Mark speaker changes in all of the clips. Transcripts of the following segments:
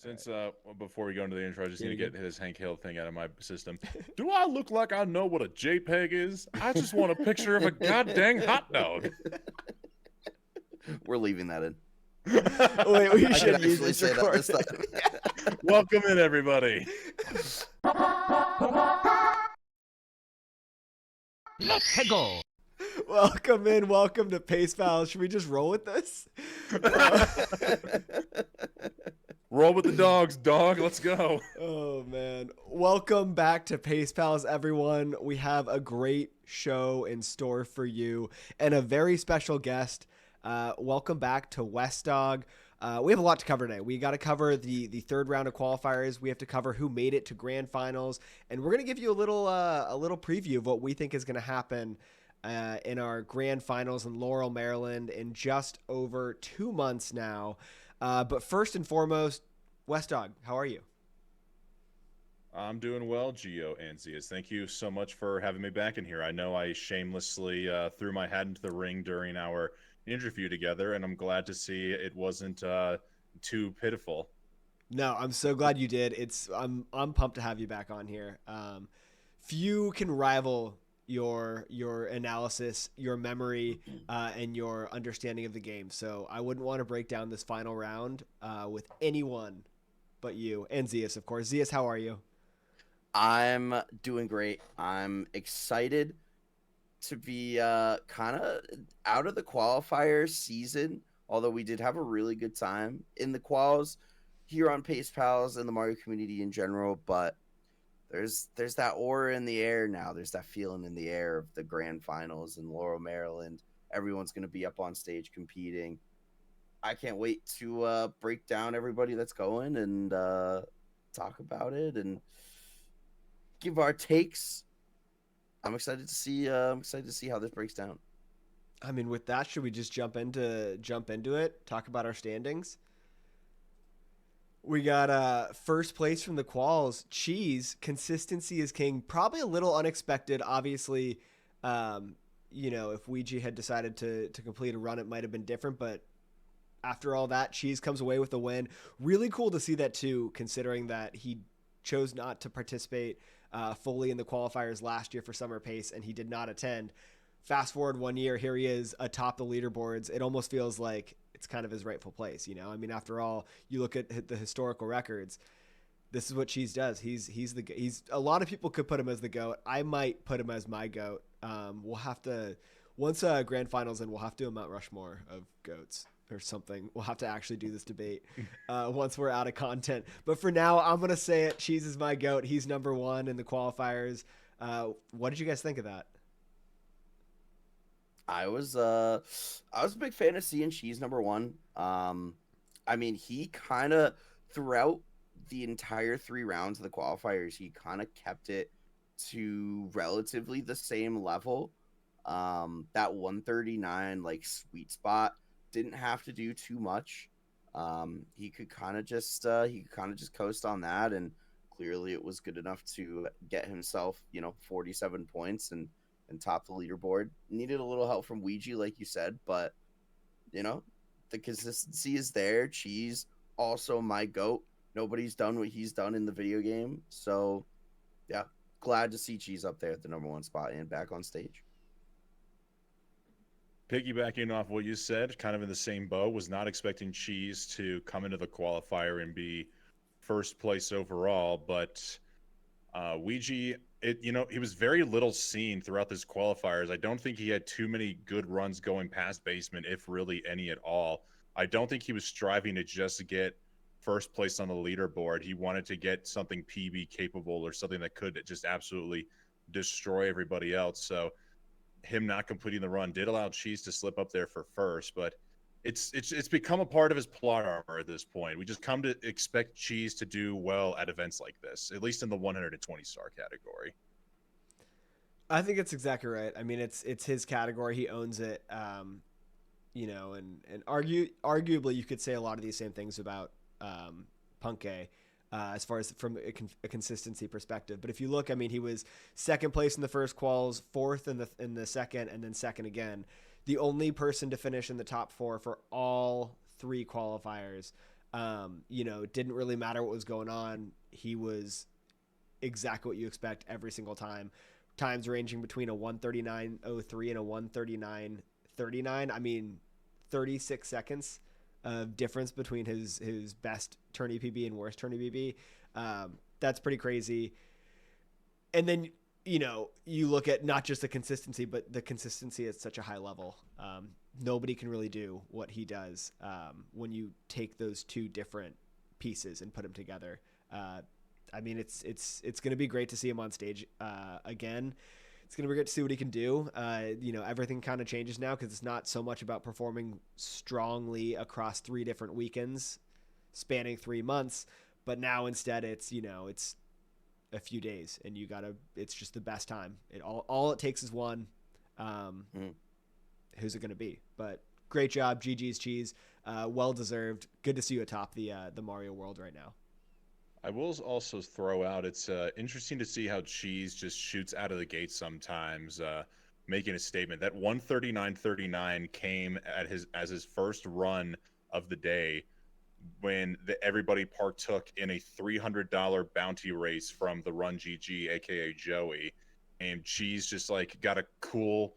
Speaker 1: Since before we go into the intro, I just need to
Speaker 2: Good.
Speaker 1: get his Hank Hill thing out of my system. Do I look like I know what a JPEG is? I just want a picture of a goddamn hot dog.
Speaker 3: We're leaving that in.
Speaker 2: Wait, we
Speaker 3: I
Speaker 2: should
Speaker 3: could
Speaker 2: use
Speaker 3: actually
Speaker 2: this
Speaker 3: say that this
Speaker 2: recording.
Speaker 3: time.
Speaker 1: Welcome in, everybody.
Speaker 4: Let's go.
Speaker 2: Welcome in. Welcome to Pace Pals. Should we just roll with this?
Speaker 1: Roll with the dogs, dog. Let's go.
Speaker 2: Oh, man. Welcome back to Pace Pals, everyone. We have a great show in store for you and a very special guest. Welcome back to West Dog. We have a lot to cover today. We got to cover the third round of qualifiers. We have to cover who made it to Grand Finals, and we're gonna give you a little preview of what we think is gonna happen in our Grand Finals in Laurel, Maryland, in just over 2 months now. But first and foremost, West Dog, how are you?
Speaker 1: I'm doing well, Geo and Zeas. Thank you so much for having me back in here. I know I shamelessly threw my hat into the ring during our interview together, and I'm glad to see it wasn't too pitiful.
Speaker 2: No, I'm so glad you did. I'm pumped to have you back on here. Few can rival your analysis, your memory, and your understanding of the game. So I wouldn't want to break down this final round with anyone but you and Zeas, of course. Zeas, how are you?
Speaker 3: I'm doing great. I'm excited to be kind of out of the qualifier season, although we did have a really good time in the quals here on Pace Pals and the Mario community in general, but there's that aura in the air now. There's that feeling in the air of the grand finals in Laurel, Maryland. Everyone's going to be up on stage competing. I can't wait to break down everybody that's going and talk about it and give our takes. I'm excited to see how this breaks down.
Speaker 2: I mean, with that, should we just jump into it? Talk about our standings. We got first place from the quals. Cheese, consistency is king. Probably a little unexpected. Obviously, if Weegee had decided to complete a run, it might have been different. But after all that, Cheese comes away with a win. Really cool to see that too, considering that he chose not to participate fully in the qualifiers last year for Summer Pace, and he did not attend. Fast forward 1 year, here he is atop the leaderboards. It almost feels like it's kind of his rightful place, you know. I mean, after all, you look at the historical records. This is what Cheese does. He's a lot of people could put him as the GOAT. I might put him as my GOAT. We'll have to once Grand Finals in, we'll have to do a Mount Rushmore of GOATs or something. We'll have to actually do this debate once we're out of content. But for now, I'm gonna say it. Cheese is my GOAT. He's number one in the qualifiers. What did you guys think of that?
Speaker 3: I was a big fan of seeing Cheese number one. I mean, he kind of throughout the entire 3 rounds of the qualifiers, he kind of kept it to relatively the same level. That 139 like sweet spot, didn't have to do too much. He could kind of just coast on that, and clearly it was good enough to get himself 47 points and top the leaderboard. Needed a little help from Weegee, like you said, but the consistency is there. Cheese also my GOAT. Nobody's done what he's done in the video game, so yeah, glad to see Cheese up there at the number 1 spot and back on stage.
Speaker 1: Piggybacking off what you said, kind of in the same boat, was not expecting Cheese to come into the qualifier and be first place overall, but Weegee, he was very little seen throughout this qualifiers. I don't think he had too many good runs going past basement, if really any at all. I don't think he was striving to just get first place on the leaderboard. He wanted to get something PB capable or something that could just absolutely destroy everybody else. So him not completing the run did allow Cheese to slip up there for first, but it's become a part of his plot armor at this point. We just come to expect Cheese to do well at events like this, at least in the 120 star category.
Speaker 2: I think it's exactly right. I mean, it's his category. He owns it. And arguably you could say a lot of these same things about Puncay. As far as from a consistency perspective. But if you look, I mean, he was second place in the first quals, fourth in the second, and then second again. The only person to finish in the top 4 for all 3 qualifiers. You know, it didn't really matter what was going on. He was exactly what you expect every single time. Times ranging between a 139.03 and a 139.39. I mean, 36 seconds of difference between his best tourney PB and worst tourney PB. That's pretty crazy. And then, you know, you look at not just the consistency, but the consistency at such a high level. Nobody can really do what he does when you take those two different pieces and put them together. I mean, it's going to be great to see him on stage again. It's going to be great to see what he can do. You know, everything kind of changes now because it's not so much about performing strongly across 3 different weekends spanning 3 months, but now instead it's, you know, it's a few days and it's just the best time. All it takes is one. Who's it going to be? But great job, GG's Cheese. Well deserved. Good to see you atop the Mario world right now.
Speaker 1: I will also throw out, it's interesting to see how Cheese just shoots out of the gate sometimes, making a statement. That 139.39 came as his first run of the day when everybody partook in a $300 bounty race from the Run GG, aka Joey, and Cheese just like got a cool,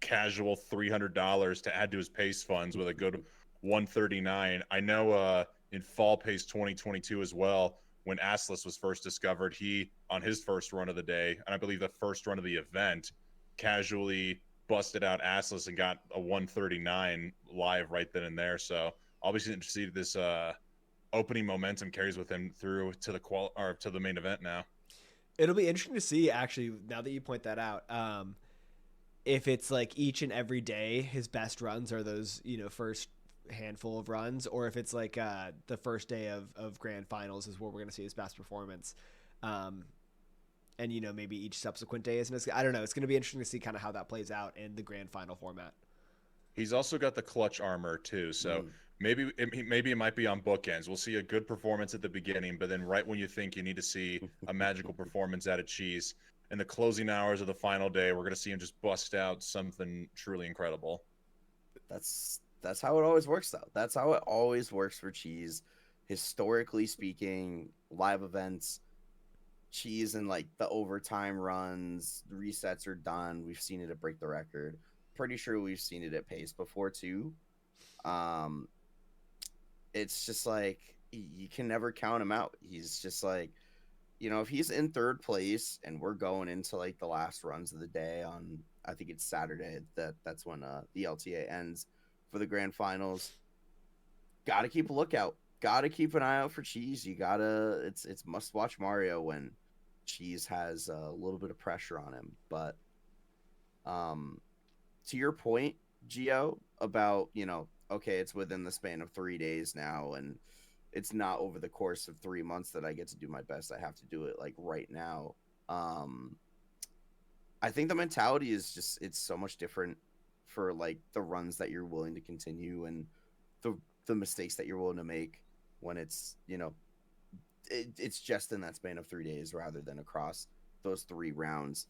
Speaker 1: casual $300 to add to his pace funds with a good 139. I know in Fall Pace 2022 as well, when Assless was first discovered, he, on his first run of the day, and I believe the first run of the event, casually busted out Assless and got a 139 live right then and there. So obviously interested to see this opening momentum carries with him through to the main event now.
Speaker 2: It'll be interesting to see, actually, now that you point that out, if it's like each and every day his best runs are those, you know, first handful of runs, or if it's like the first day of Grand Finals is where we're going to see his best performance. And, you know, maybe each subsequent day isn't. I don't know. It's going to be interesting to see kind of how that plays out in the Grand Final format.
Speaker 1: He's also got the clutch armor too, so maybe it might be on bookends. We'll see a good performance at the beginning, but then right when you think you need to see a magical performance out of Cheese, in the closing hours of the final day, we're going to see him just bust out something truly incredible.
Speaker 3: That's how it always works, though. That's how it always works for Cheese. Historically speaking, live events, Cheese and like the overtime runs, the resets are done. We've seen it at Break the Record. Pretty sure we've seen it at Pace before too. It's just like you can never count him out. He's just like, you know, if he's in third place and we're going into like the last runs of the day on, I think it's Saturday, that's when the LTA ends for the Grand Finals. Got to keep a lookout. Got to keep an eye out for Cheese. It's must watch Mario when Cheese has a little bit of pressure on him. But to your point, Geo, about, you know, okay, it's within the span of 3 days now, and it's not over the course of 3 months that I get to do my best. I have to do it like right now. I think the mentality is just, it's so much different for like the runs that you're willing to continue and the mistakes that you're willing to make when it's, you know, it's just in that span of 3 days rather than across those 3 rounds.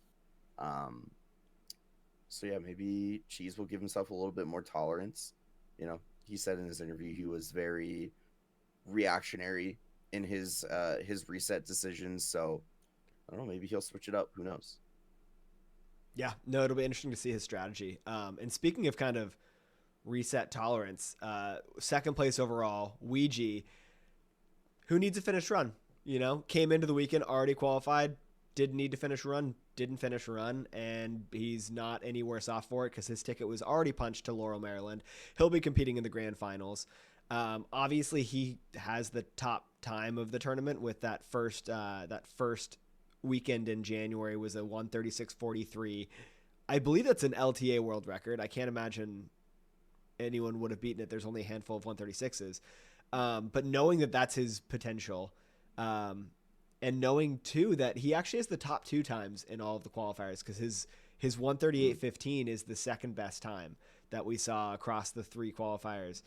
Speaker 3: So yeah, maybe Cheese will give himself a little bit more tolerance. You know, he said in his interview he was very reactionary in his reset decisions. So I don't know, maybe he'll switch it up. Who knows?
Speaker 2: Yeah, no, it'll be interesting to see his strategy. And speaking of kind of reset tolerance, second place overall, Weegee, who needs a finished run? You know, came into the weekend already qualified, didn't need to finish a run, didn't finish a run, and he's not any worse off for it because his ticket was already punched to Laurel, Maryland. He'll be competing in the Grand Finals. Obviously, he has the top time of the tournament with that first weekend in January was a 136.43. I believe that's an LTA world record. I can't imagine anyone would have beaten it. There's only a handful of 136s. But knowing that that's his potential, and knowing too that he actually has the top 2 times in all of the qualifiers, because his 138.15 is the second best time that we saw across the 3 qualifiers.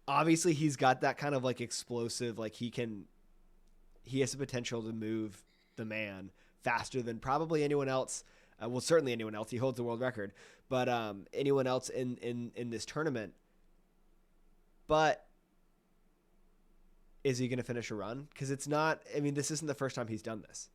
Speaker 2: Obviously, he's got that kind of like explosive, like he has the potential to move the man faster than probably anyone else. Well, certainly anyone else. He holds the world record, but anyone else in this tournament. But is he going to finish a run? Because it's not. I mean, this isn't the first time he's done this.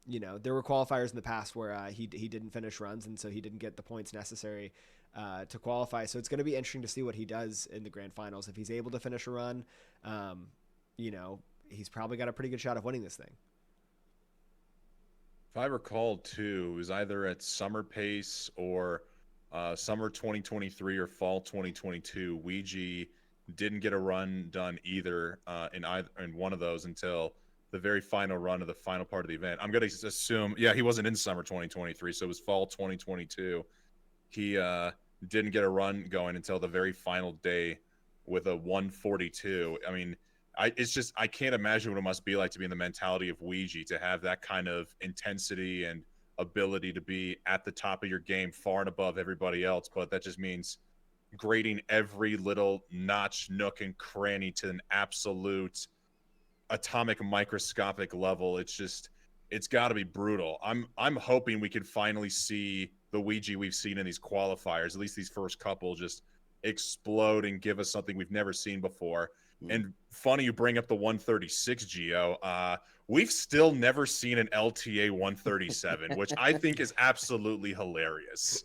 Speaker 2: You know, there were qualifiers in the past where he didn't finish runs, and so he didn't get the points necessary to qualify. So it's going to be interesting to see what he does in the grand finals. If he's able to finish a run, you know, he's probably got a pretty good shot of winning this thing.
Speaker 1: If I recall, too, it was either at summer pace or summer 2023 or fall 2022. Weegee didn't get a run done either in one of those until the very final run of the final part of the event. I'm going to assume, yeah, he wasn't in summer 2023, so it was fall 2022. He didn't get a run going until the very final day with a 142. I mean, I can't imagine what it must be like to be in the mentality of Weegee, to have that kind of intensity and ability to be at the top of your game, far and above everybody else. But that just means grading every little notch, nook, and cranny to an absolute atomic microscopic level. It's got to be brutal. I'm hoping we can finally see the Weegee we've seen in these qualifiers, at least these first couple, just explode and give us something we've never seen before. And funny you bring up the 136, Geo. We've still never seen an LTA 137, which I think is absolutely hilarious.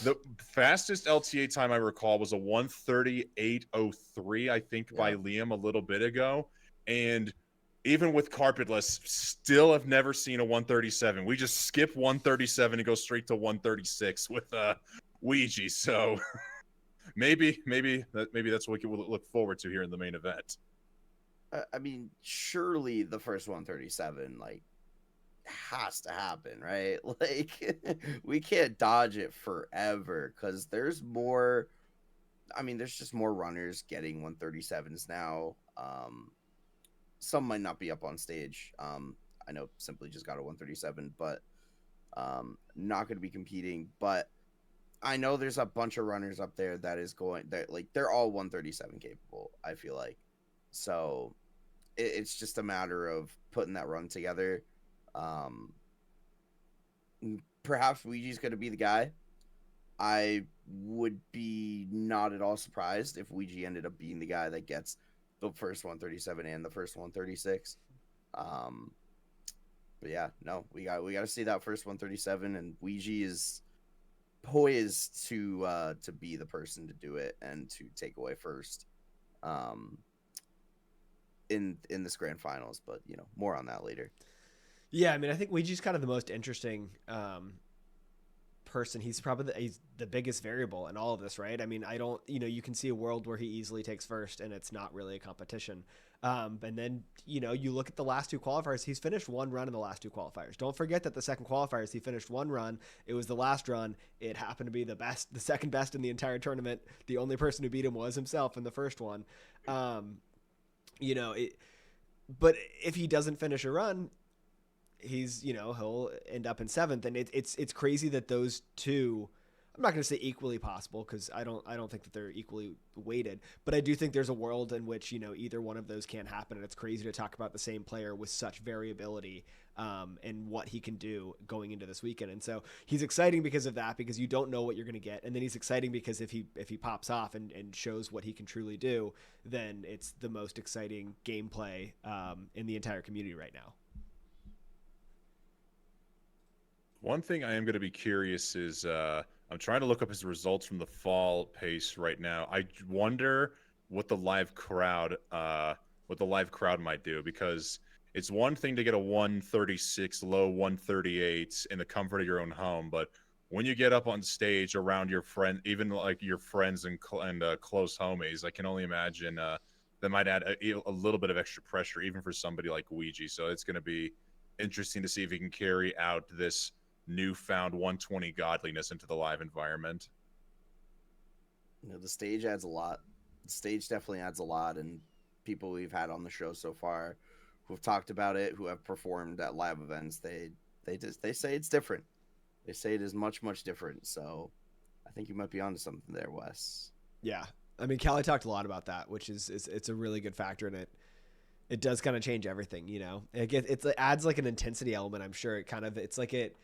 Speaker 1: The fastest LTA time I recall was a 138.03, I think, by Liam a little bit ago. And even with carpetless, still have never seen a 137. We just skip 137 and go straight to 136 with Weegee. So maybe that's what we will look forward to here in the main event.
Speaker 3: I mean, surely the first 137 like has to happen, right? Like we can't dodge it forever because there's more. I mean, there's just more runners getting 137s now. Some might not be up on stage. I know Simply just got a 137, but not going to be competing. But I know there's a bunch of runners up there they're all 137 capable, I feel like. So it's just a matter of putting that run together. Perhaps Weegee's going to be the guy. I would be not at all surprised if Weegee ended up being the guy that gets the first 137 and the first 136. But yeah, no, we got to see that first 137, and Weegee is poised to be the person to do it and to take away first in this grand finals. But you know, more on that later.
Speaker 2: Yeah, I mean, I think Weegee's kind of the most interesting person. He's probably he's the biggest variable in all of this, right? I mean, you can see a world where he easily takes first and it's not really a competition. And then, you look at the last two qualifiers, he's finished one run in the last two qualifiers. Don't forget that the second qualifiers, he finished one run. It was the last run. It happened to be the second best in the entire tournament. The only person who beat him was himself in the first one. But if he doesn't finish a run, he'll end up in seventh, and it's crazy that those two, I'm not going to say equally possible because I don't think that they're equally weighted, but I do think there's a world in which either one of those can't happen, and it's crazy to talk about the same player with such variability and what he can do going into this weekend. And so he's exciting because of that, because you don't know what you're going to get, and then he's exciting because if he pops off and shows what he can truly do, then it's the most exciting gameplay in the entire community right now.
Speaker 1: One thing I am going to be curious is I'm trying to look up his results from the fall pace right now. I wonder what the live crowd might do, because it's one thing to get a 136, low 138 in the comfort of your own home, but when you get up on stage around your friend, even like your friends and close homies, I can only imagine that might add a little bit of extra pressure, even for somebody like Weegee. So it's going to be interesting to see if he can carry out this newfound 120 godliness into the live environment.
Speaker 3: The stage adds a lot. The stage definitely adds a lot, and people we've had on the show so far who have talked about it, who have performed at live events, they say it's different. They say it is much, much different. So I think you might be onto something there, Wes.
Speaker 2: Yeah, I mean, Kally talked a lot about that, which is it's a really good factor in it. It does kind of change everything, It adds like an intensity element. I'm sure it's like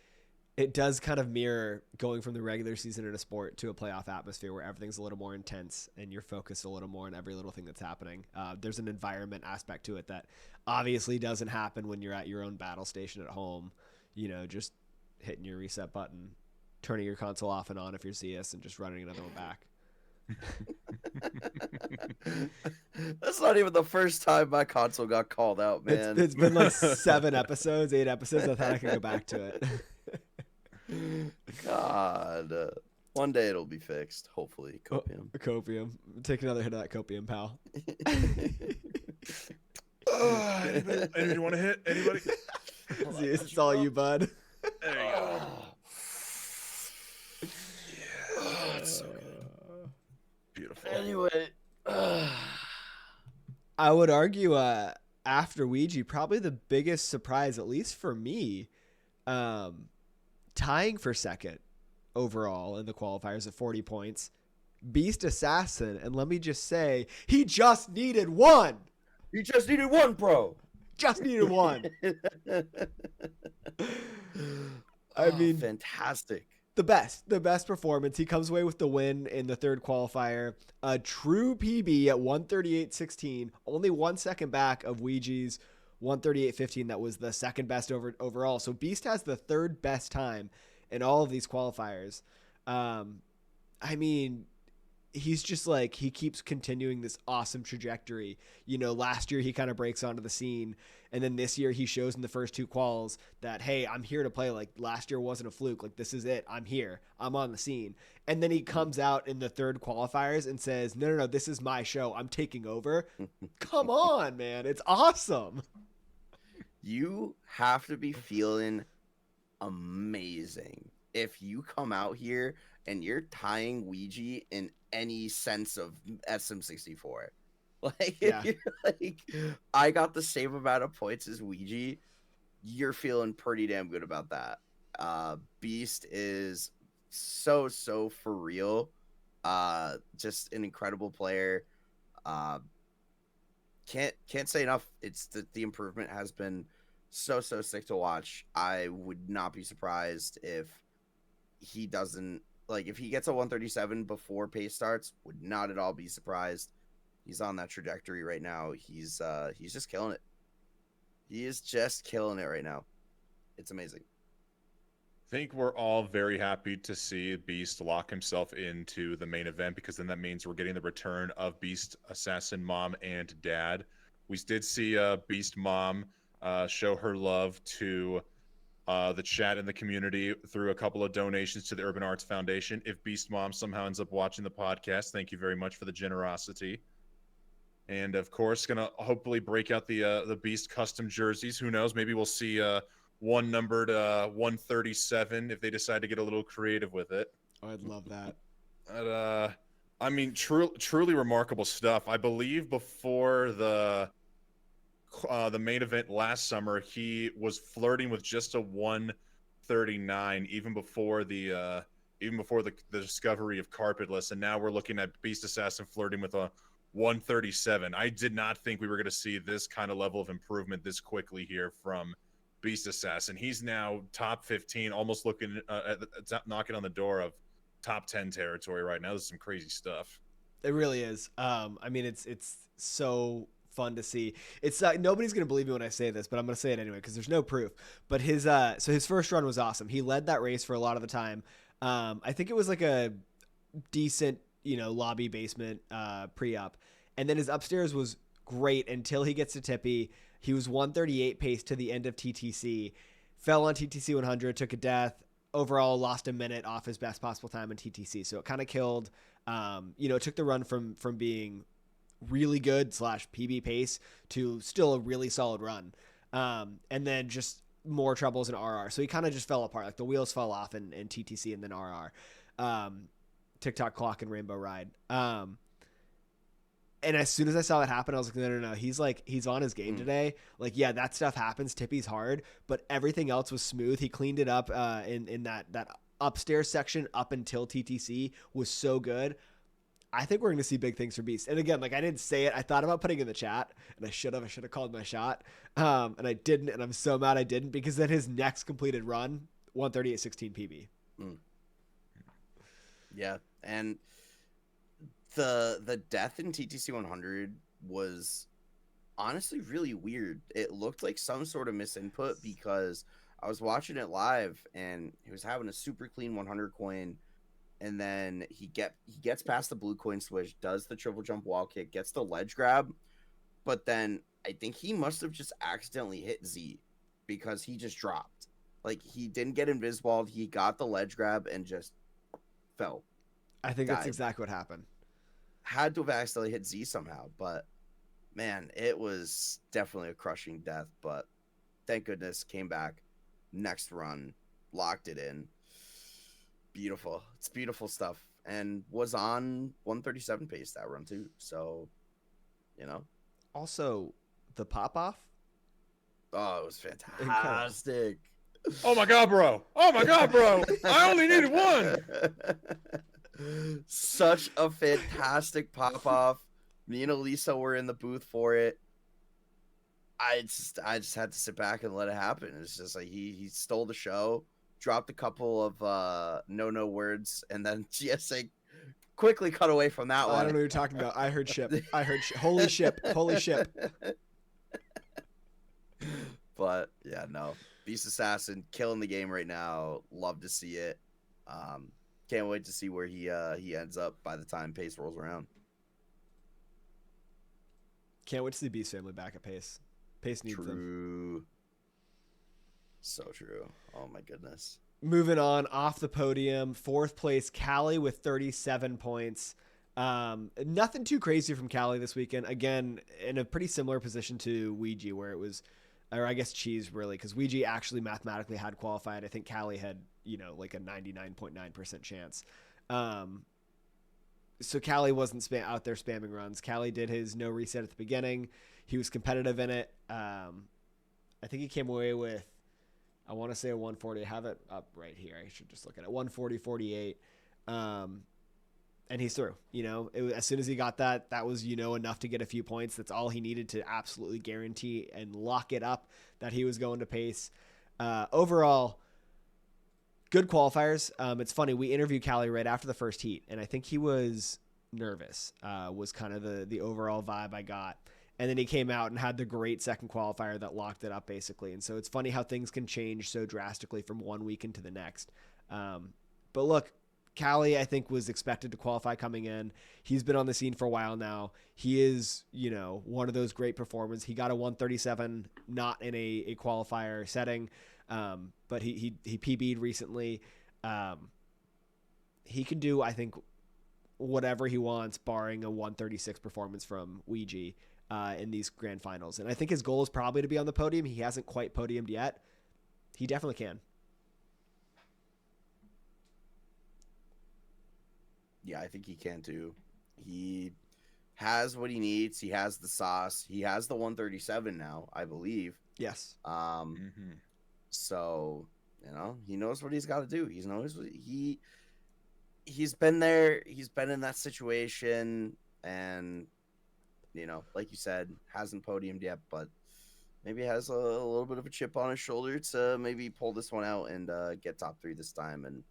Speaker 2: it does kind of mirror going from the regular season in a sport to a playoff atmosphere where everything's a little more intense and you're focused a little more on every little thing that's happening. There's an environment aspect to it that obviously doesn't happen when you're at your own battle station at home, just hitting your reset button, turning your console off and on if you're Zeas, and just running another one back.
Speaker 3: That's not even the first time my console got called out, man.
Speaker 2: It's been like 8 episodes. I thought I could go back to it.
Speaker 3: God. One day it'll be fixed, hopefully. Copium.
Speaker 2: Copium. Take another hit of that copium, pal.
Speaker 1: Anybody want to hit? Anybody?
Speaker 2: Zeas, it's all you, bud.
Speaker 1: There you go.
Speaker 3: Oh, it's so good.
Speaker 1: Beautiful.
Speaker 3: Anyway.
Speaker 2: I would argue after Weegee, probably the biggest surprise, at least for me, tying for second overall in the qualifiers at 40 points, Beast Assassin. And let me just say, he just needed one.
Speaker 3: You just needed one, bro.
Speaker 2: Just needed one. I mean,
Speaker 3: fantastic.
Speaker 2: The best performance. He comes away with the win in the third qualifier. A true PB at 138.16, only 1 second back of Weegee's 138.15. That was the second best overall. So Beast has the third best time in all of these qualifiers. I mean, he's just like, he keeps continuing this awesome trajectory. Last year he kind of breaks onto the scene, and then this year he shows in the first 2 quals that, hey, I'm here to play. Like, last year wasn't a fluke. Like, this is it. I'm here. I'm on the scene. And then he comes out in the third qualifiers and says, no, this is my show. I'm taking over. Come on, man. It's awesome.
Speaker 3: You have to be feeling amazing if you come out here and you're tying Weegee in any sense of SM64. Like,
Speaker 2: Yeah.
Speaker 3: if you're like, I got the same amount of points as Weegee, you're feeling pretty damn good about that. Beast is so for real. Just an incredible player. Can't say enough. It's the improvement has been so sick to watch. I would not be surprised if he doesn't, like, if he gets a 137 before pace starts, would not at all be surprised. He's on that trajectory right now. He's just killing it. He is just killing it right now. It's amazing.
Speaker 1: I think we're all very happy to see Beast lock himself into the main event, because then that means we're getting the return of Beast Assassin Mom and Dad. We did see Beast Mom show her love to the chat and the community through a couple of donations to the Urban Arts Foundation. If Beast Mom somehow ends up watching the podcast, thank you very much for the generosity. And of course, gonna hopefully break out the Beast custom jerseys. Who knows? Maybe we'll see one numbered 137 if they decide to get a little creative with it.
Speaker 2: Oh, I'd love that.
Speaker 1: But, I mean, truly remarkable stuff. I believe before the main event last summer, he was flirting with just a 139, even before the discovery of Carpetless, and now we're looking at Beast Assassin flirting with a 137. I did not think we were going to see this kind of level of improvement this quickly here from Beast Assassin. He's now top 15, almost looking knocking on the door of top 10 territory right now. This is some crazy stuff.
Speaker 2: It really is. I mean, it's so fun to see. It's nobody's gonna believe me when I say this, but I'm gonna say it anyway because there's no proof. But his first run was awesome. He led that race for a lot of the time. I think it was like a decent, lobby basement pre-up, and then his upstairs was great until he gets to Tippy. He was 138 pace to the end of TTC, fell on TTC 100, took a death. Overall, lost a minute off his best possible time in TTC. So it kind of killed. It took the run from being really good / PB pace to still a really solid run. And then just more troubles in RR. So he kind of just fell apart. Like the wheels fell off in TTC and then RR. TikTok clock and Rainbow Ride. And as soon as I saw that happen, I was like, no. He's on his game today. Like, yeah, that stuff happens. Tippy's hard, but everything else was smooth. He cleaned it up in that upstairs section up until TTC was so good. I think we're going to see big things for Beast. And again, like I didn't say it. I thought about putting it in the chat, and I should have called my shot. And I didn't, and I'm so mad I didn't, because then his next completed run 138.16 PB.
Speaker 3: Yeah, and the death in TTC 100 was honestly really weird. It looked like some sort of misinput because I was watching it live and he was having a super clean 100 coin, and then he gets past the blue coin switch, does the triple jump wall kick, gets the ledge grab, but then I think he must have just accidentally hit Z because he just dropped. Like, he didn't get invisiballed, he got the ledge grab and just fell.
Speaker 2: I think that's
Speaker 3: Died.
Speaker 2: exactly what happened.
Speaker 3: Had to have accidentally hit Z somehow, but man, it was definitely a crushing death. But thank goodness came back. Next run, locked it in. Beautiful. It's beautiful stuff. And was on 137 pace that run too. So, you know.
Speaker 2: Also, the pop off.
Speaker 3: Oh, it was fantastic.
Speaker 1: Oh my god, bro! Oh my god, bro! I only needed one.
Speaker 3: Such a fantastic pop off. Me and Elisa were in the booth for it. I just had to sit back and let it happen. It's just like he stole the show, dropped a couple of no words, and then GSA quickly cut away from that one.
Speaker 2: I don't know what you're talking about. I heard ship. I heard holy ship. Holy ship.
Speaker 3: But yeah, no. Beast Assassin killing the game right now. Love to see it. Can't wait to see where he ends up by the time Pace rolls around.
Speaker 2: Can't wait to see Beast family back at Pace. Pace needs them.
Speaker 3: True. So true. Oh my goodness.
Speaker 2: Moving on off the podium, 4th place Kally with 37 points. Nothing too crazy from Kally this weekend. Again, in a pretty similar position to Weegee, where it was, or I guess Cheese really, because Weegee actually mathematically had qualified. I think Kally had, like a 99.9% chance. So Kally wasn't out there spamming runs. Kally did his no reset at the beginning. He was competitive in it. I think he came away with, I want to say a 140. I have it up right here. I should just look at it. 140.48. And he's through. As soon as he got that was, enough to get a few points. That's all he needed to absolutely guarantee and lock it up that he was going to Pace. Overall, good qualifiers. It's funny. We interviewed Kally right after the first heat, and I think he was nervous, was kind of the overall vibe I got. And then he came out and had the great second qualifier that locked it up, basically. And so it's funny how things can change so drastically from one weekend to the next. But look, Kally, I think, was expected to qualify coming in. He's been on the scene for a while now. He is, one of those great performers. He got a 137, not in a qualifier setting, but he PB'ed recently. He can do, I think, whatever he wants, barring a 136 performance from Weegee in these grand finals. And I think his goal is probably to be on the podium. He hasn't quite podiumed yet. He definitely can.
Speaker 3: Yeah, I think he can too. He has what he needs. He has the sauce. He has the 137 now, I believe.
Speaker 2: Yes.
Speaker 3: So, he knows what he's got to do. He knows what he's been there. He's been in that situation, and like you said, hasn't podiumed yet, but maybe has a little bit of a chip on his shoulder to maybe pull this one out and get top 3 this time. And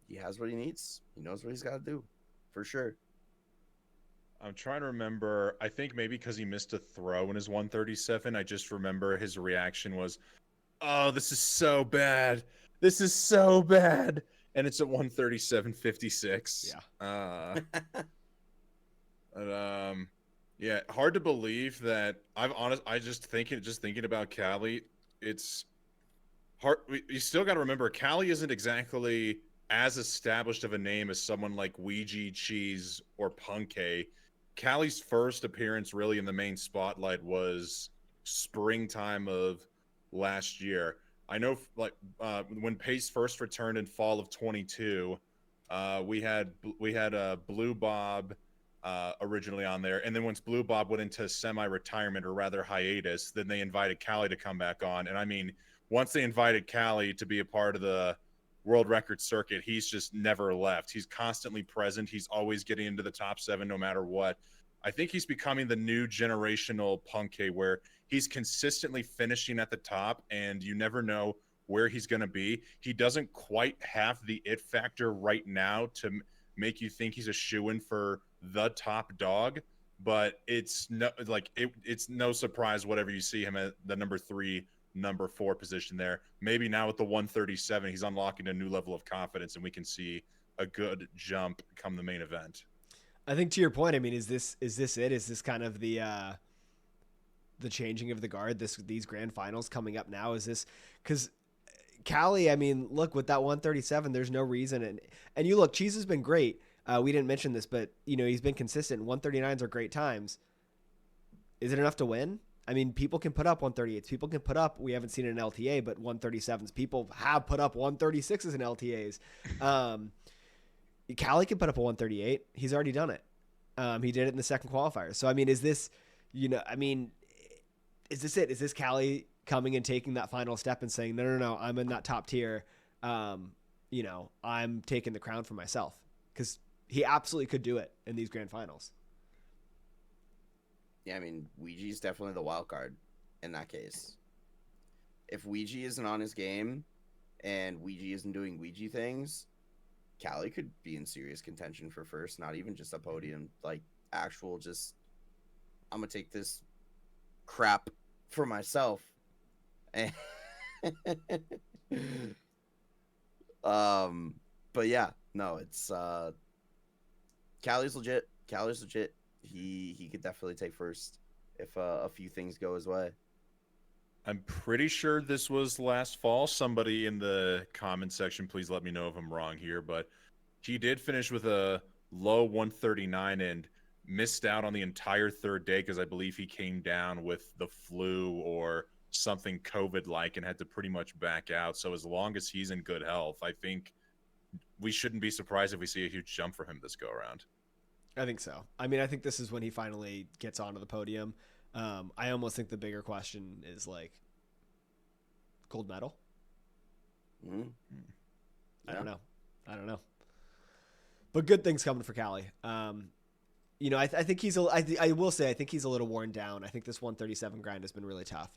Speaker 3: he has what he needs. He knows what he's got to do, for sure.
Speaker 1: I'm trying to remember. I think maybe because he missed a throw in his 137, I just remember his reaction was, "Oh, this is so bad. This is so bad." And it's at 137.56.
Speaker 2: Yeah.
Speaker 1: Yeah, hard to believe that. I just thinking about Kally, it's hard. You still got to remember, Kally isn't exactly as established of a name as someone like Weegee, Cheese, or Puncay. Kally's first appearance really in the main spotlight was springtime of last year. I know, when Pace first returned in fall of 22, we had BlueBob originally on there, and then once BlueBob went into semi-retirement, or rather hiatus, then they invited Kally to come back on. And I mean, once they invited Kally to be a part of the world record circuit, he's just never left. He's constantly present. He's always getting into the top 7 no matter what. I think he's becoming the new generational Puncay, where he's consistently finishing at the top, and you never know where he's going to be. He doesn't quite have the it factor right now to make you think he's a shoo-in for the top dog, but it's no it's no surprise whatever you see him at the number 3, number 4 position there. Maybe now with the 137, he's unlocking a new level of confidence, and we can see a good jump come the main event.
Speaker 2: I think to your point, I mean, is this it? Is this kind of the changing of the guard? These grand finals coming up now, is this because Kally? I mean, look, with that 137, there's no reason, and you look, Cheese has been great. We didn't mention this, but he's been consistent. 139s are great times. Is it enough to win? I mean, people can put up 138s. People can put up. We haven't seen it in LTA, but 137s. People have put up 136s in LTAs. Kally can put up a 138. He's already done it. He did it in the second qualifier. So, I mean, is this, is this it? Is this Kally coming and taking that final step and saying, no, I'm in that top tier. I'm taking the crown for myself, because he absolutely could do it in these grand finals.
Speaker 3: Yeah, I mean, Weegee's definitely the wild card in that case. If Weegee isn't on his game and Weegee isn't doing Weegee things, Kally could be in serious contention for first, not even just a podium, like actual just, I'm going to take this crap for myself. But yeah, no, it's Kally's legit. Kally's legit. He could definitely take first if a few things go his way.
Speaker 1: I'm pretty sure this was last fall. Somebody in the comment section, please let me know if I'm wrong here, but he did finish with a low 139 and missed out on the entire third day because I believe he came down with the flu or something COVID-like and had to pretty much back out. So as long as he's in good health, I think we shouldn't be surprised if we see a huge jump for him this go around.
Speaker 2: I think so. I mean, I think this is when he finally gets onto the podium. I almost think the bigger question is like gold medal.
Speaker 3: Mm-hmm.
Speaker 2: I don't know. But good things coming for Kally. I think I will say I think he's a little worn down. I think this 137 grind has been really tough.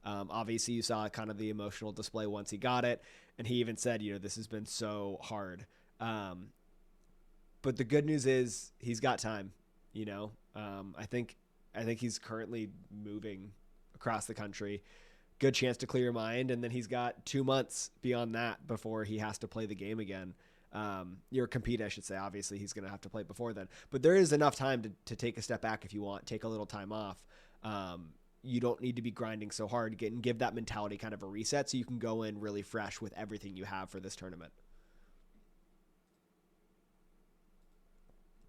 Speaker 2: Obviously, you saw kind of the emotional display once he got it, and he even said, this has been so hard. But the good news is he's got time. I think he's currently moving across the country. Good chance to clear your mind, and then he's got 2 months beyond that before he has to play the game again. Or compete, I should say. Obviously, he's going to have to play before then. But there is enough time to take a step back if you want. Take a little time off. You don't need to be grinding so hard. Give that mentality kind of a reset so you can go in really fresh with everything you have for this tournament.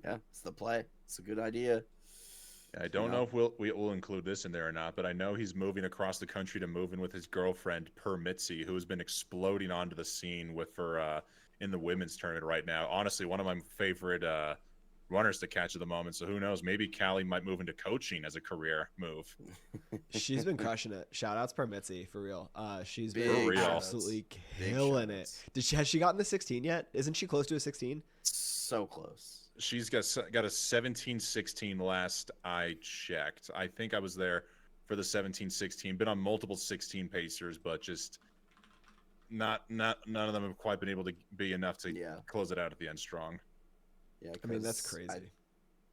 Speaker 3: Yeah, it's the play. It's a good idea.
Speaker 1: I don't know if we'll include this in there or not, but I know he's moving across the country to move in with his girlfriend, Mitzi, who has been exploding onto the scene with her in the women's tournament right now. Honestly, one of my favorite runners to catch at the moment. So who knows? Maybe Kally might move into coaching as a career move.
Speaker 2: She's been crushing it. Shoutouts Mitzi, for real. She's
Speaker 3: Big
Speaker 2: been
Speaker 1: real.
Speaker 2: absolutely killing it. Has she gotten the 16 yet? Isn't she close to a 16?
Speaker 3: So close.
Speaker 1: She's got a 17-16 last I checked. I think I was there for the 17-16. Been on multiple 16 pacers, but just none of them have quite been able to be enough to close it out at the end strong.
Speaker 3: Yeah,
Speaker 2: I mean, that's crazy.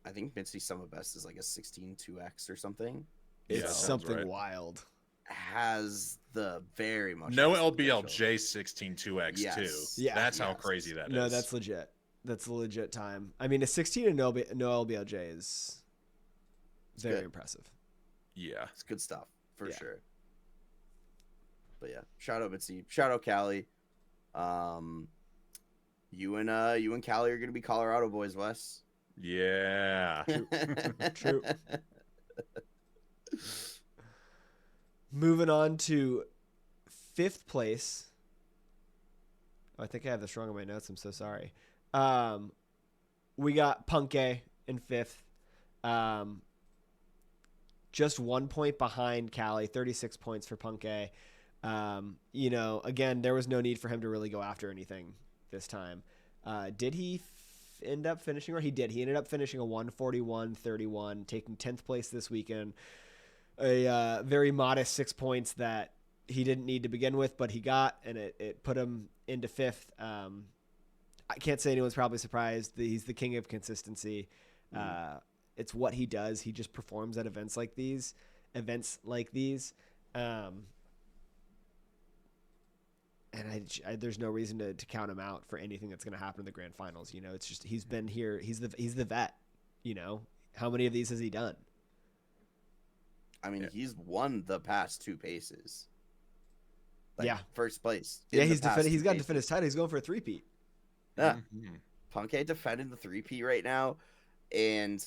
Speaker 3: I think Mitzi's summer best is like a 16-2x or something.
Speaker 2: It's something
Speaker 1: right.
Speaker 2: wild.
Speaker 3: Has the very much
Speaker 1: no LBLJ 16-2x too.
Speaker 2: Yeah,
Speaker 1: that's how crazy that is.
Speaker 2: No, that's legit. That's a legit time. I mean, a 16 and no LBLJ is very impressive.
Speaker 1: Yeah,
Speaker 3: it's good stuff for sure. But yeah, shout out Mitzi, shout out Kally. You and Kally are gonna be Colorado boys, Wes.
Speaker 1: Yeah.
Speaker 2: True. Moving on to 5th place. Oh, I think I have this wrong in my notes. I'm so sorry. We got Puncay in 5th. Just 1 point behind Kally, 36 points for Puncay. Again, there was no need for him to really go after anything this time. Did he end up finishing? Or he did. He ended up finishing a 141.31, taking 10th place this weekend. A very modest 6 points that he didn't need to begin with, but he got, and it put him into 5th. I can't say anyone's probably surprised. He's the king of consistency. It's what he does. He just performs at events like these. And there's no reason to count him out for anything that's going to happen in the grand finals. You know, it's just he's been here. He's the vet. You know, how many of these has he done?
Speaker 3: I mean, he's won the past 2 paces. First place.
Speaker 2: Yeah, he's defended. He's got to defend his title. He's going for a 3-peat.
Speaker 3: Yeah, Puncay defending the 3-peat right now, and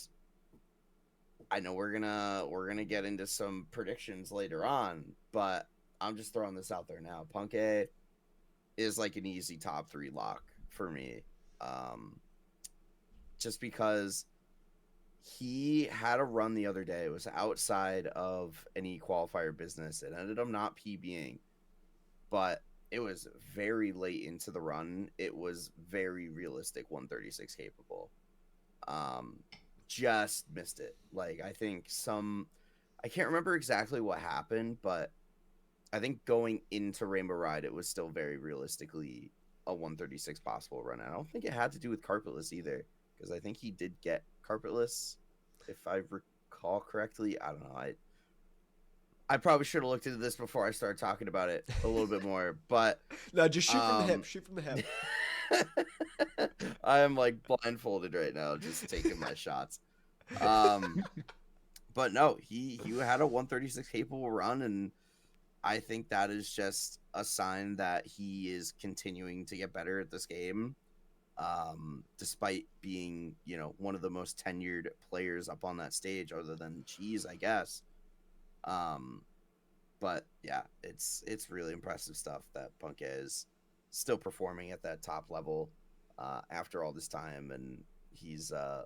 Speaker 3: I know we're gonna get into some predictions later on, but I'm just throwing this out there now. Puncay is like an easy top 3 lock for me, just because he had a run the other day. It was outside of any qualifier business. It ended up not PBing, but it was very late into the run. It was very realistic 136 capable. Just missed it. Like, I think I can't remember exactly what happened, but I think going into Rainbow Ride, it was still very realistically a 136 possible run. I don't think it had to do with carpetless either, because I think he did get carpetless, if I recall correctly. I don't know. I probably should have looked into this before I started talking about it a little bit more, but
Speaker 2: no, just shoot from the hip. Shoot from the hip.
Speaker 3: I am like blindfolded right now, just taking my shots. But no, he had a 136 capable run, and I think that is just a sign that he is continuing to get better at this game, despite being, you know, one of the most tenured players up on that stage, other than Cheese, I guess. But yeah, it's really impressive stuff that Puncay is still performing at that top level after all this time, and he's a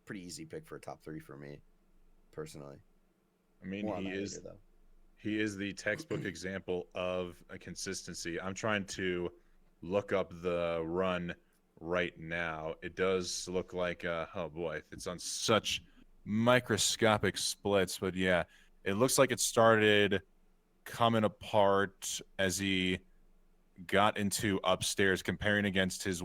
Speaker 3: pretty easy pick for a top 3 for me, personally.
Speaker 1: I mean, he is the textbook example of a consistency. I'm trying to look up the run right now. It does look like, oh boy, it's on such microscopic splits, but yeah, it looks like it started coming apart as he got into upstairs, comparing against his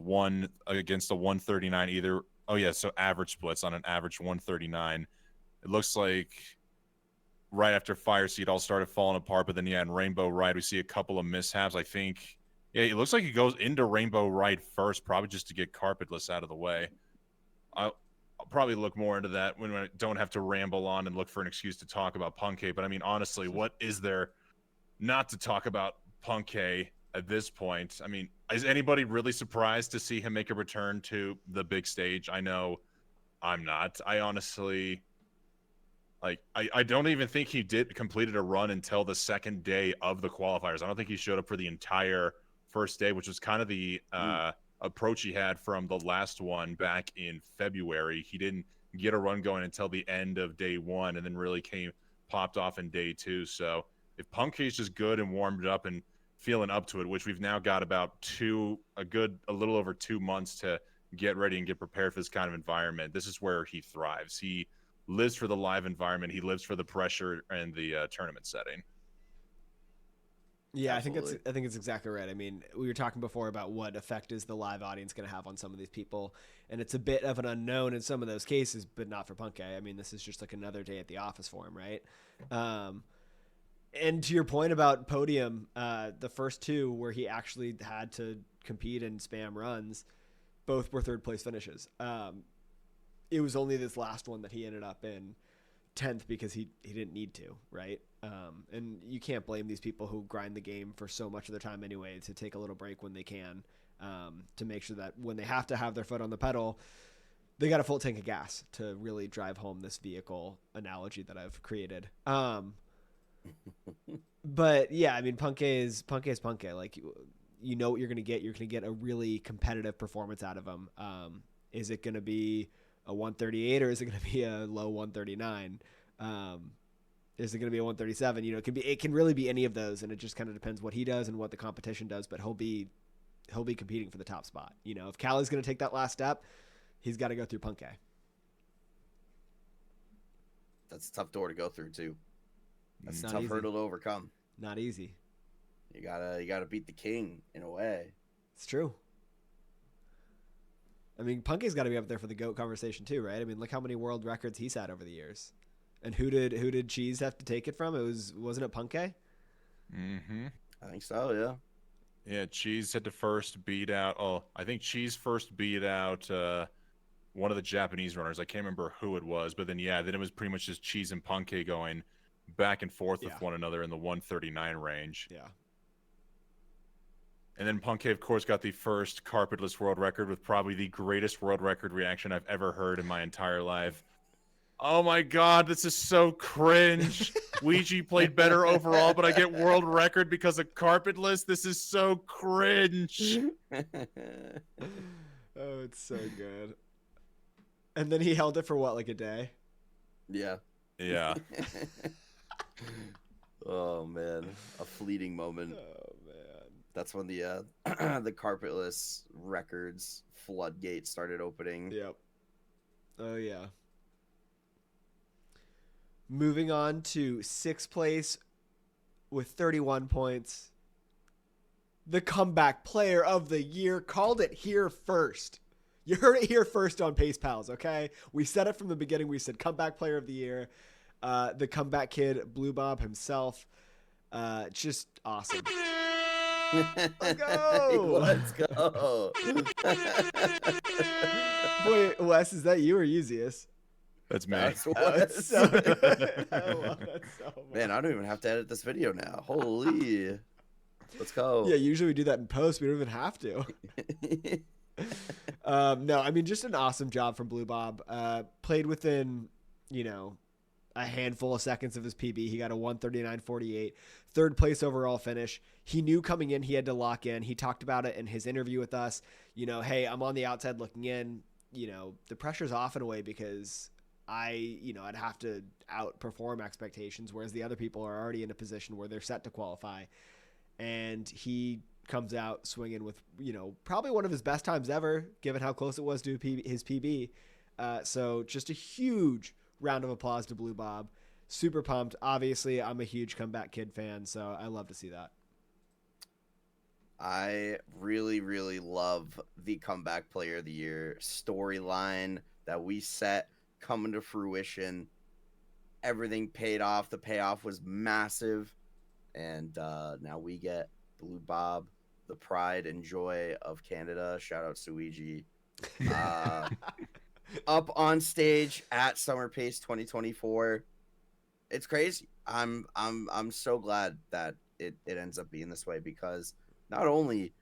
Speaker 1: against the 139 either. Oh yeah, so average splits on an average 139. It looks like right after Fire Seed all started falling apart, but then yeah, in Rainbow Ride we see a couple of mishaps. I think it looks like he goes into Rainbow Ride first, probably just to get carpetless out of the way. I'll probably look more into that when I don't have to ramble on and look for an excuse to talk about Puncay. But I mean, honestly, what is there not to talk about Puncay at this point? I mean, is anybody really surprised to see him make a return to the big stage? I know I'm not. I honestly, like, I don't even think he completed a run until the second day of the qualifiers. I don't think he showed up for the entire first day, which was kind of the approach he had from the last one back in February. He didn't get a run going until the end of day 1, and then really popped off in day 2. So if Puncay's just good and warmed up and feeling up to it, which we've now got about a little over 2 months to get ready and get prepared for this kind of environment, this is where he thrives. He lives for the live environment. He lives for the pressure and the tournament setting.
Speaker 2: Yeah,
Speaker 3: Absolutely.
Speaker 2: I think it's exactly right. I mean, we were talking before about what effect is the live audience going to have on some of these people, and it's a bit of an unknown in some of those cases, but not for Puncay. I mean, this is just like another day at the office for him, right? And to your point about podium, the first 2 where he actually had to compete and spam runs, both were 3rd place finishes. It was only this last one that he ended up in 10th because he didn't need to, right? And you can't blame these people who grind the game for so much of their time anyway to take a little break when they can, to make sure that when they have to have their foot on the pedal, they got a full tank of gas to really drive home this vehicle analogy that I've created. But yeah, I mean, Puncay is Puncay. Like, you know what you're going to get. You're going to get a really competitive performance out of him. Is it going to be a 138 or is it going to be a low 139? Is it going to be a 137? You know, it can really be any of those, and it just kind of depends what he does and what the competition does. But he'll be competing for the top spot. You know, if Kally's going to take that last step, he's got to go through Puncay.
Speaker 3: That's a tough door to go through too. That's a tough
Speaker 2: easy.
Speaker 3: hurdle to overcome.
Speaker 2: Not easy.
Speaker 3: You gotta beat the king in a way.
Speaker 2: It's true. I mean, Puncay's got to be up there for the GOAT conversation too, right? I mean, look how many world records he's had over the years. And who did Cheese have to take it from? Wasn't it Puncay?
Speaker 1: Mm-hmm.
Speaker 3: I think so, yeah.
Speaker 1: Yeah, Cheese had to first beat out. Oh, I think Cheese first beat out one of the Japanese runners. I can't remember who it was, but then it was pretty much just Cheese and Puncay going back and forth with one another in the 139 range.
Speaker 2: Yeah.
Speaker 1: And then Puncay, of course, got the first carpetless world record with probably the greatest world record reaction I've ever heard in my entire life. Oh my God, this is so cringe. Weegee played better overall, but I get world record because of carpetless. This is so cringe.
Speaker 2: Oh, it's so good. And then he held it for what, like a day?
Speaker 3: Yeah.
Speaker 1: Yeah.
Speaker 3: Oh man, a fleeting moment.
Speaker 2: Oh man.
Speaker 3: That's when the the carpetless records floodgate started opening.
Speaker 2: Yep. Oh yeah. Moving on to 6th place with 31 points. The comeback player of the year, called it here first. You heard it here first on Pace Pals, okay? We said it from the beginning. We said comeback player of the year. The comeback kid, BlueBob himself. Just awesome. Let's go.
Speaker 3: Let's go.
Speaker 2: Wait, Wes, is that you or you, Zeas?
Speaker 1: That's me.
Speaker 3: That's
Speaker 2: It's so good. I love that so much.
Speaker 3: Man, I don't even have to edit this video now. Holy. Let's go.
Speaker 2: Yeah, usually we do that in post. We don't even have to. No, I mean, just an awesome job from BlueBob. Played within, a handful of seconds of his PB. He got a 139.48, 3rd place overall finish. He knew coming in he had to lock in. He talked about it in his interview with us. Hey, I'm on the outside looking in. The pressure's off in a way because I'd have to outperform expectations, whereas the other people are already in a position where they're set to qualify. And he comes out swinging with, probably one of his best times ever, given how close it was to his PB. So just a huge round of applause to BlueBob. Super pumped. Obviously, I'm a huge Comeback Kid fan, so I love to see that.
Speaker 3: I really, really love the comeback player of the year storyline that we set coming to fruition. Everything paid off. The payoff was massive. And now we get BlueBob, the pride and joy of Canada. Shout out to Weegee. Up on stage at Summer Pace 2024. It's crazy. I'm so glad that it ends up being this way, because not only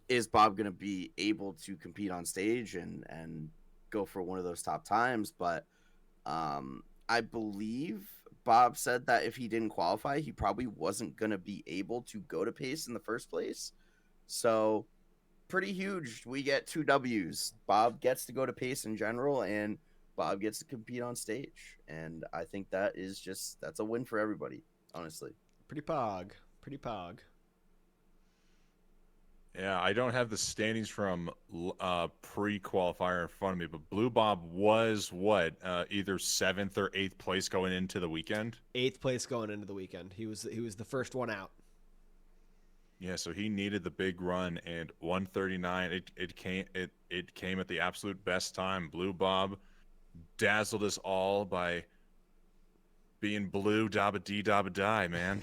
Speaker 3: is Bob gonna be able to compete on stage and go for one of those top times, but I believe Bob said that if he didn't qualify, he probably wasn't gonna be able to go to Pace in the first place. So pretty huge. We get 2 W's. Bob gets to go to Pace in general, and Bob gets to compete on stage. And I think that's a win for everybody, honestly.
Speaker 2: Pretty pog.
Speaker 1: Yeah, I don't have the standings from pre-qualifier in front of me, but BlueBob was either 7th or 8th place going into the weekend.
Speaker 2: 8th place going into the weekend. He was the first one out.
Speaker 1: Yeah, so he needed the big run, and 139. It came at the absolute best time. BlueBob dazzled us all by being blue, dabba dee dabba die, man.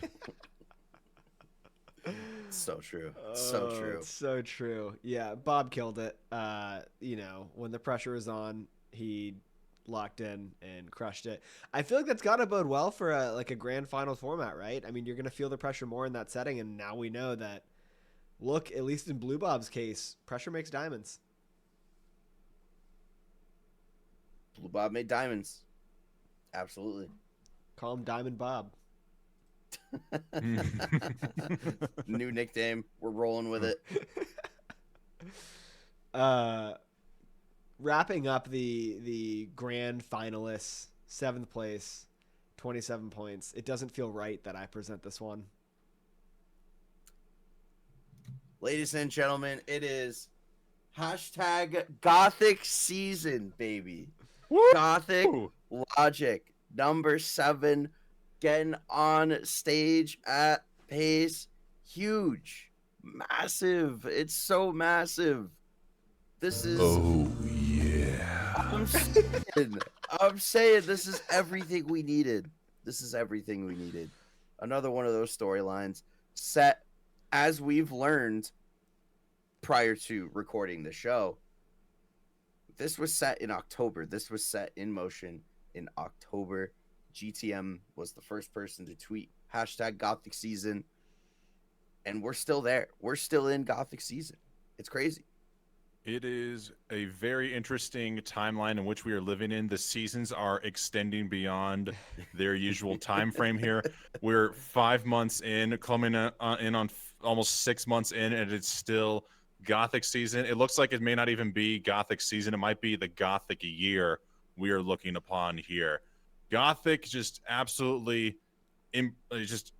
Speaker 3: So true. So true.
Speaker 2: So true. Yeah, Bob killed it. When the pressure was on, he locked in and crushed it. I feel like that's got to bode well for a grand final format, right? I mean, you're going to feel the pressure more in that setting, and now we know that, look, at least in BlueBob's case, pressure makes diamonds.
Speaker 3: BlueBob made diamonds. Absolutely.
Speaker 2: Call him Diamond Bob.
Speaker 3: New nickname. We're rolling with it.
Speaker 2: Wrapping up the grand finalists, 7th place, 27 points. It doesn't feel right that I present this one.
Speaker 3: Ladies and gentlemen, it is #GothicSeason, baby. GothicLogic, number 7, getting on stage at Pace huge, massive. It's so massive. This is.
Speaker 1: Oh yeah.
Speaker 3: I'm saying this is everything we needed. This is everything we needed. Another one of those storylines set as we've learned prior to recording the show. This was set in October. This was set in motion in October. GTM was the first person to tweet #GothicSeason. And we're still there. We're still in Gothic season. It's crazy.
Speaker 1: It is a very interesting timeline in which we are living in. The seasons are extending beyond their usual time frame here. We're 5 months in, coming in on almost 6 months in, and it's still Gothic season. It looks like it may not even be Gothic season. It might be the Gothic year we are looking upon here. Gothic just absolutely just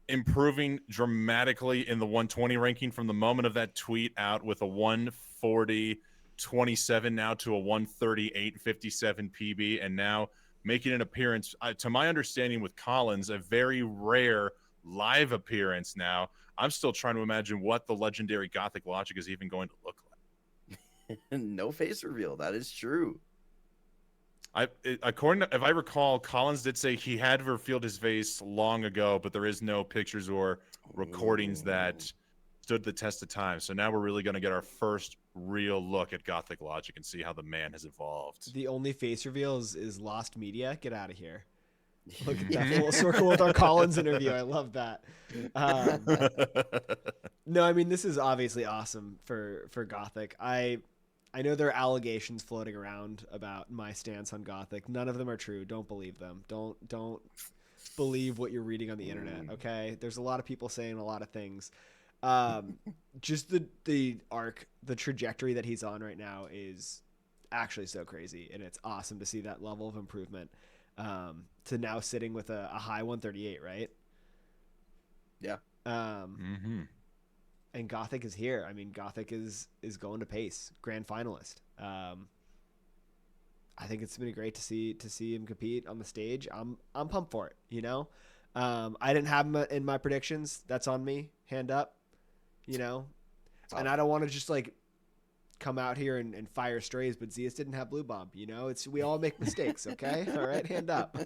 Speaker 1: improving dramatically in the 120 ranking from the moment of that tweet out, with a 140.27 now to a 138.57 PB, and now making an appearance, to my understanding, with Collins, a very rare live appearance now. I'm still trying to imagine what the legendary GothicLogic is even going to look like.
Speaker 3: No face reveal. That is true.
Speaker 1: According to, if I recall, Collins did say he had revealed his face long ago, but there is no pictures or recordings that stood the test of time. So now we're really going to get our first real look at GothicLogic and see how the man has evolved.
Speaker 2: The only face reveal is Lost Media. Get out of here. Look at that full circle with our Collins interview. I love that. No, I mean, this is obviously awesome for Gothic. I know there are allegations floating around about my stance on Gothic. None of them are true. Don't believe them. Don't believe what you're reading on the internet. Okay, there's a lot of people saying a lot of things. Just the arc, the trajectory that he's on right now is actually so crazy, and it's awesome to see that level of improvement. To now sitting with a high 138, right?
Speaker 3: Yeah.
Speaker 2: And Gothic is here. I mean, Gothic is going to pace, Grand Finalist. I think it's been great to see him compete on the stage. I'm pumped for it. You know, I didn't have him in my predictions. That's on me. Hand up. You know, and I don't want to just like come out here and fire strays, but Zeas didn't have BlueBob. You know, we all make mistakes. Okay, all right, hand up.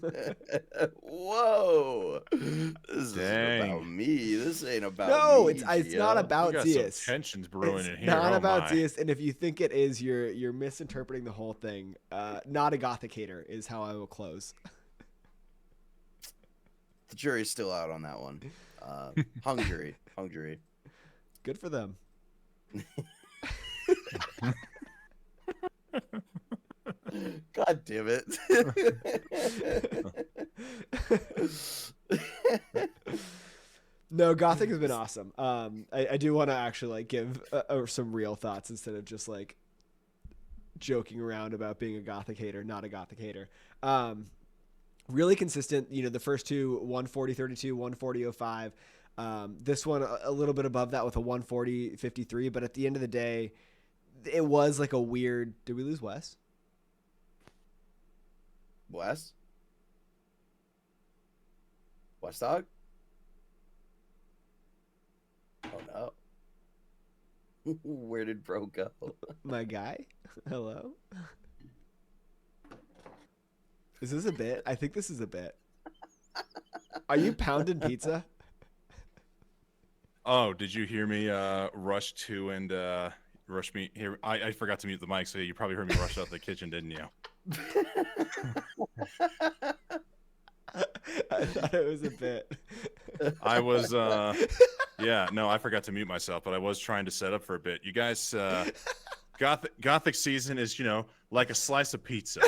Speaker 3: Whoa, this isn't about me. This ain't about me.
Speaker 2: It's not about Zeas.
Speaker 1: Some tensions brewing in here.
Speaker 2: Not about Zeas, and if you think it is, you're misinterpreting the whole thing. Not a Gothic hater is how I will close.
Speaker 3: The jury's still out on that one. Hung jury.
Speaker 2: Good for them.
Speaker 3: God damn it.
Speaker 2: No, Gothic has been awesome. I do want to actually like give some real thoughts instead of just like joking around about being a Gothic hater, not a Gothic hater. Really consistent, you know, the first two 140.32, 140.05. This one a little bit above that with a 140.53, but at the end of the day, it was like a weird. Did we lose Wes?
Speaker 3: Wes Dog? Oh no. Where did bro go?
Speaker 2: My guy? Hello? Is this a bit? I think this is a bit. Are you pounding pizza?
Speaker 1: Oh, did you hear me rush to and rush me here? I forgot to mute the mic, so you probably heard me rush out the kitchen, didn't you?
Speaker 2: I thought it was a bit.
Speaker 1: I was yeah, no, I forgot to mute myself, but I was trying to set up for a bit. You guys, Gothic season is, you know, like a slice of pizza.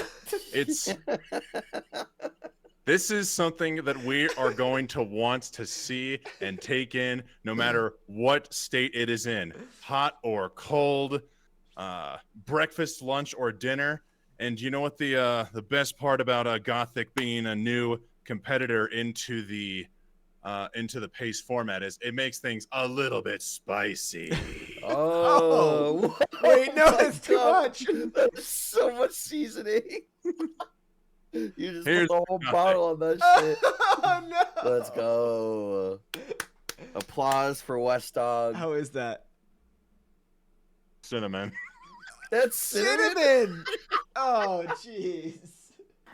Speaker 1: This is something that we are going to want to see and take in no matter what state it is in, hot or cold, breakfast, lunch, or dinner. And you know what the best part about Gothic being a new competitor into the pace format is? It makes things a little bit spicy.
Speaker 3: Oh,
Speaker 2: wait, no, it's too much.
Speaker 3: There's so much seasoning. You just put the whole
Speaker 1: Gothic.
Speaker 3: bottle on that shit.
Speaker 2: Oh no!
Speaker 3: Let's go. A applause for West Dog.
Speaker 2: How is that?
Speaker 1: Cinnamon.
Speaker 3: That's
Speaker 2: Cinnamon. Oh, jeez.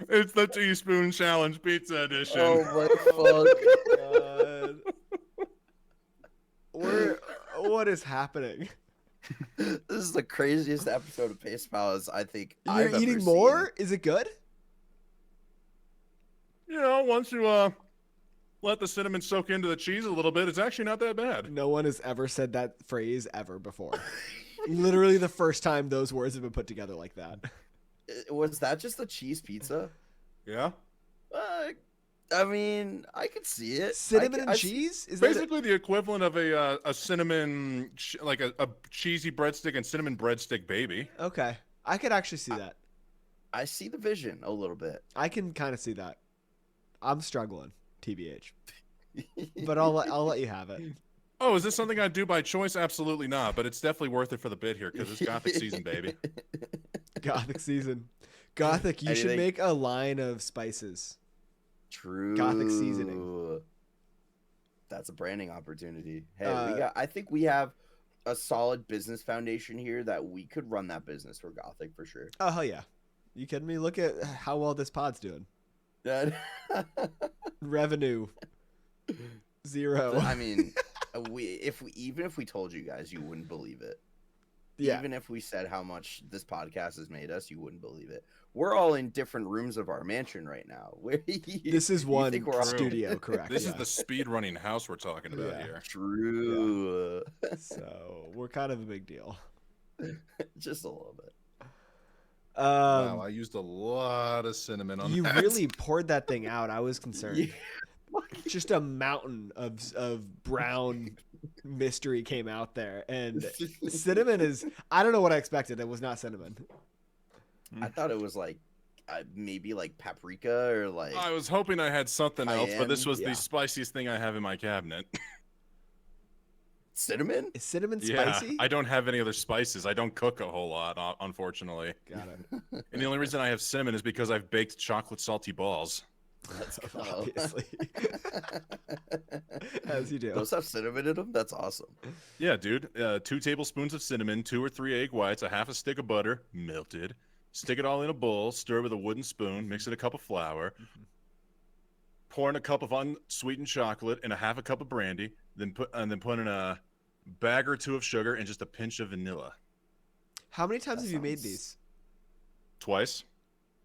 Speaker 1: It's the teaspoon challenge pizza edition.
Speaker 3: Oh my fuck.
Speaker 2: What is happening?
Speaker 3: This is the craziest episode of Pace Palace I think
Speaker 2: You're
Speaker 3: I've
Speaker 2: eating
Speaker 3: ever
Speaker 2: more? Is it good?
Speaker 1: You know, once you let the cinnamon soak into the cheese a little bit, it's actually not that bad.
Speaker 2: No one has ever said that phrase ever before. Literally the first time those words have been put together like that.
Speaker 3: Was that just a cheese pizza?
Speaker 1: Yeah.
Speaker 3: I mean, I could see it.
Speaker 2: Cinnamon and
Speaker 3: I
Speaker 2: cheese? Is that
Speaker 1: Basically the equivalent of a cinnamon, like a cheesy breadstick and cinnamon breadstick baby.
Speaker 2: Okay. I could actually see that.
Speaker 3: I see the vision a little bit.
Speaker 2: I can kind of see that. I'm struggling, TBH. But I'll let you have it.
Speaker 1: Oh, is this something I do by choice? Absolutely not, but it's definitely worth it for the bit here because it's Gothic season, baby.
Speaker 2: Gothic season. Gothic, you should make a line of spices.
Speaker 3: True.
Speaker 2: Gothic seasoning.
Speaker 3: That's a branding opportunity. Hey, I think we have a solid business foundation here that we could run that business for Gothic for sure.
Speaker 2: Oh, hell yeah. You kidding me? Look at how well this pod's doing. Revenue. 0.
Speaker 3: I mean, even if we told you guys, you wouldn't believe it.
Speaker 2: Yeah.
Speaker 3: Even if we said how much this podcast has made us, you wouldn't believe it. We're all in different rooms of our mansion right now.
Speaker 2: This is one
Speaker 3: think we're all-
Speaker 2: studio, correct?
Speaker 1: This
Speaker 2: yeah.
Speaker 1: is the speed running house we're talking about here.
Speaker 3: True.
Speaker 2: So we're kind of a big deal.
Speaker 3: Just a little bit.
Speaker 1: Wow, I used a lot of cinnamon on
Speaker 2: You
Speaker 1: that.
Speaker 2: really poured that thing out. I was concerned.
Speaker 3: Yeah.
Speaker 2: Just a mountain of brown mystery came out there, and cinnamon is. I don't know what I expected. It was not cinnamon.
Speaker 3: I thought it was like maybe like paprika or like.
Speaker 1: I was hoping I had something else, but this was
Speaker 2: Yeah.
Speaker 1: the spiciest thing I have in my cabinet.
Speaker 3: Cinnamon?
Speaker 2: Is cinnamon
Speaker 1: Yeah,
Speaker 2: spicy?
Speaker 1: I don't have any other spices. I don't cook a whole lot, unfortunately.
Speaker 2: Got it.
Speaker 1: And the only reason I have cinnamon is because I've baked chocolate salty balls.
Speaker 3: Let's go.
Speaker 2: Obviously. As you do.
Speaker 3: Those have cinnamon in them? That's awesome.
Speaker 1: Yeah, dude. 2 tablespoons of cinnamon, 2 or 3 egg whites, a half a stick of butter, melted. Stick it all in a bowl, stir with a wooden spoon, mix in a cup of flour. Pour in a cup of unsweetened chocolate and a half a cup of brandy, then put in a bag or 2 of sugar and just a pinch of vanilla.
Speaker 2: How many times
Speaker 3: That
Speaker 2: have you made
Speaker 3: sounds-
Speaker 2: these?
Speaker 1: Twice.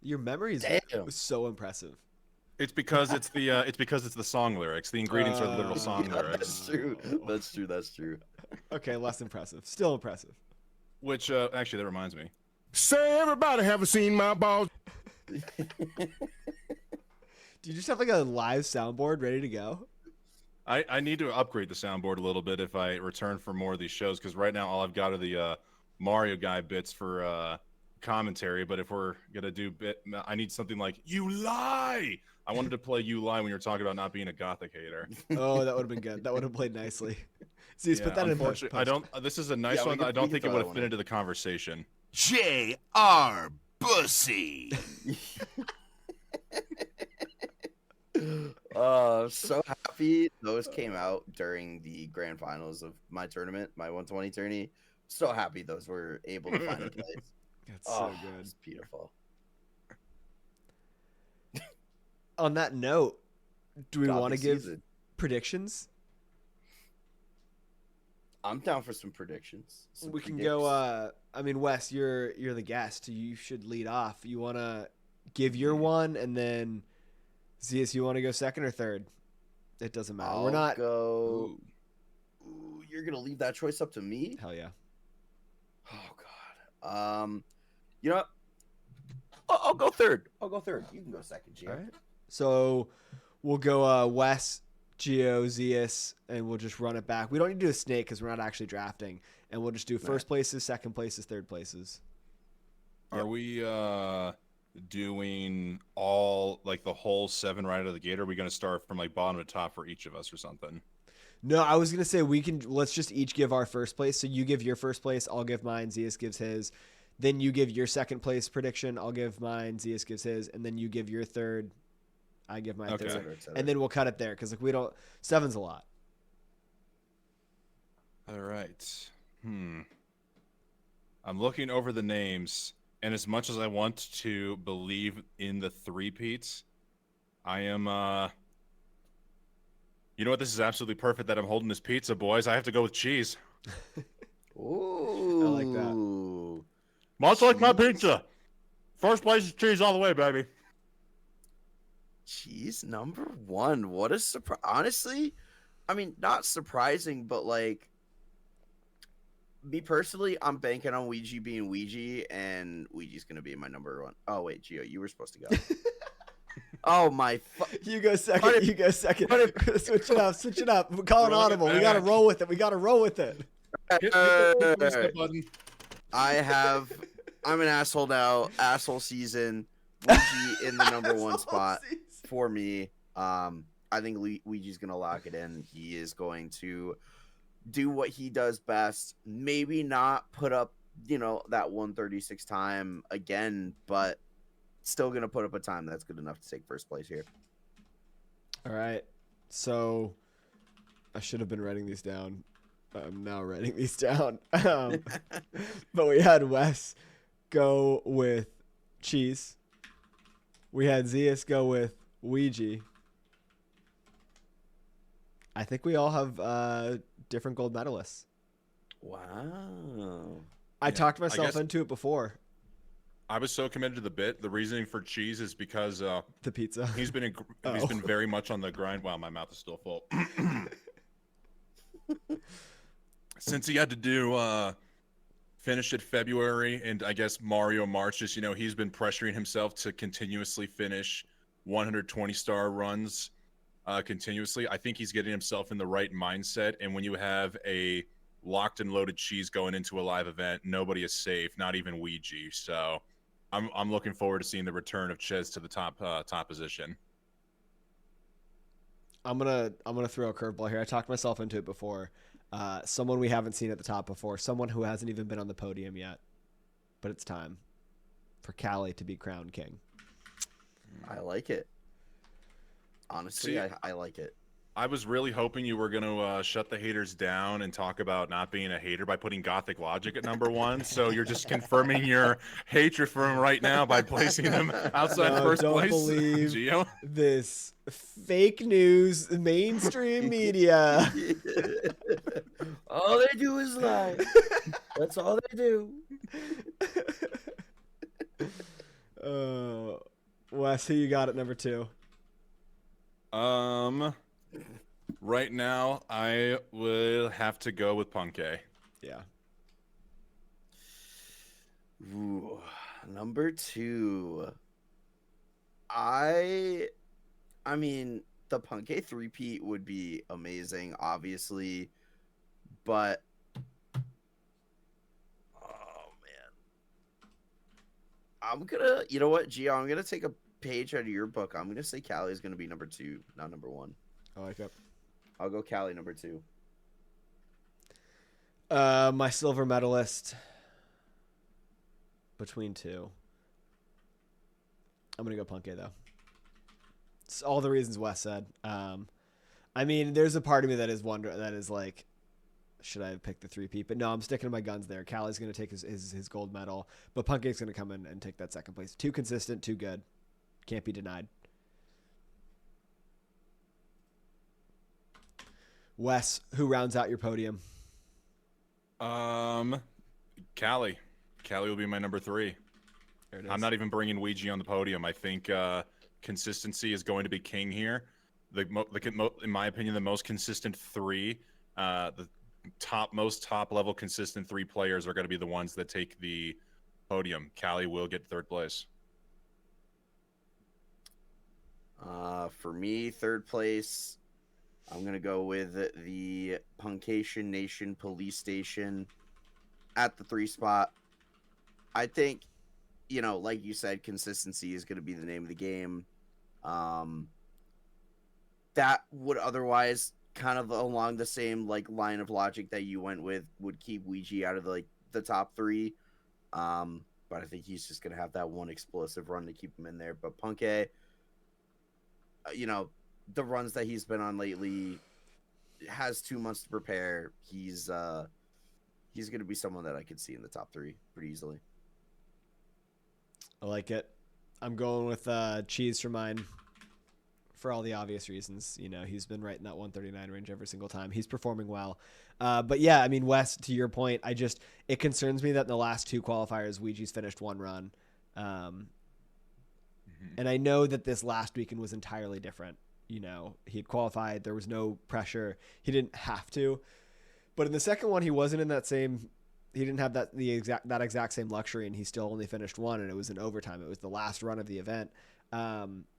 Speaker 2: Your memory is
Speaker 3: Damn.
Speaker 2: so impressive.
Speaker 1: It's because it's the song lyrics. The ingredients are the literal song
Speaker 3: Yeah,
Speaker 1: lyrics.
Speaker 3: that's true. That's true. That's true.
Speaker 2: Okay, less impressive. Still impressive.
Speaker 1: Which actually that reminds me.
Speaker 5: Say everybody haven't seen my balls.
Speaker 2: Do you just have like a live soundboard ready to go?
Speaker 1: I need to upgrade the soundboard a little bit if I return for more of these shows because right now all I've got are the Mario guy bits for commentary. But if we're gonna do I need something like "You lie." I wanted to play "You lie" when you were talking about not being a Gothic hater.
Speaker 2: Oh, that would have been good. That would have played nicely. Zeas, put that in post.
Speaker 1: unfortunately, I don't. This is a nice
Speaker 3: Yeah, we
Speaker 1: one.
Speaker 3: can-
Speaker 1: I
Speaker 3: we
Speaker 1: don't
Speaker 3: can
Speaker 1: think it
Speaker 3: throw
Speaker 1: would
Speaker 3: that
Speaker 1: have
Speaker 3: one
Speaker 1: fit
Speaker 3: in.
Speaker 1: into the conversation.
Speaker 5: J.R. Bussy.
Speaker 3: So happy those came out during the grand finals of my tournament, my 120 tourney. So happy those were able to find a place.
Speaker 2: That's so good.
Speaker 3: It's beautiful.
Speaker 2: On that note, do we want to
Speaker 3: Gothic
Speaker 2: give
Speaker 3: season.
Speaker 2: predictions?
Speaker 3: I'm down for some predictions. some
Speaker 2: We can
Speaker 3: predicts.
Speaker 2: go. I mean, Wes, you're the guest. You should lead off. You want to give your one, and then Zeas, you want to go second or third? It doesn't matter. We're
Speaker 3: I'll
Speaker 2: not.
Speaker 3: go. Ooh, you're gonna leave that choice up to me?
Speaker 2: Hell yeah.
Speaker 3: Oh God. You know what? I'll go third. I'll go third. You can go second, Gio.
Speaker 2: All right. So we'll go Wes, Geo, Zeas, and we'll just run it back. We don't need to do a snake because we're not actually drafting, and we'll just do first places, second places, third places.
Speaker 1: Are we doing all like the whole 7 right out of the gate? Or are we going to start from like bottom to top for each of us or something?
Speaker 2: No, I was gonna say let's just each give our first place. So you give your first place, I'll give mine, Zeas gives his. Then you give your second place prediction, I'll give mine, Zeas gives his, and then you give your third, I give my
Speaker 1: Okay.
Speaker 2: third. And then we'll cut it there because like we don't 7's a lot.
Speaker 1: All right. I'm looking over the names, and as much as I want to believe in the three-peats, I am, you know what? This is absolutely perfect that I'm holding this pizza, boys. I have to go with cheese.
Speaker 3: Ooh.
Speaker 2: I like that.
Speaker 1: Much like my
Speaker 3: Cheese?
Speaker 1: pizza. First place is cheese all the way, baby.
Speaker 3: Cheese number 1. What a surprise. Honestly, I mean, not surprising, but like, me personally, I'm banking on Weegee being Weegee, and Weegee's going to be my number 1. Oh, wait, Geo, you were supposed to go. Oh, my.
Speaker 2: You go second. You go second. Switch it up. Switch it up. We're calling
Speaker 1: Roll it
Speaker 2: audible. We got to
Speaker 1: back.
Speaker 2: roll with it. We got to roll with it.
Speaker 1: Hit the button.
Speaker 3: I'm an asshole now. Asshole season. Weegee in the number 1 spot for me. I think Weegee's going to lock it in. He is going to do what he does best. Maybe not put up, that 136 time again, but still going to put up a time that's good enough to take first place here.
Speaker 2: All right. So I should have been writing these down. I'm now writing these down. But we had Wes go with cheese. We had Zeas go with Weegee. I think we all have different gold medalists.
Speaker 3: Wow.
Speaker 2: I talked
Speaker 1: I
Speaker 2: myself
Speaker 1: guess-
Speaker 2: into it before.
Speaker 1: I was so committed to the bit. The reasoning for cheese is because
Speaker 2: The pizza.
Speaker 1: he's been very much on the grind. Wow, my mouth is still full. Since he had to do finish it February, and I guess Mario March, just he's been pressuring himself to continuously finish 120-star runs continuously. I think he's getting himself in the right mindset. And when you have a locked and loaded cheese going into a live event, nobody is safe, not even Weegee. So I'm looking forward to seeing the return of Ches to the top position.
Speaker 2: I'm gonna throw a curveball here. I talked myself into it before. Someone we haven't seen at the top before. Someone who hasn't even been on the podium yet. But it's time for Kally to be crowned king.
Speaker 3: I like it. Honestly,
Speaker 1: See,
Speaker 3: I like it.
Speaker 1: I was really hoping you were going to shut the haters down and talk about not being a hater by putting GothicLogic at number 1. So you're just confirming your hatred for him right now by placing him outside
Speaker 2: No,
Speaker 1: first
Speaker 2: don't
Speaker 1: place.
Speaker 2: believe
Speaker 1: Geo?
Speaker 2: this fake news mainstream media.
Speaker 3: All they do is lie. That's all they do.
Speaker 2: Wes, who you got at number 2?
Speaker 1: Right now, I will have to go with Puncay.
Speaker 2: Yeah.
Speaker 3: Ooh, number 2. I mean, the Puncay 3-peat would be amazing, obviously, but oh man, I'm gonna, you know what, Gio, I'm gonna take a page out of your book. I'm gonna say Kally is gonna be number 2, not number 1.
Speaker 2: I like it.
Speaker 3: I'll go Kally number 2.
Speaker 2: My silver medalist between 2. I'm gonna go Puncay though. It's all the reasons Wes said. I mean, there's a part of me that is like, should I have picked the 3-peat? But no, I'm sticking to my guns there. Kally's gonna take his gold medal, but Puncay's gonna come in and take that second place. Too consistent, too good. Can't be denied. Wes, who rounds out your podium?
Speaker 1: Kally. Kally will be my number 3.
Speaker 2: There it is.
Speaker 1: I'm not even bringing Weegee on the podium. I think consistency is going to be king here. In my opinion, the most consistent 3, the most top level consistent 3 players are going to be the ones that take the podium. Kally will get 3rd place.
Speaker 3: For me, 3rd place, I'm going to go with the Puncation Nation Police Station at the 3 spot. I think, like you said, consistency is going to be the name of the game. That would otherwise kind of along the same line of logic that you went with would keep Weegee out of the top 3. But I think he's just going to have that one explosive run to keep him in there. But Puncay, the runs that he's been on lately, has 2 months to prepare. He's going to be someone that I could see in the top 3 pretty easily.
Speaker 2: I like it. I'm going with Cheese for mine for all the obvious reasons. You know, he's been right in that 139 range every single time. He's performing well. But yeah, I mean, Wes, to your point, it concerns me that in the last 2 qualifiers, Weegee's finished 1 run. And I know that this last weekend was entirely different. You know, he had qualified. There was no pressure. He didn't have to. But in the second one, he wasn't in that same. He didn't have that exact same luxury, and he still only finished 1, and it was in overtime. It was the last run of the event.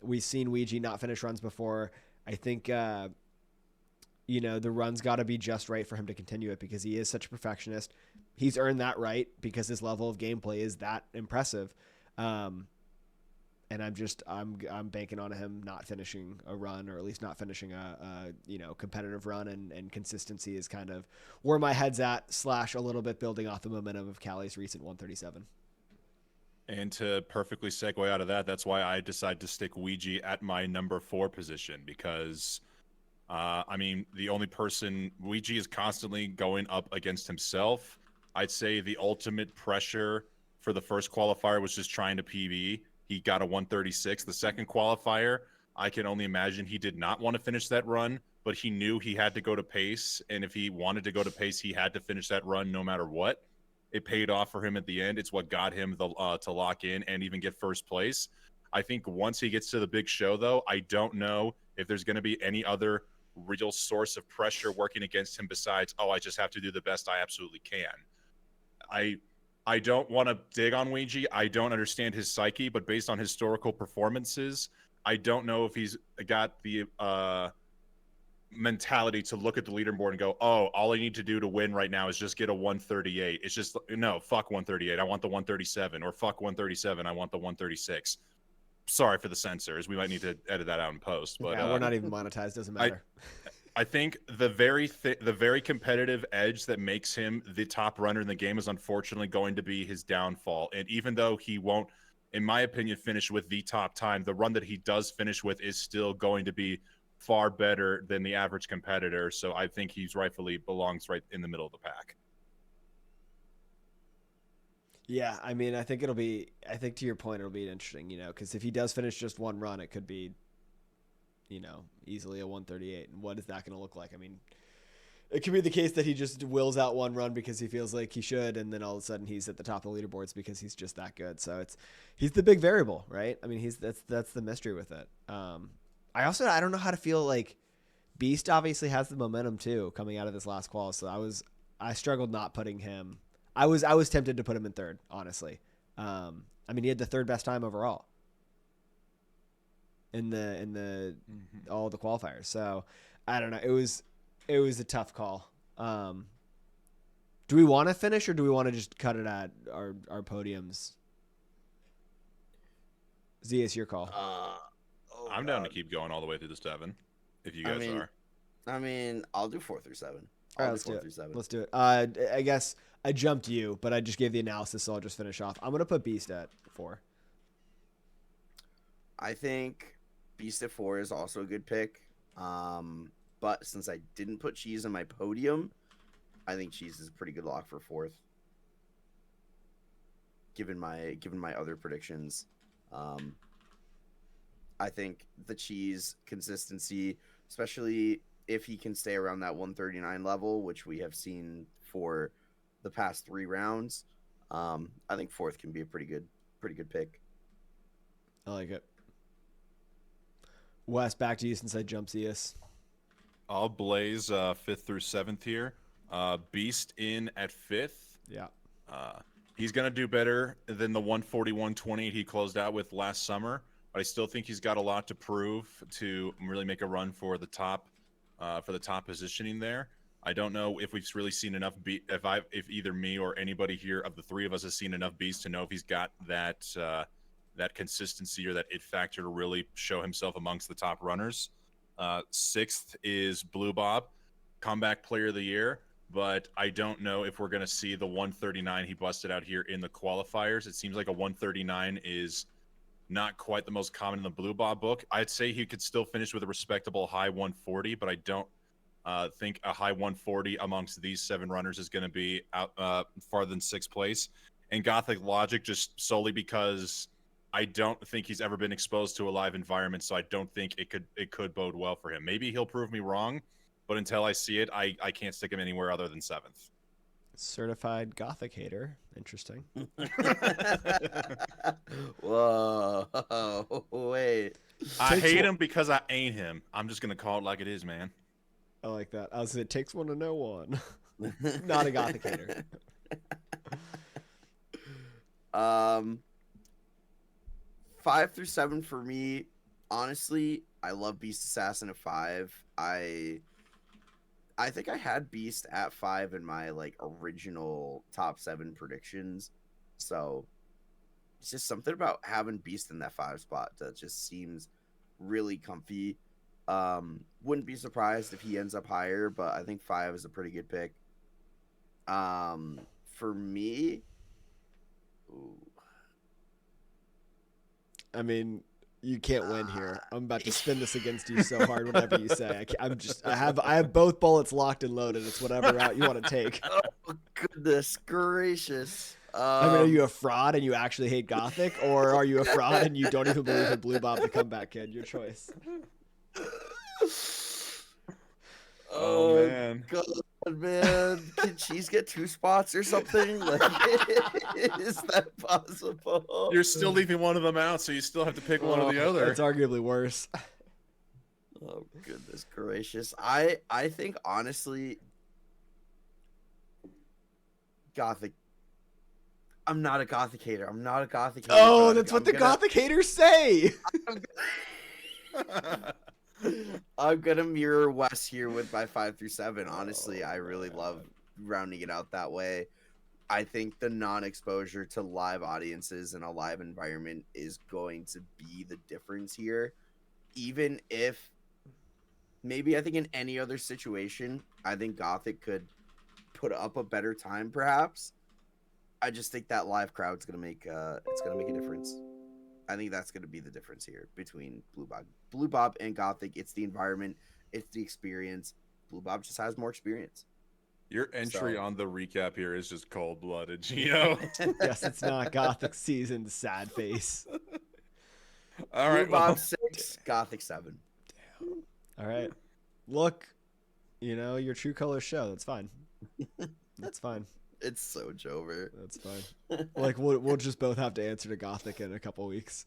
Speaker 2: We've seen Weegee not finish runs before. I think, you know, the run's got to be just right for him to continue it because he is such a perfectionist. He's earned that right because his level of gameplay is that impressive. And I'm banking on him not finishing a run, or at least not finishing a you know, competitive run, and consistency is kind of where my head's at, / a little bit building off the momentum of Kally's recent 137.
Speaker 1: And to perfectly segue out of that, that's why I decided to stick Weegee at my number 4 position because, I mean, the only person, Weegee is constantly going up against himself. I'd say the ultimate pressure for the first qualifier was just trying to PB. He got a 136. The second qualifier, I can only imagine he did not want to finish that run, but he knew he had to go to pace. And if he wanted to go to pace, he had to finish that run no matter what. It paid off for him at the end. It's what got him to lock in and even get first place. I think once he gets to the big show, though, I don't know if there's going to be any other real source of pressure working against him besides, I just have to do the best I absolutely can. I don't want to dig on Weegee. I don't understand his psyche, but based on historical performances, I don't know if he's got the mentality to look at the leaderboard and go, all I need to do to win right now is just get a 138. It's just, no, fuck 138. I want the 137. Or fuck 137. I want the 136. Sorry for the censors. We might need to edit that out in post. But
Speaker 2: yeah, we're not even monetized. Doesn't matter.
Speaker 1: I think the very competitive edge that makes him the top runner in the game is unfortunately going to be his downfall. And even though he won't, in my opinion, finish with the top time, the run that he does finish with is still going to be far better than the average competitor. So I think he's rightfully belongs right in the middle of the pack.
Speaker 2: Yeah, I mean, I think to your point, it'll be interesting, you know, because if he does finish just 1 run, it could be, you know, easily a 138. And what is that going to look like? I mean, it could be the case that he just wills out 1 run because he feels like he should, and then all of a sudden he's at the top of the leaderboards because he's just that good. So he's the big variable, right? I mean, that's the mystery with it. I don't know how to feel. Like, Beast obviously has the momentum too coming out of this last qual. So I struggled not putting him. I was tempted to put him in 3rd, honestly. I mean, he had the 3rd best time overall in the all the qualifiers. So I don't know. It was a tough call. Do we want to finish, or do we want to just cut it at our podiums? Zeas, your call.
Speaker 1: I'm down to keep going all the way through the 7, if you guys are.
Speaker 3: I mean, I'll do 4 through 7.
Speaker 2: All right, let's do it. Let's do it. I guess I jumped you, but I just gave the analysis, so I'll just finish off. I'm gonna put Beast at 4.
Speaker 3: I think Beast at 4 is also a good pick. But since I didn't put Cheese on my podium, I think Cheese is a pretty good lock for 4th. Given my other predictions, I think the Cheese consistency, especially if he can stay around that 139 level, which we have seen for the past 3 rounds, I think 4th can be a pretty good pick.
Speaker 2: I like it. Wes, back to you since I jumped Zeas.
Speaker 1: I'll blaze 5th through 7th here. Beast in at 5th.
Speaker 2: Yeah.
Speaker 1: He's going to do better than the 141.28 he closed out with last summer, but I still think he's got a lot to prove to really make a run for the top positioning there. I don't know if we've really seen enough if either me or anybody here of the 3 of us has seen enough Beast to know if he's got that consistency or that it factor to really show himself amongst the top runners. 6th is BlueBob, comeback player of the year, but I don't know if we're going to see the 139 he busted out here in the qualifiers. It seems like a 139 is not quite the most common in the BlueBob book. I'd say he could still finish with a respectable high 140, but I don't Think a high 140 amongst these 7 runners is going to be out farther than 6th place. And GothicLogic, just solely because I don't think he's ever been exposed to a live environment, so I don't think it could bode well for him. Maybe he'll prove me wrong, but until I see it, I can't stick him anywhere other than 7th.
Speaker 2: Certified Gothic hater. Interesting.
Speaker 3: Whoa, wait.
Speaker 1: I hate him because I ain't him. I'm just gonna call it like it is, man.
Speaker 2: I like that. It takes one to know one. Not a Gothic hater.
Speaker 3: 5 through 7 for me. Honestly, I love Beast Assassin at 5. I think I had Beast at 5 in my like original top 7 predictions. So it's just something about having Beast in that 5 spot that just seems really comfy. Wouldn't be surprised if he ends up higher, but I think 5 is a pretty good pick. For me,
Speaker 2: I mean, you can't win here. I'm about to spin this against you so hard. Whatever you say, I have both bullets locked and loaded. It's whatever route you want to take.
Speaker 3: oh goodness gracious!
Speaker 2: I mean, are you a fraud and you actually hate Gothic, or are you a fraud and you don't even believe in BlueBob the comeback kid? Your choice.
Speaker 1: Oh man.
Speaker 3: God, man, can Cheese get 2 spots or something? Like, is that possible?
Speaker 1: You're still leaving one of them out, so you still have to pick one or the other.
Speaker 2: That's arguably worse.
Speaker 3: Oh goodness gracious! I think honestly, Gothic. I'm not a Gothic hater. I'm not a Gothic hater.
Speaker 2: Oh, that's what the Gothic haters say.
Speaker 3: I'm gonna mirror Wes here with my 5 through 7. Honestly, I really love rounding it out that way. I think the non-exposure to live audiences in a live environment is going to be the difference here. Even if maybe I think in any other situation, I think Gothic could put up a better time, perhaps. I just think that live crowd's gonna make it's gonna make a difference. I think that's going to be the difference here between BlueBob and Gothic. It's the environment. It's the experience. BlueBob just has more experience.
Speaker 1: Your entry on the recap here is just cold-blooded, Geo.
Speaker 2: Yes, it's not GothicSeason, sad face.
Speaker 1: All right,
Speaker 3: BlueBob 6, Gothic 7.
Speaker 2: Damn. All right. Look, your true colors show. That's fine. That's fine.
Speaker 3: It's so Jover.
Speaker 2: That's fine. Like we'll just both have to answer to Gothic in a couple weeks.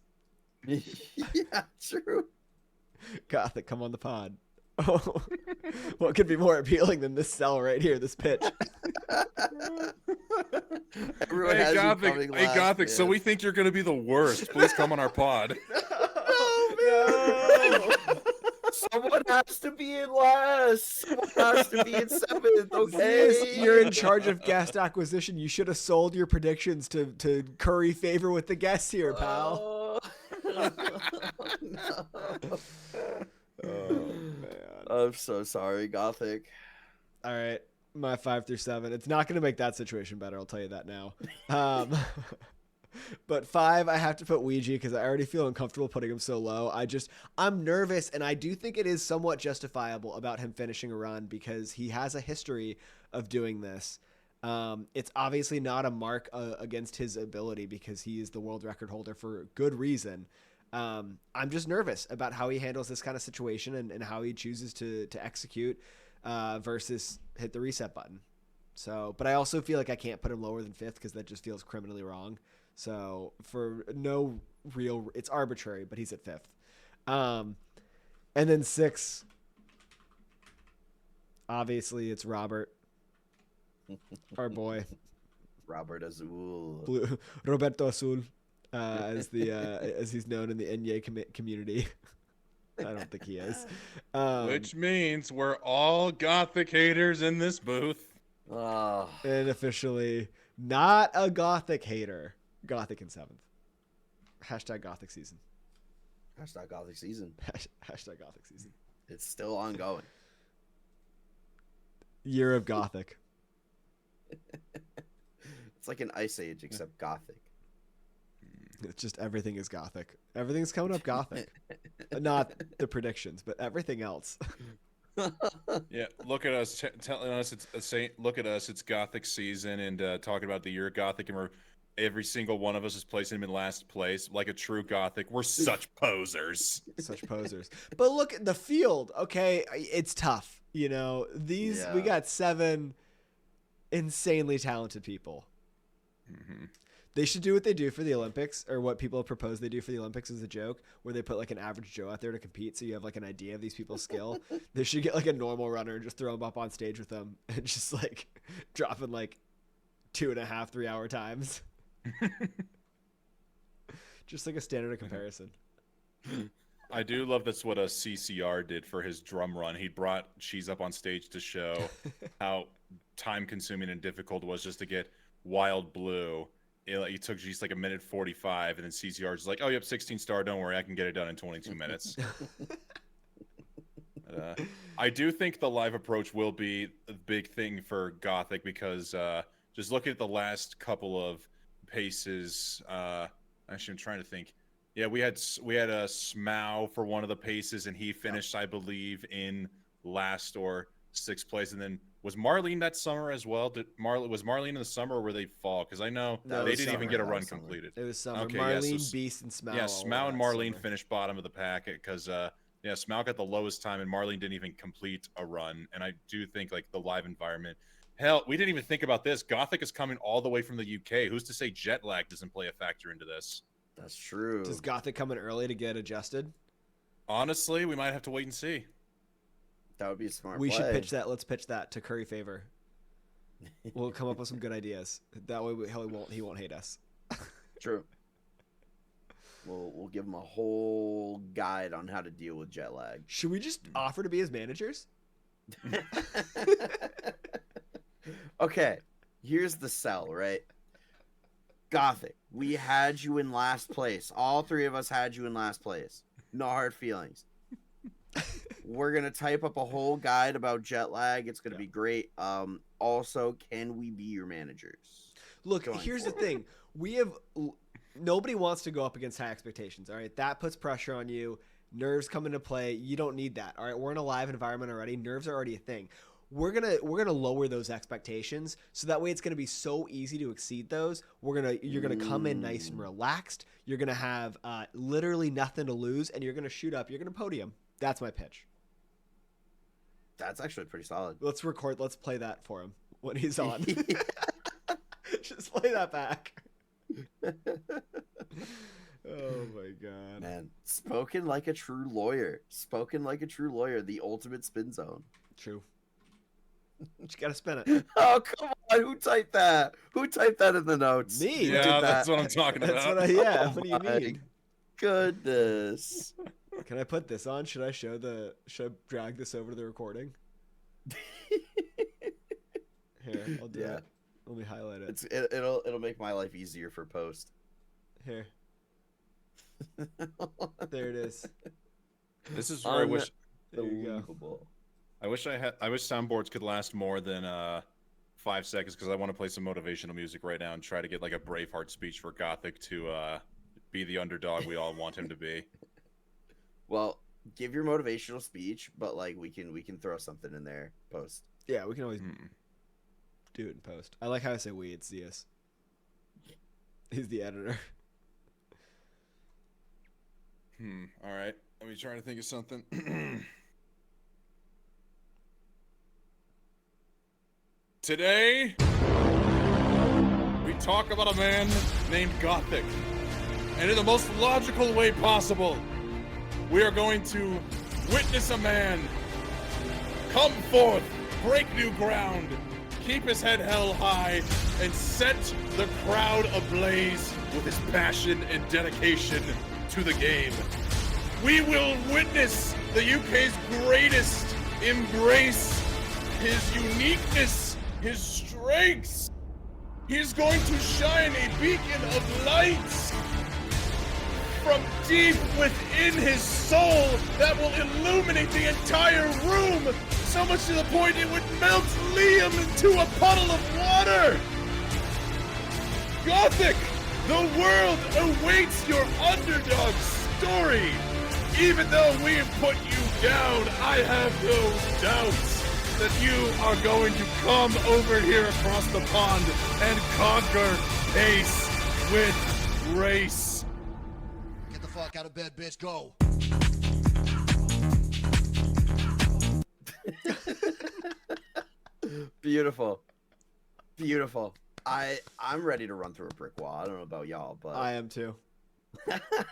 Speaker 3: Yeah, true.
Speaker 2: Gothic, come on the pod. Oh, what could be more appealing than this sell right here? This pitch.
Speaker 3: Everyone
Speaker 1: hey
Speaker 3: has
Speaker 1: Gothic,
Speaker 3: man.
Speaker 1: So we think you're going to be the worst. Please come on our pod.
Speaker 3: Oh, no. Someone has to be in last. Someone has to be in 7th. Okay.
Speaker 2: You're in charge of guest acquisition. You should have sold your predictions to curry favor with the guests here, pal.
Speaker 3: No.
Speaker 2: Oh man.
Speaker 3: I'm so sorry, Gothic.
Speaker 2: All right, my 5 through 7. It's not going to make that situation better. I'll tell you that now. But 5, I have to put Weegee because I already feel uncomfortable putting him so low. I'm nervous, and I do think it is somewhat justifiable about him finishing a run because he has a history of doing this. It's obviously not a mark against his ability because he is the world record holder for good reason. I'm just nervous about how he handles this kind of situation and how he chooses to execute versus hit the reset button. So, but I also feel like I can't put him lower than 5th because that just feels criminally wrong. So for no real, it's arbitrary, but he's at 5th. And then 6, obviously it's Robert, our boy.
Speaker 3: Robert Azul.
Speaker 2: Roberto Azul, as he's known in the Enye community. I don't think he is.
Speaker 1: Which means we're all Gothic haters in this booth.
Speaker 2: And officially not a Gothic hater. Gothic in 7th. Hashtag GothicSeason.
Speaker 3: Hashtag GothicSeason.
Speaker 2: Hashtag GothicSeason.
Speaker 3: It's still ongoing.
Speaker 2: Year of Gothic.
Speaker 3: It's like an Ice Age except Gothic.
Speaker 2: It's just everything is Gothic. Everything's coming up Gothic. Not the predictions, but everything else.
Speaker 1: Yeah, look at us telling us look at us, it's Gothic season, and talking about the year Gothic, and every single one of us is placing him in last place, like a true Gothic. We're such posers.
Speaker 2: Such posers. But look at the field. Okay, it's tough. You know, we got 7 insanely talented people.
Speaker 1: Mm-hmm.
Speaker 2: They should do what they do for the Olympics, or what people propose they do for the Olympics as a joke, where they put like an average Joe out there to compete, so you have like an idea of these people's skill. They should get like a normal runner and just throw him up on stage with them and just like dropping like 2.5, 3 hour times. Just like a standard of comparison.
Speaker 1: I do love that's what a CCR did for his drum run. He brought Cheese up on stage to show how time consuming and difficult it was just to get Wild Blue. It took just like 1:45, and then CCR is like, "Oh, you have 16 star. Don't worry, I can get it done in 22 minutes." I do think the live approach will be a big thing for Gothic, because just look at the last couple of paces. Actually, I'm trying to think. Yeah, we had a Smough for one of the paces, and he finished, I believe, in last or 6th place, and then. Was Marlene that summer as well? Was Marlene in the summer, or were they fall? Because I know they didn't even get a run completed.
Speaker 2: It was summer.
Speaker 1: Okay,
Speaker 2: Marlene, Beast, and Smough.
Speaker 1: Yeah, Smough and Marlene finished bottom of the pack because Smough got the lowest time, and Marlene didn't even complete a run. And I do think like the live environment. Hell, we didn't even think about this. Gothic is coming all the way from the UK. Who's to say jet lag doesn't play a factor into this?
Speaker 3: That's true.
Speaker 2: Does Gothic come in early to get adjusted?
Speaker 1: Honestly, we might have to wait and see.
Speaker 3: That would be a smart
Speaker 2: We
Speaker 3: play.
Speaker 2: should pitch that. Let's pitch that to Curry Favor. We'll come up with some good ideas. That way he won't hate us.
Speaker 3: True. We'll give him a whole guide on how to deal with jet lag.
Speaker 2: Should we just offer to be his managers?
Speaker 3: Okay, here's the sell, right? Gothic, we had you in last place. All 3 of us had you in last place. No hard feelings. We're going to type up a whole guide about jet lag. It's going to be great. Also, can we be your managers?
Speaker 2: Look, here's the thing. Nobody wants to go up against high expectations, all right? That puts pressure on you. Nerves come into play. You don't need that, all right? We're in a live environment already. Nerves are already a thing. We're gonna lower those expectations, so that way it's gonna be so easy to exceed those. You're gonna come in nice and relaxed. You're gonna have literally nothing to lose, and you're gonna shoot up. You're gonna podium. That's my pitch.
Speaker 3: That's actually pretty solid.
Speaker 2: Let's play that for him when he's on. Just play that back. Oh my god.
Speaker 3: Man, spoken like a true lawyer. Spoken like a true lawyer. The ultimate spin zone.
Speaker 2: True. You gotta spin it.
Speaker 3: Oh, come on. Who typed that? Who typed that in the notes?
Speaker 2: Me.
Speaker 1: Yeah, that's what I'm talking about.
Speaker 2: What do you mean?
Speaker 3: Goodness.
Speaker 2: Can I put this on? Should I drag this over to the recording? Here, I'll do it. Let me highlight it.
Speaker 3: It'll make my life easier for post.
Speaker 2: Here. There it is.
Speaker 1: This is where I wish.
Speaker 2: There you go.
Speaker 1: I wish soundboards could last more than 5 seconds, because I want to play some motivational music right now and try to get like a Braveheart speech for Gothic to be the underdog we all want him to be.
Speaker 3: Well, give your motivational speech, but like we can throw something in there post.
Speaker 2: Yeah, we can always do it in post. I like how I say we. It's Zeas. He's the editor.
Speaker 1: All right. Let me try to think of something. Today, we talk about a man named Gothic. And in the most logical way possible, we are going to witness a man come forth, break new ground, keep his head held high, and set the crowd ablaze with his passion and dedication to the game. We will witness the UK's greatest embrace his uniqueness, his strengths. He's going to shine a beacon of light from deep within his soul that will illuminate the entire room, so much to the point it would melt Liam into a puddle of water. Gothic, the world awaits your underdog story. Even though we have put you down. I have no doubts that you are going to come over here across the pond and conquer Ace with race.
Speaker 6: Get the fuck out of bed, bitch. Go.
Speaker 3: Beautiful. Beautiful. I'm ready to run through a brick wall. I don't know about y'all, but
Speaker 2: I am too.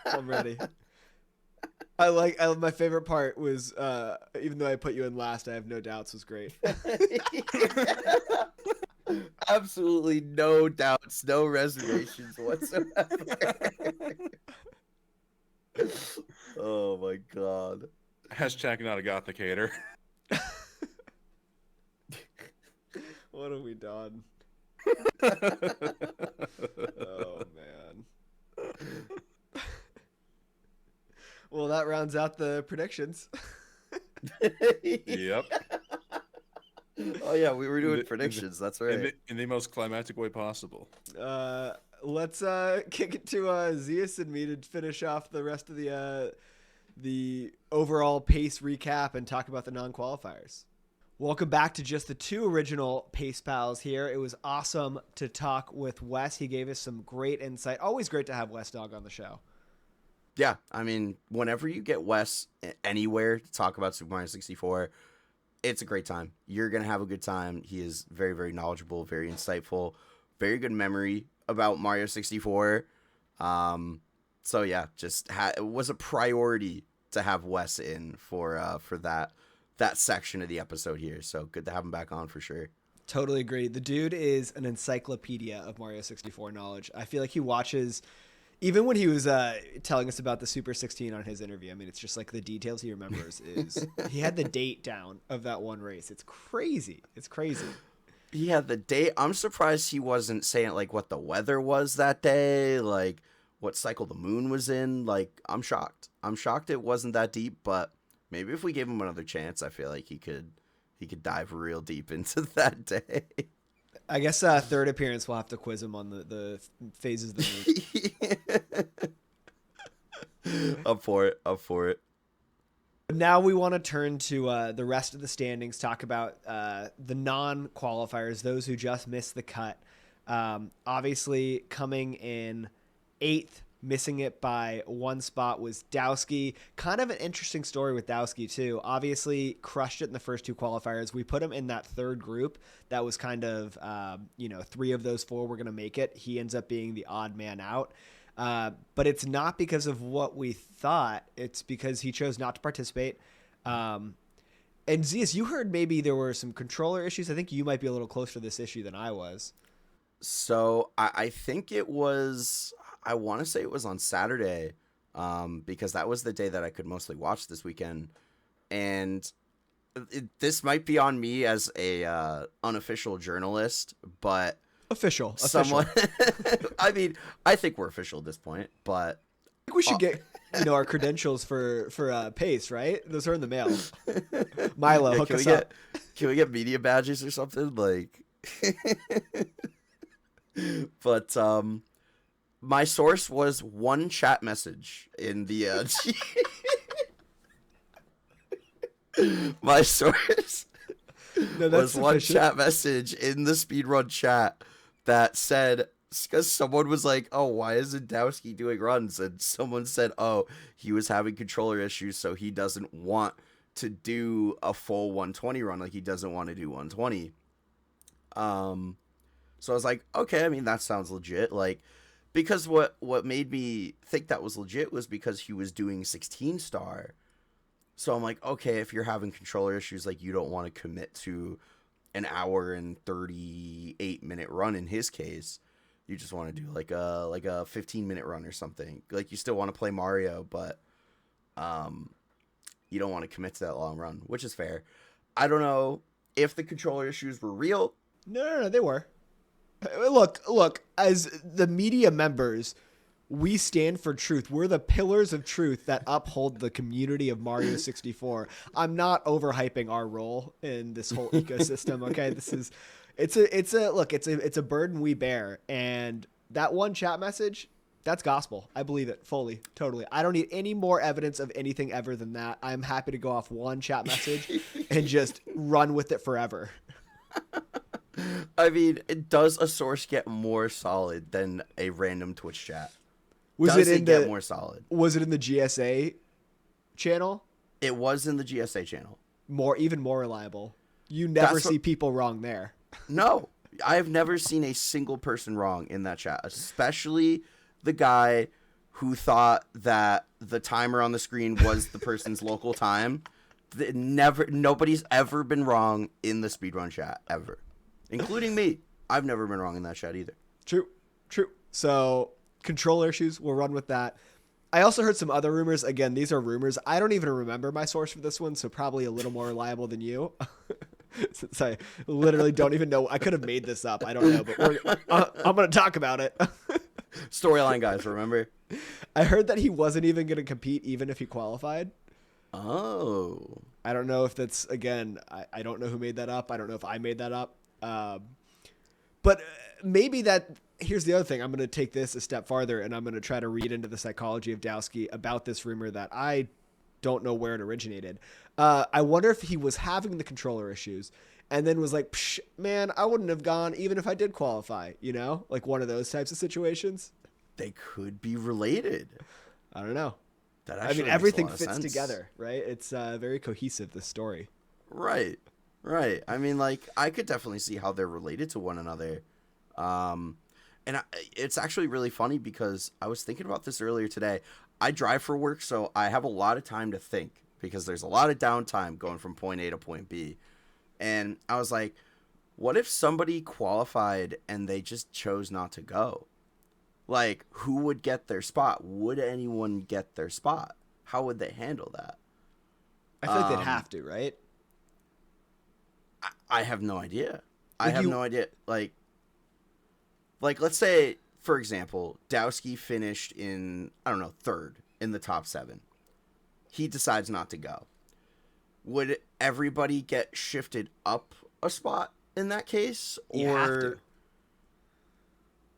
Speaker 2: I'm ready. My favorite part was, even though I put you in last, I have no doubts was great.
Speaker 3: absolutely no doubts, no reservations whatsoever. Oh my god.
Speaker 1: Hashtag not a Gothicator.
Speaker 2: What have we done? Oh man. Well, that rounds out the predictions.
Speaker 1: Yep.
Speaker 3: Oh yeah, we were doing predictions. That's right.
Speaker 1: In the most climactic way possible.
Speaker 2: Let's kick it to Zeas and me to finish off the rest of the overall pace recap and talk about the non-qualifiers. Welcome back to just the two original Pace Pals here. It was awesome to talk with Wes. He gave us some great insight. Always great to have Wes Dog on the show.
Speaker 3: Yeah, I mean, whenever you get Wes anywhere to talk about Super Mario 64, it's a great time. You're going to have a good time. He is very, very knowledgeable, very insightful, very good memory about Mario 64. So yeah, just it was a priority to have Wes in for that section of the episode here. So good to have him back on for sure.
Speaker 2: Totally agree. The dude is an encyclopedia of Mario 64 knowledge. I feel like he watches, even when he was telling us about the Super 16 on his interview, I mean, it's just like the details he remembers is he had the date down of that one race. It's crazy. It's crazy.
Speaker 3: He had the date. I'm surprised he wasn't saying like what the weather was that day, like what cycle the moon was in. Like, I'm shocked. I'm shocked it wasn't that deep, but maybe if we gave him another chance, I feel like he could dive real deep into that day.
Speaker 2: I guess third appearance we'll have to quiz him on the phases of the moon.
Speaker 3: Up for it.
Speaker 2: Now we want to turn to the rest of the standings, talk about the non-qualifiers, those who just missed the cut. Obviously, coming in 8th, missing it by one spot, was Dowsky. Kind of an interesting story with Dowsky, too. Obviously, crushed it in the first two qualifiers. We put him in that third group. That was kind of, 3 of those 4 were going to make it. He ends up being the odd man out. But it's not because of what we thought. It's because he chose not to participate. And Zeas, you heard maybe there were some controller issues. I think you might be a little closer to this issue than I was.
Speaker 3: So I think it was, I want to say it was on Saturday, because that was the day that I could mostly watch this weekend. And this might be on me as a unofficial journalist, but
Speaker 2: Official.
Speaker 3: someone, I mean, I think we're official at this point, but
Speaker 2: I think we should get our credentials for Pace, right? Those are in the mail. Milo,
Speaker 3: yeah,
Speaker 2: hook us up.
Speaker 3: Can we get media badges or something? Like, but my source was one chat message in the my source was one chat message in the speedrun chat that said, because someone was like, oh, why isn't Dowsky doing runs? And someone said, oh, he was having controller issues, so he doesn't want to do a full 120 run. Like, he doesn't want to do 120. So I was like, okay, I mean, that sounds legit. Like, because what made me think that was legit was because he was doing 16 star. So I'm like, okay, if you're having controller issues, like, you don't want to commit to an hour and 38-minute run in his case. You just want to do like a 15-minute run or something. Like, you still want to play Mario, but you don't want to commit to that long run, which is fair. I don't know if the controller issues were real.
Speaker 2: No, they were. Look, as the media members, we stand for truth. We're the pillars of truth that uphold the community of Mario 64. I'm not overhyping our role in this whole ecosystem. Okay, it's a burden we bear, and that one chat message, That's gospel. I believe it fully, totally. I don't need any more evidence of anything ever than that. I'm happy to go off one chat message and just run with it forever.
Speaker 3: I mean, does a source get more solid than a random Twitch chat? Does it get more solid?
Speaker 2: Was it in the GSA channel?
Speaker 3: It was in the GSA channel.
Speaker 2: Even more reliable. You never see people wrong there.
Speaker 3: No, I've never seen a single person wrong in that chat, especially the guy who thought that the timer on the screen was the person's local time. Nobody's ever been wrong in the speedrun chat ever, including me. I've never been wrong in that chat either.
Speaker 2: True. So controller issues, we'll run with that. I also heard some other rumors. Again, these are rumors. I don't even remember my source for this one, so probably a little more reliable than you. Since I literally don't even know. I could have made this up. I don't know, but I'm going to talk about it.
Speaker 3: Storyline guys, remember?
Speaker 2: I heard that he wasn't even going to compete even if he qualified.
Speaker 3: Oh.
Speaker 2: I don't know if that's, again, I don't know who made that up. I don't know if I made that up. But maybe that, here's the other thing. I'm going to take this a step farther, and I'm going to try to read into the psychology of Dowsky about this rumor that I don't know where it originated. I wonder if he was having the controller issues and then was like, Psh, man, I wouldn't have gone even if I did qualify, like one of those types of situations.
Speaker 3: They could be related.
Speaker 2: I don't know.
Speaker 3: That
Speaker 2: I mean,
Speaker 3: makes
Speaker 2: everything
Speaker 3: a lot of
Speaker 2: fits
Speaker 3: sense.
Speaker 2: together, right? It's very cohesive, this story.
Speaker 3: Right. I mean, like, I could definitely see how they're related to one another. It's actually really funny because I was thinking about this earlier today. I drive for work, so I have a lot of time to think because there's a lot of downtime going from point A to point B. And I was like, what if somebody qualified and they just chose not to go? Like, who would get their spot? Would anyone get their spot? How would they handle that?
Speaker 2: I feel like they'd have to, right?
Speaker 3: I have no idea. I
Speaker 2: Like
Speaker 3: have no idea. Like, let's say, for example, Dowsky finished in, I don't know, third in the top 7. He decides not to go. Would everybody get shifted up a spot in that case?
Speaker 2: You have to.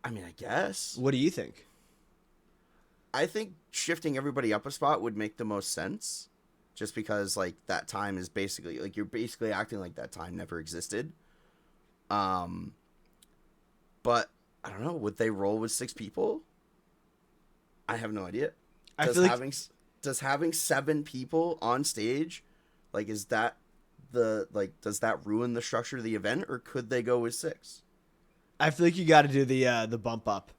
Speaker 3: I mean, I guess.
Speaker 2: What do you think?
Speaker 3: I think shifting everybody up a spot would make the most sense. Just because, like, that time is basically, like, you're basically acting like that time never existed. But, I don't know, would they roll with 6 people? I have no idea. Does having 7 people on stage, like, does that ruin the structure of the event, or could they go with 6?
Speaker 2: I feel like you got to do the bump up.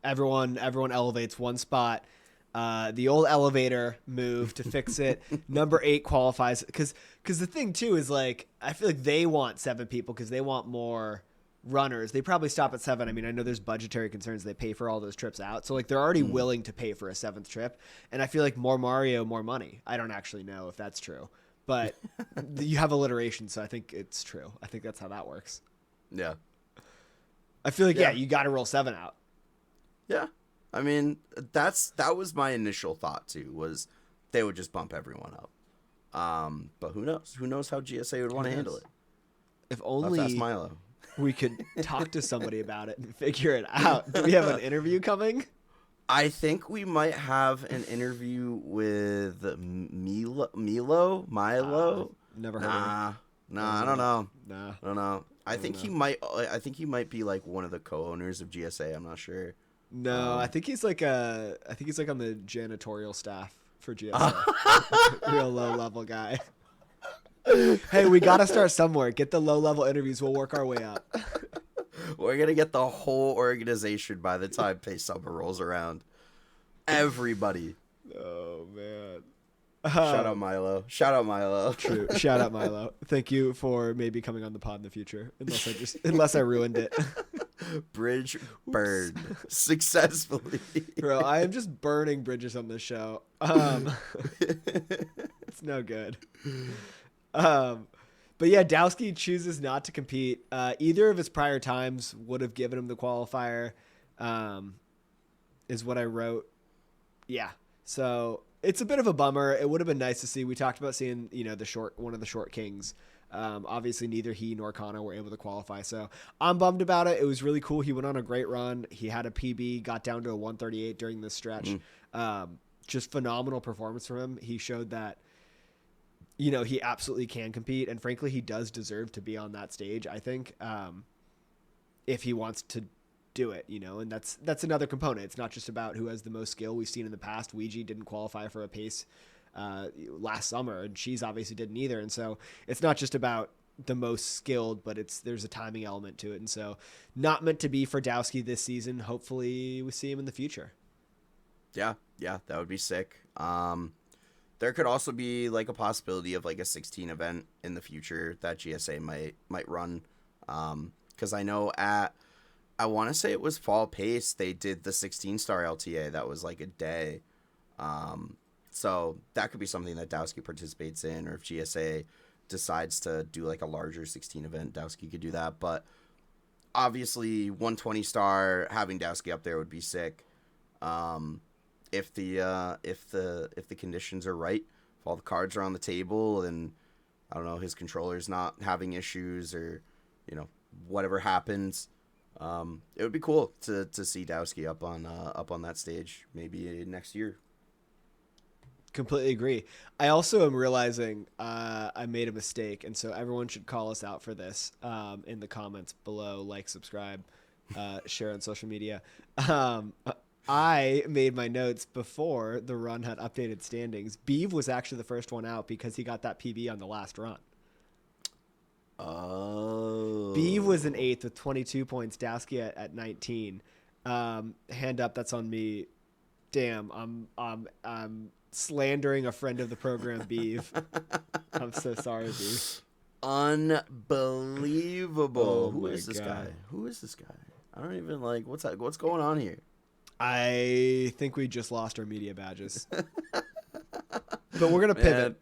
Speaker 2: Everyone elevates one spot. The old elevator move to fix it. Number 8 qualifies because the thing too is, like, I feel like they want 7 people because they want more runners. They probably stop at 7. I mean, I know there's budgetary concerns. They pay for all those trips out, so like they're already willing to pay for a 7th trip. And I feel like more Mario, more money. I don't actually know if that's true, but you have alliteration, so I think it's true. I think that's how that works.
Speaker 3: Yeah.
Speaker 2: I feel like you got to roll 7 out.
Speaker 3: Yeah. I mean, that was my initial thought too, was they would just bump everyone up. But who knows? Who knows how GSA would want to handle it?
Speaker 2: If
Speaker 3: That's
Speaker 2: only
Speaker 3: Milo.
Speaker 2: we could talk to somebody about it and figure it out. Do we have an interview coming?
Speaker 3: I think we might have an interview with Milo.
Speaker 2: Never heard of him.
Speaker 3: I don't know.
Speaker 2: Nah.
Speaker 3: I don't know. I think he might be like one of the co-owners of GSA. I'm not sure.
Speaker 2: No, I think he's like on the janitorial staff for GSA. Real low level guy. Hey, we got to start somewhere. Get the low level interviews. We'll work our way up.
Speaker 3: We're going to get the whole organization by the time Pay Summer rolls around. Everybody.
Speaker 2: Oh, man.
Speaker 3: Shout out Milo.
Speaker 2: True. Shout out Milo. Thank you for maybe coming on the pod in the future. Unless I ruined it.
Speaker 3: Bridge burned successfully.
Speaker 2: Bro, I am just burning bridges on this show. It's no good. But yeah, Dowsky chooses not to compete. Either of his prior times would have given him the qualifier, is what I wrote. Yeah. So it's a bit of a bummer. It would have been nice to see. We talked about seeing, one of the short kings Obviously, neither he nor KANNO were able to qualify, so I'm bummed about it. It was really cool. He went on a great run. He had a PB, got down to a 138 during this stretch. Just phenomenal performance from him. He showed that, you know, he absolutely can compete, and frankly, he does deserve to be on that stage, I think, if he wants to do it, you know, and that's another component. It's not just about who has the most skill. We've seen in the past, Weegee didn't qualify for a pace last summer, and she's obviously didn't either. And so it's not just about the most skilled, but there's a timing element to it. And so not meant to be for Dowsky this season. Hopefully we see him in the future.
Speaker 3: Yeah, that would be sick. There could also be like a possibility of like a 16 event in the future that GSA might run. Because I know I want to say it was Fall Pace, they did the 16-star LTA that was like a day. So that could be something that Dowsky participates in, or if GSA decides to do like a larger 16 event, Dowsky could do that. But obviously 120-star, having Dowsky up there would be sick. If the conditions are right, if all the cards are on the table, and I don't know, his controller's not having issues, or, you know, whatever happens, it would be cool to see Dowsky up on that stage maybe next year.
Speaker 2: Completely agree. I also am realizing I made a mistake, and so everyone should call us out for this in the comments below. Like, subscribe, share on social media. I made my notes before the run had updated standings. Beeve was actually the first one out because he got that PB on the last run.
Speaker 3: Oh.
Speaker 2: Beeve was in 8th with 22 points. Dowsky at 19. Hand up, that's on me. Damn, I'm slandering a friend of the program, Beeve. I'm so sorry, Beeve.
Speaker 3: Unbelievable.
Speaker 2: Oh
Speaker 3: Who is this guy? I don't even like what's going on here.
Speaker 2: I think we just lost our media badges. But we're gonna pivot.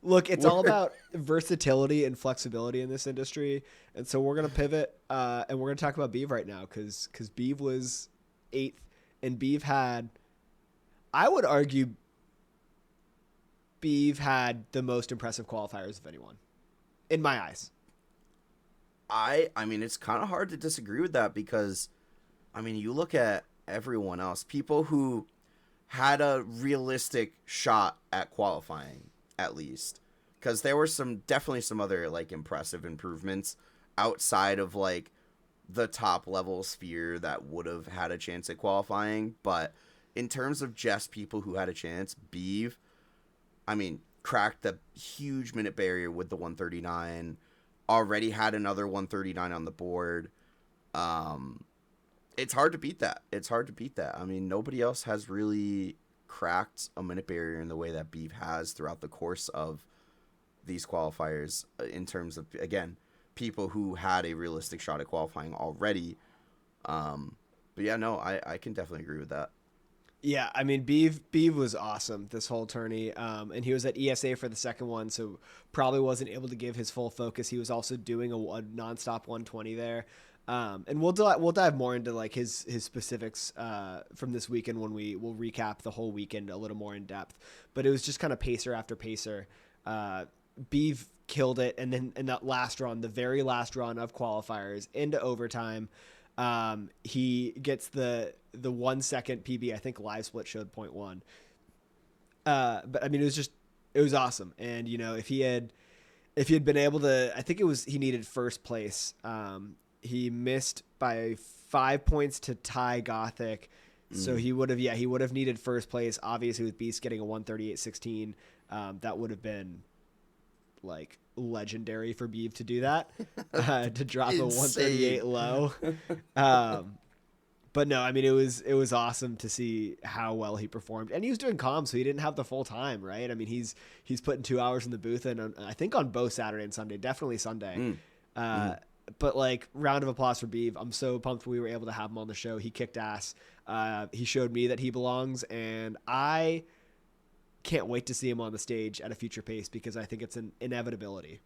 Speaker 2: Look, it's all about versatility and flexibility in this industry, and so we're gonna pivot, and we're gonna talk about Beeve right now, because Beeve was 8th, and Beeve had, I would argue, Beeve had the most impressive qualifiers of anyone, in my eyes.
Speaker 3: I mean, it's kind of hard to disagree with that, because, I mean, you look at everyone else, people who had a realistic shot at qualifying, at least, because there were definitely some other like impressive improvements outside of like the top level sphere that would have had a chance at qualifying. But in terms of just people who had a chance, Beeve, I mean, cracked the huge minute barrier with the 139, already had another 139 on the board. It's hard to beat that. I mean, nobody else has really cracked a minute barrier in the way that Beeve has throughout the course of these qualifiers, in terms of, again, people who had a realistic shot at qualifying already. But yeah, no, I can definitely agree with that.
Speaker 2: Yeah, I mean, Beeve was awesome this whole tourney, and he was at ESA for the second one, so probably wasn't able to give his full focus. He was also doing a nonstop 120 there. And we'll dive more into like his specifics from this weekend when we'll recap the whole weekend a little more in depth. But it was just kind of pacer after pacer. Beeve killed it, and then in that last run, the very last run of qualifiers into overtime, he gets the 1 second PB. I think live split showed 0.1. But I mean, it was awesome. And you know, if he had been able to, I think he needed first place. He missed by 5 points to tie Gothic. So he would have needed first place. Obviously, with Beast getting a 138.16, that would have been like legendary for Beeve to do that, to drop a 138 low. But no, I mean, it was awesome to see how well he performed, and he was doing comms, so he didn't have the full time, right? I mean, he's putting 2 hours in the booth, and I think on both Saturday and Sunday, definitely Sunday. But like, round of applause for Beeve. I'm so pumped we were able to have him on the show. He kicked ass. He showed me that he belongs, and I can't wait to see him on the stage at a future pace, because I think it's an inevitability.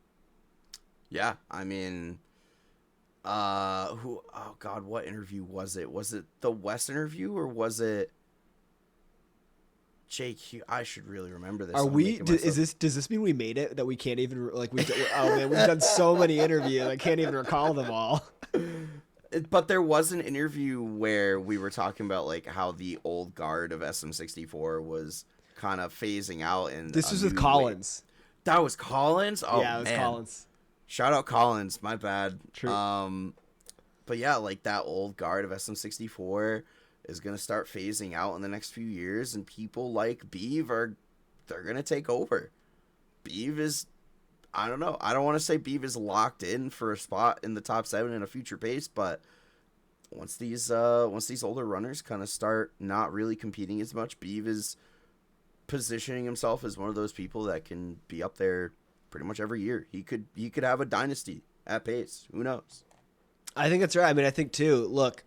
Speaker 3: Yeah, I mean, oh God, what interview was it? Was it the West interview, or was it JQ, I should really remember this.
Speaker 2: Are
Speaker 3: I'm
Speaker 2: we?
Speaker 3: making
Speaker 2: Does
Speaker 3: myself-
Speaker 2: this mean we made it? That we can't even like we? Oh man, we've done so many interviews. I can't even recall them all.
Speaker 3: But there was an interview where we were talking about like how the old guard of SM64 was kind of phasing out, and
Speaker 2: This
Speaker 3: a
Speaker 2: was with
Speaker 3: new
Speaker 2: Collins.
Speaker 3: That was Collins. Oh
Speaker 2: Yeah, it was
Speaker 3: man.
Speaker 2: Collins.
Speaker 3: Shout out Collins. My bad.
Speaker 2: True.
Speaker 3: But yeah, like that old guard of SM64 is gonna start phasing out in the next few years, and people like Beeve they're gonna take over. Beeve is, I don't know. I don't want to say Beeve is locked in for a spot in the top 7 in a future pace, but once these older runners kind of start not really competing as much, Beeve is positioning himself as one of those people that can be up there pretty much every year. He could have a dynasty at pace. Who knows?
Speaker 2: I think that's right. I mean, I think too. Look,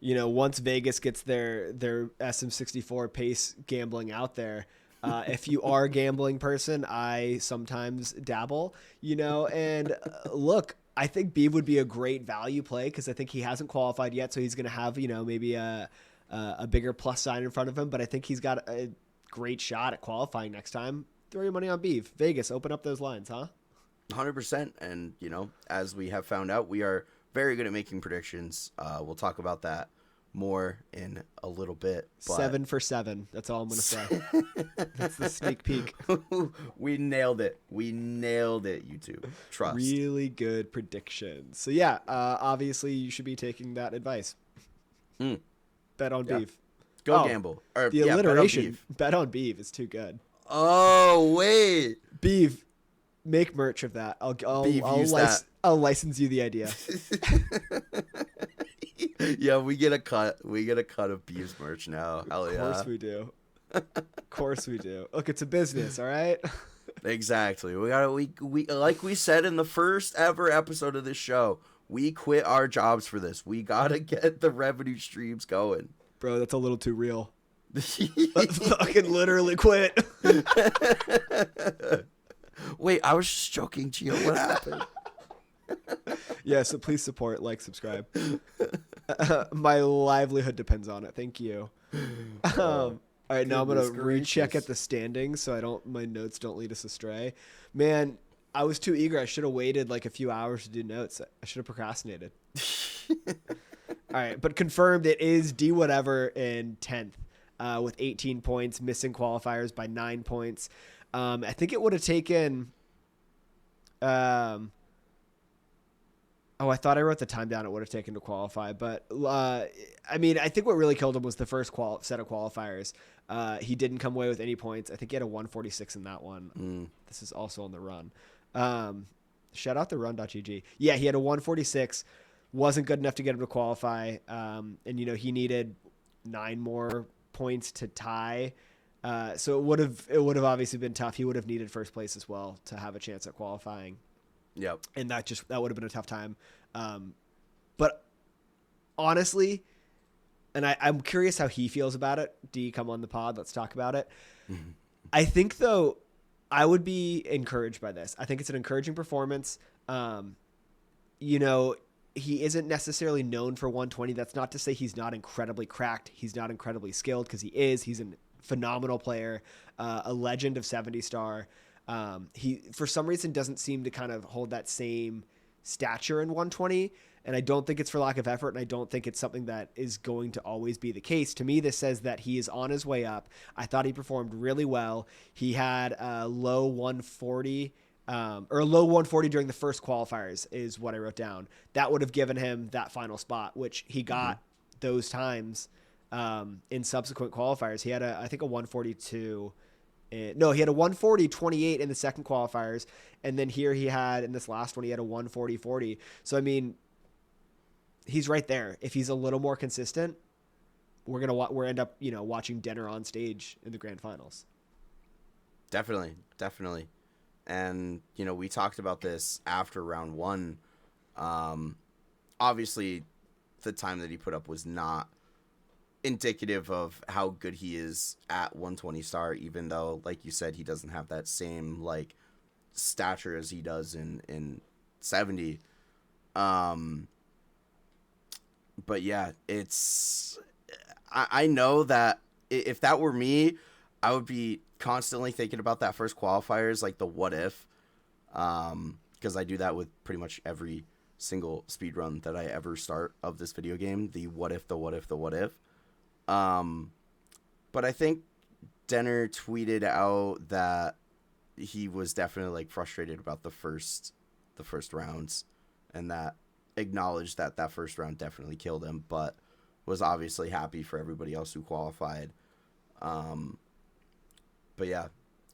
Speaker 2: once Vegas gets their SM64 pace gambling out there, if you are a gambling person, I sometimes dabble. And look, I think Beeve would be a great value play because I think he hasn't qualified yet, so he's going to have maybe a bigger plus sign in front of him. But I think he's got a great shot at qualifying next time. Throw your money on Beeve. Vegas, open up those lines, huh?
Speaker 3: 100%. And as we have found out, we are very good at making predictions. We'll talk about that more in a little bit. But
Speaker 2: 7 for 7. That's all I'm going to say. That's the sneak peek.
Speaker 3: We nailed it. YouTube. Trust.
Speaker 2: Really good predictions. So yeah, obviously you should be taking that advice. Bet on
Speaker 3: Yeah.
Speaker 2: Beeve.
Speaker 3: Go
Speaker 2: Oh,
Speaker 3: gamble. Or,
Speaker 2: The
Speaker 3: yeah,
Speaker 2: alliteration. Bet on Beeve is too good.
Speaker 3: Oh wait.
Speaker 2: Beeve, make merch of that.
Speaker 3: Beeve, use that.
Speaker 2: I'll license you the idea.
Speaker 3: Yeah, we get a cut. We get a cut of Beeve's merch now. Hell
Speaker 2: Of
Speaker 3: yeah.
Speaker 2: course we do. Of course we do. Look, it's a business, all right?
Speaker 3: Exactly. We like we said in the first ever episode of this show, we quit our jobs for this. We gotta get the revenue streams going.
Speaker 2: Bro, that's a little too real. Let's fucking literally quit.
Speaker 3: Wait, I was just joking, Geo. What happened?
Speaker 2: Yeah, so please support, like, subscribe. My livelihood depends on it. Thank you. All right, now I'm gonna
Speaker 3: Goodness
Speaker 2: recheck
Speaker 3: gracious.
Speaker 2: at the standings so my notes don't lead us astray. Man, I was too eager. I should have waited like a few hours to do notes. I should have procrastinated. All right, but confirmed it is D whatever in 10th with 18 points, missing qualifiers by 9 points. I think it would have taken. I thought I wrote the time down. It would have taken to qualify, but I mean, I think what really killed him was the first set of qualifiers. He didn't come away with any points. I think he had a 146 in that one. This is also on the run. Shout out the run.gg. Yeah, he had a 146. Wasn't good enough to get him to qualify. And he needed 9 more points to tie. So it would have obviously been tough. He would have needed first place as well to have a chance at qualifying.
Speaker 3: Yep.
Speaker 2: And that would have been a tough time. But honestly, and I'm curious how he feels about it. D, come on the pod. Let's talk about it. I think, though, I would be encouraged by this. I think it's an encouraging performance. He isn't necessarily known for 120. That's not to say he's not incredibly cracked. He's not incredibly skilled, because he is. He's a phenomenal player, a legend of 70 star. He, for some reason, doesn't seem to kind of hold that same stature in 120. And I don't think it's for lack of effort, and I don't think it's something that is going to always be the case. To me, this says that he is on his way up. I thought he performed really well. He had a low 140, or a low 140 during the first qualifiers is what I wrote down. That would have given him that final spot, which he got those times in subsequent qualifiers. He had I think a 142. No, he had a 140.28 in the second qualifiers, and then here he had, in this last one, he had a 140.40. So I mean, he's right there. If he's a little more consistent, we're end up watching dinner on stage in the grand finals.
Speaker 3: Definitely. And we talked about this after round 1. Obviously, the time that he put up was not indicative of how good he is at 120 star, even though, like you said, he doesn't have that same stature as he does in 70. But yeah, I know that if that were me, I would be constantly thinking about that first qualifiers, like the what if, because I do that with pretty much every single speed run that I ever start of this video game. The what if, the what if, the what if. But I think Denner tweeted out that he was definitely like frustrated about the first rounds, and that acknowledged that that first round definitely killed him, but was obviously happy for everybody else who qualified. But yeah,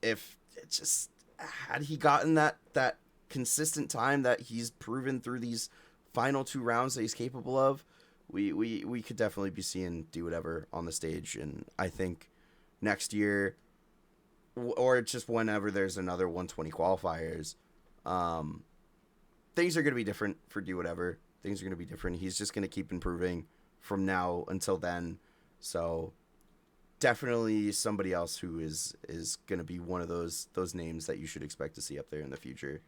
Speaker 3: if it just had he gotten that consistent time that he's proven through these final 2 rounds that he's capable of, we could definitely be seeing do whatever on the stage. And I think next year, or just whenever there's another 120 qualifiers, things are going to be different for do whatever. Things are going to be different. He's just going to keep improving from now until then. So definitely somebody else who is going to be one of those names that you should expect to see up there in the future.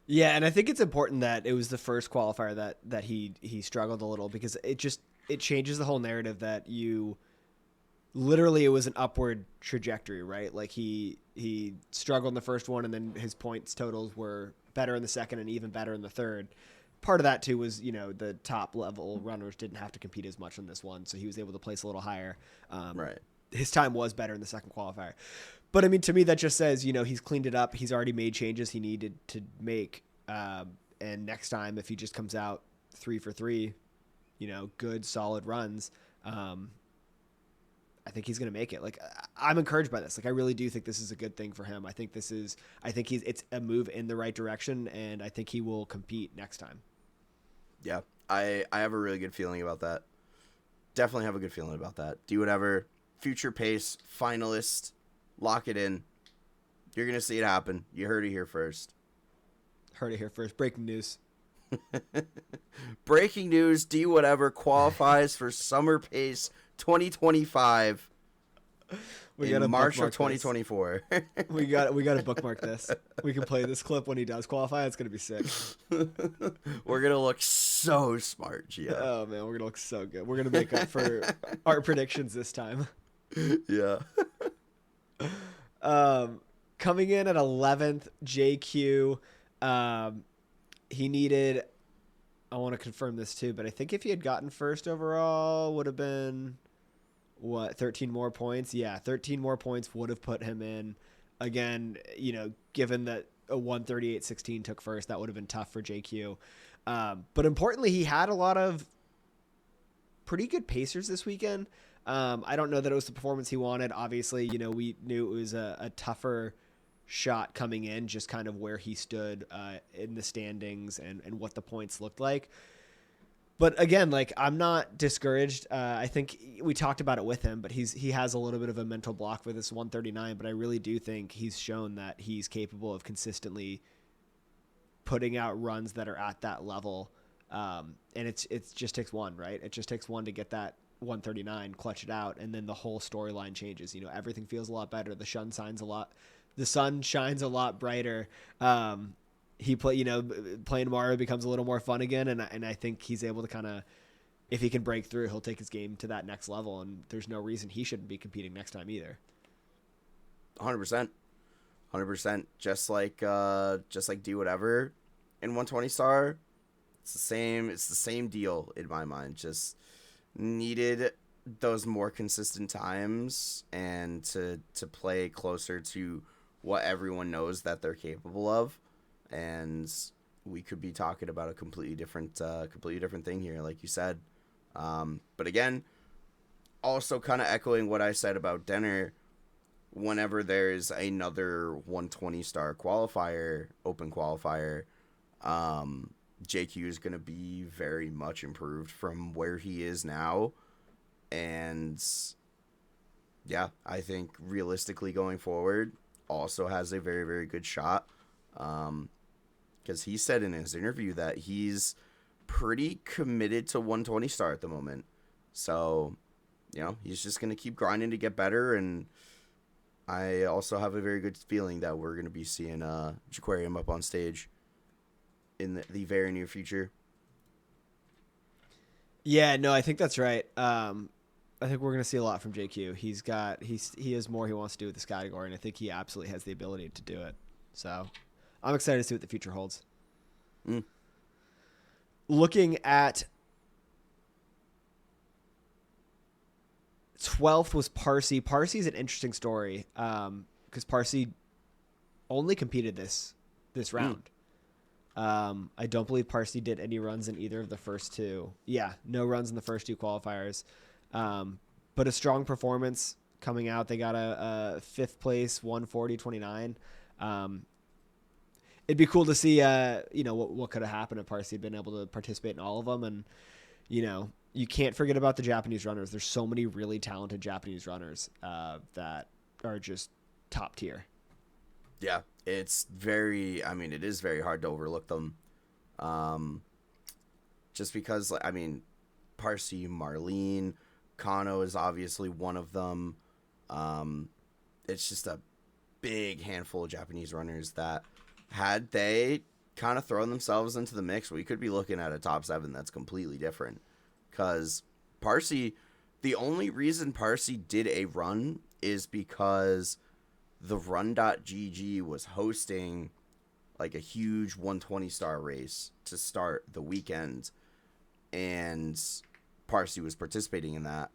Speaker 2: Yeah, and I think it's important that it was the first qualifier that he struggled a little, because it changes the whole narrative that you literally, it was an upward trajectory, right? Like he struggled in the first one, and then his points totals were better in the second and even better in the third. Part of that too was, the top level runners didn't have to compete as much on this one, so he was able to place a little higher.
Speaker 3: Right.
Speaker 2: His time was better in the second qualifier. But I mean, to me, that just says, he's cleaned it up. He's already made changes he needed to make. And next time, if he just comes out 3 for 3, good, solid runs, I think he's going to make it. Like, I'm encouraged by this. Like, I really do think this is a good thing for him. I think it's a move in the right direction, and I think he will compete next time.
Speaker 3: Yeah, I have a really good feeling about that. Definitely have a good feeling about that. Do whatever. Future pace, finalist, lock it in. You're going to see it happen. You heard it here first.
Speaker 2: Heard it here first. Breaking news.
Speaker 3: Breaking news, Do Whatever qualifies for Summer Pace 2025 in March of 2024.
Speaker 2: We got to bookmark this. We can play this clip when he does qualify. It's going to be sick.
Speaker 3: We're going to look so smart, Gio.
Speaker 2: Oh, man, we're going to look so good. We're going to make up for our predictions this time.
Speaker 3: Yeah.
Speaker 2: Coming in at 11th, JQ. He needed, I want to confirm this too, but I think if he had gotten first overall, would have been 13 more points. Yeah, 13 more points would have put him in. Again, given that a 138.16 took first, that would have been tough for JQ. But importantly, he had a lot of pretty good pacers this weekend. I don't know that it was the performance he wanted. Obviously, we knew it was a tougher shot coming in, just kind of where he stood in the standings and what the points looked like. But again, like, I'm not discouraged. I think we talked about it with him, but he has a little bit of a mental block with this 139, but I really do think he's shown that he's capable of consistently putting out runs that are at that level. And it just takes one, right? It just takes one to get that 139, clutch it out, and then the whole storyline changes. Everything feels a lot better. The sun shines a lot brighter. Playing Mario becomes a little more fun again, and I think he's able to kind of, if he can break through, he'll take his game to that next level, and there's no reason he shouldn't be competing next time either.
Speaker 3: 100%. Just like Do Whatever in 120 star. It's the same deal in my mind. Just needed those more consistent times and to play closer to what everyone knows that they're capable of, and we could be talking about a completely different thing here, like you said. But again, also kind of echoing what I said about Denner, whenever there's another 120 star qualifier, open qualifier, JQ is going to be very much improved from where he is now. And yeah, I think realistically going forward also has a very, very good shot. Because he said in his interview that he's pretty committed to 120 star at the moment. So, he's just going to keep grinding to get better. And I also have a very good feeling that we're going to be seeing Jaquarium up on stage in the very near future.
Speaker 2: Yeah, no, I think that's right. I think we're going to see a lot from JQ. He has more he wants to do with this category, and I think he absolutely has the ability to do it. So I'm excited to see what the future holds. Looking at 12th was Parsee. Parsee is an interesting story because Parsee only competed this round. I don't believe Parsee did any runs in either of the first two. Yeah, no runs in the first two qualifiers. But a strong performance coming out. They got a 5th place, 140.29. It'd be cool to see, what could have happened if Parsee had been able to participate in all of them. And, you can't forget about the Japanese runners. There's so many really talented Japanese runners that are just top tier.
Speaker 3: Yeah, it is very hard to overlook them. Just because, Parsee, Marlene, KANNO is obviously one of them. It's just a big handful of Japanese runners that, had they kind of thrown themselves into the mix, we could be looking at a top 7 that's completely different. Because Parsee, the only reason Parsee did a run is because the run.gg was hosting like a huge 120-star race to start the weekend, and Parsee was participating in that.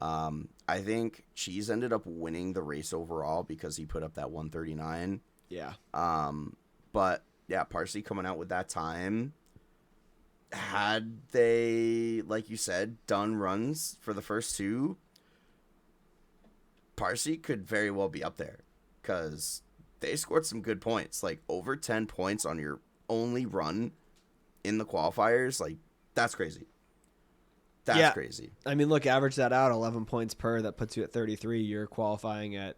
Speaker 3: I think Cheese ended up winning the race overall because he put up that 139.
Speaker 2: Yeah.
Speaker 3: But yeah, Parsee coming out with that time, had they, like you said, done runs for the first two, Parsee could very well be up there because they scored some good points, like over 10 points on your only run in the qualifiers. Like, that's crazy. That's crazy.
Speaker 2: I mean, look, average that out, 11 points per. That puts you at 33. You're qualifying at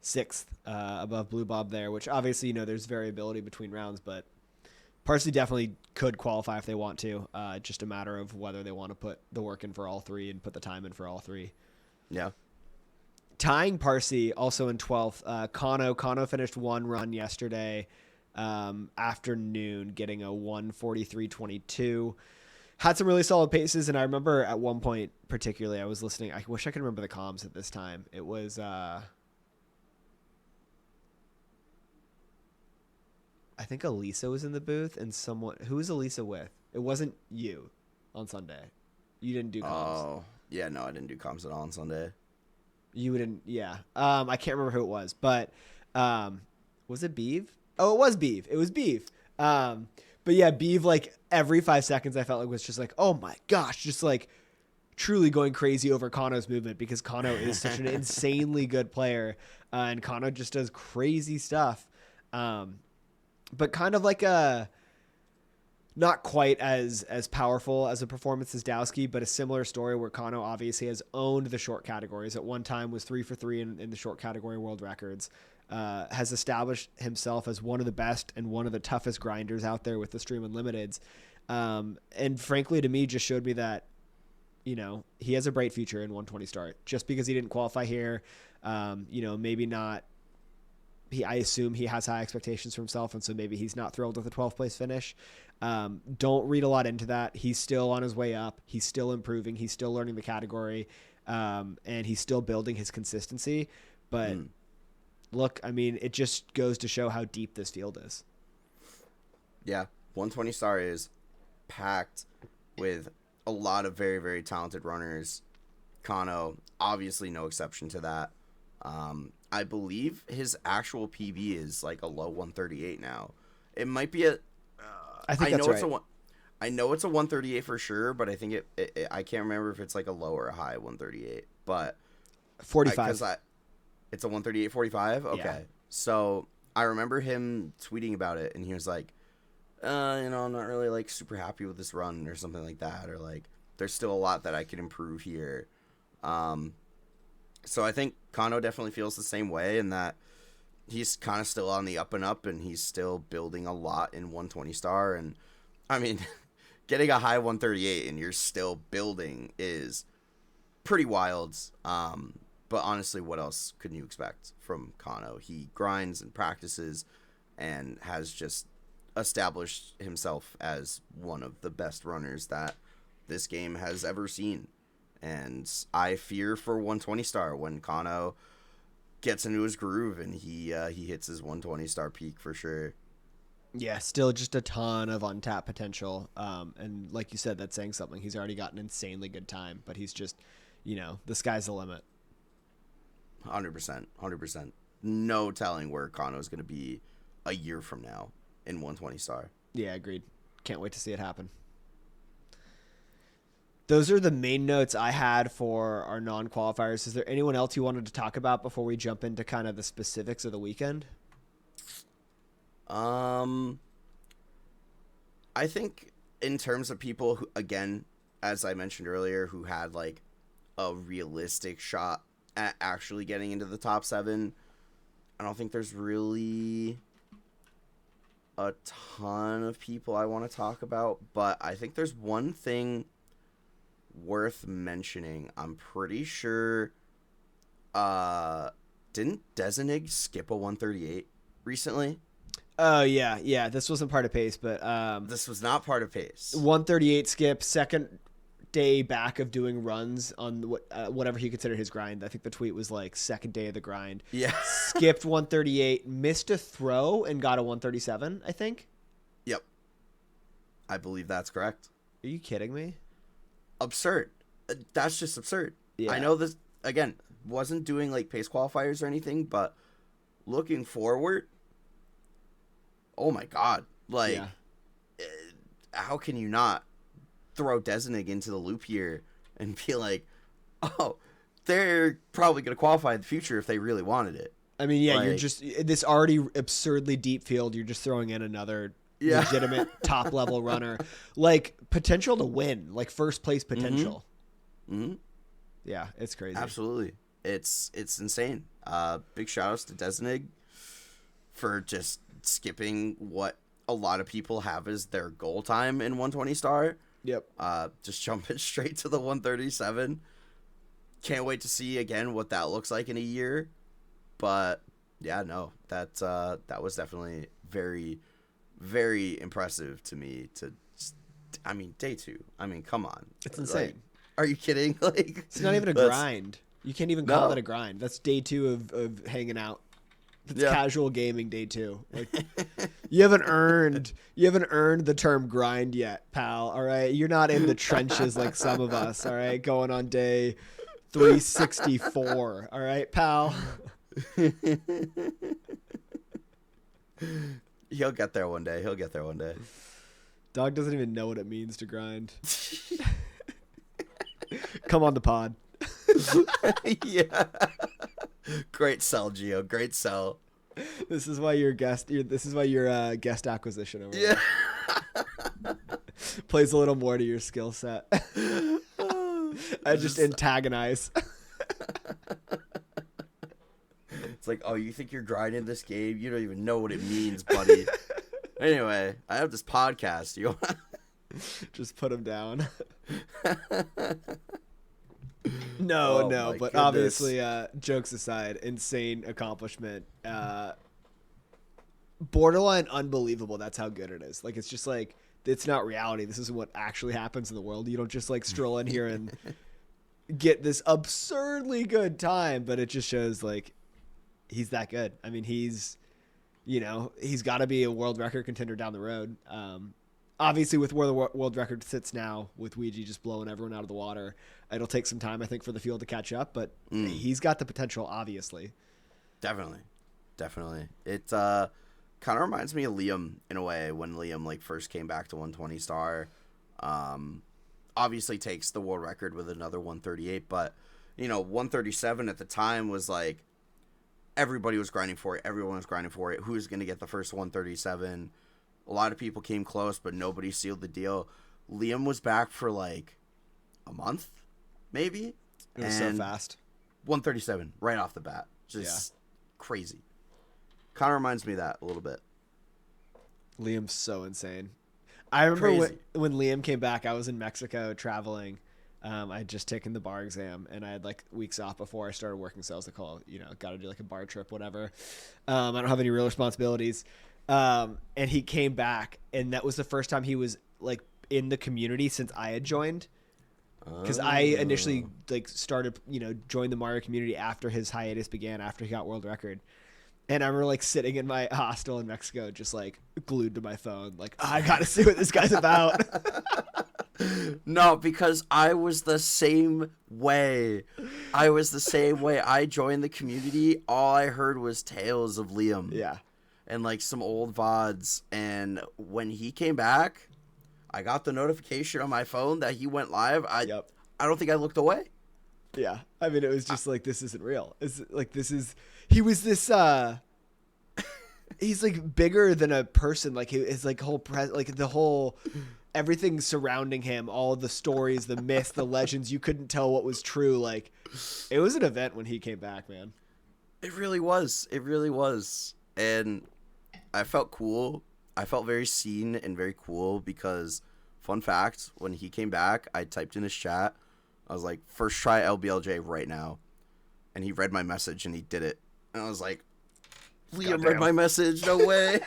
Speaker 2: 6th above BlueBob there, which obviously, there's variability between rounds, but Parsee definitely could qualify if they want to. Just a matter of whether they want to put the work in for all three and put the time in for all three. Yeah. Tying Parsee also in 12th, KANNO. KANNO finished one run yesterday afternoon, getting a 1:43.22. Had some really solid paces, and I remember at one point particularly I was listening. I wish I could remember the comms at this time. It was I think Elisa was in the booth, and someone who was Elisa with? It wasn't you on Sunday. You didn't do comms.
Speaker 3: Oh, yeah, no, I didn't do comms at all on Sunday.
Speaker 2: You didn't, yeah. I can't remember who it was, but was it Beeve? Oh, it was Beeve. It was Beeve. But yeah, Beeve, like every 5 seconds, I felt like was just like, oh my gosh, just like truly going crazy over KANNO's movement, because KANNO is such an insanely good player, and KANNO just does crazy stuff. But kind of like not quite as powerful as a performance as Dowsky, but a similar story where KANNO obviously has owned the short categories. At one time was 3 for 3 in the short category world records. Has established himself as one of the best and one of the toughest grinders out there with the Stream Unlimiteds. And frankly, to me, just showed me that, he has a bright future in 120 start. Just because he didn't qualify here, maybe not. I assume he has high expectations for himself, and so maybe he's not thrilled with the 12th place finish. Don't read a lot into that. He's still on his way up. He's still improving. He's still learning the category, and he's still building his consistency. But look, I mean, it just goes to show how deep this field is.
Speaker 3: Yeah, 120 star is packed with a lot of very, very talented runners. KANNO, obviously no exception to that. I believe his actual PB is like a low 138 now. It might be a.
Speaker 2: I think that's right.
Speaker 3: I know it's a 138 for sure, but I think it I can't remember if it's like a low or a high 138. But
Speaker 2: 45.
Speaker 3: It's a 138.45. Okay,
Speaker 2: yeah.
Speaker 3: So I remember him tweeting about it, and he was like, I'm not really like super happy with this run or something like that, or like there's still a lot that I could improve here. So I think KANNO definitely feels the same way, in that he's kind of still on the up and up, and he's still building a lot in 120 star. And I mean, getting a high 138 and you're still building is pretty wild. But honestly, what else could you expect from KANNO? He grinds and practices and has just established himself as one of the best runners that this game has ever seen. And I fear for 120 star when KANNO gets into his groove and he hits his 120 star peak for sure.
Speaker 2: Yeah, still just a ton of untapped potential. And like you said, that's saying something. He's already got an insanely good time, but he's just, the sky's the limit.
Speaker 3: 100%. 100%. No telling where KANNO is going to be a year from now in 120 star.
Speaker 2: Yeah, agreed. Can't wait to see it happen. Those are the main notes I had for our non-qualifiers. Is there anyone else you wanted to talk about before we jump into kind of the specifics of the weekend?
Speaker 3: I think in terms of people who, again, as I mentioned earlier, who had like a realistic shot at actually getting into the top 7, I don't think there's really a ton of people I want to talk about, but I think there's one thing worth mentioning. I'm pretty sure didn't Dezanig skip a 138 recently?
Speaker 2: Oh, yeah. This wasn't part of pace, but
Speaker 3: This was not part of pace.
Speaker 2: 138 skip, second day back of doing runs on whatever he considered his grind. I think the tweet was like second day of the grind.
Speaker 3: Yeah.
Speaker 2: Skipped 138, missed a throw, and got a 137, I think.
Speaker 3: Yep. I believe that's correct.
Speaker 2: Are you kidding me?
Speaker 3: Absurd. That's just absurd.
Speaker 2: Yeah.
Speaker 3: I know this, again, wasn't doing like pace qualifiers or anything, but looking forward, oh my God. Like, how can you not throw Dezanig into the loop here and be like, oh, they're probably going to qualify in the future if they really wanted it.
Speaker 2: I mean, yeah,
Speaker 3: like,
Speaker 2: you're just this already absurdly deep field. You're just throwing in another legitimate top level runner, like potential to win, like first place potential.
Speaker 3: Mm-hmm.
Speaker 2: Yeah, it's crazy.
Speaker 3: Absolutely. It's insane. Big shout outs to Dezanig for just skipping what a lot of people have as their goal time in 120 star.
Speaker 2: Yep.
Speaker 3: Just jumping straight to the 137. Can't wait to see again what that looks like in a year. But yeah, no, that was definitely very, very impressive to me. I mean, day 2. I mean, come on,
Speaker 2: It's insane.
Speaker 3: Like, are you kidding? Like,
Speaker 2: it's not even a grind. You can't even call
Speaker 3: No.
Speaker 2: that a grind. That's day 2 of hanging out. It's casual gaming day 2. Like, you haven't earned the term grind yet, pal. All right, you're not in the trenches like some of us. All right, going on day 364. All right, pal.
Speaker 3: He'll get there one day.
Speaker 2: Dog doesn't even know what it means to grind. Come on the pod.
Speaker 3: Yeah. Great sell, Geo. Great sell.
Speaker 2: This is why you're guest. This is why you're guest acquisition over
Speaker 3: Yeah.
Speaker 2: there. Plays a little more to your skill set. I just antagonize.
Speaker 3: It's like, oh, you think you're grinding this game? You don't even know what it means, buddy. Anyway, I have this podcast. You
Speaker 2: Just put him down. No,
Speaker 3: Oh,
Speaker 2: no,
Speaker 3: my
Speaker 2: but
Speaker 3: goodness.
Speaker 2: obviously, jokes aside, insane accomplishment. Borderline unbelievable. That's how good it is. Like, it's just like, it's not reality. This is what actually happens in the world. You don't just like stroll in here and get this absurdly good time, but it just shows like he's that good. I mean, he's got to be a world record contender down the road. Obviously, with where the world record sits now, with Weegee just blowing everyone out of the water, it'll take some time, I think, for the field to catch up. But he's got the potential, obviously.
Speaker 3: Definitely. It kind of reminds me of Liam in a way when Liam like first came back to 120 star. Obviously takes the world record with another 138, but 137 at the time was like everybody was grinding for it. Everyone was grinding for it. Who's going to get the first 137? A lot of people came close, but nobody sealed the deal. Liam was back for like a month, maybe.
Speaker 2: It was so fast.
Speaker 3: 137 right off the bat. Just crazy. Kind of reminds me of that a little bit.
Speaker 2: Liam's so insane. I remember
Speaker 3: Crazy.
Speaker 2: when Liam came back, I was in Mexico traveling. I had just taken the bar exam, and I had like weeks off before I started working. So I was like, oh, got to do like a bar trip, whatever. I don't have any real responsibilities. And he came back, and that was the first time he was like in the community since I had joined. because I initially like started, joined the Mario community after his hiatus began, after he got world record. And I remember like sitting in my hostel in Mexico, just like glued to my phone, like, I got to see what this guy's about.
Speaker 3: No, because I was the same way. I joined the community. All I heard was tales of Liam.
Speaker 2: Yeah.
Speaker 3: And like some old VODs. And when he came back, I got the notification on my phone that he went live. I don't think I looked away.
Speaker 2: Yeah. I mean, it was just like, this isn't real. He was this, he's like bigger than a person. Like his like whole, the whole, everything surrounding him, all the stories, the myths, the legends, you couldn't tell what was true. Like, it was an event when he came back, man.
Speaker 3: It really was. And I felt cool. I felt very seen and very cool because, fun fact, when he came back, I typed in his chat. I was like, first try LBLJ right now. And he read my message and he did it. And I was like, Liam read my message. No way.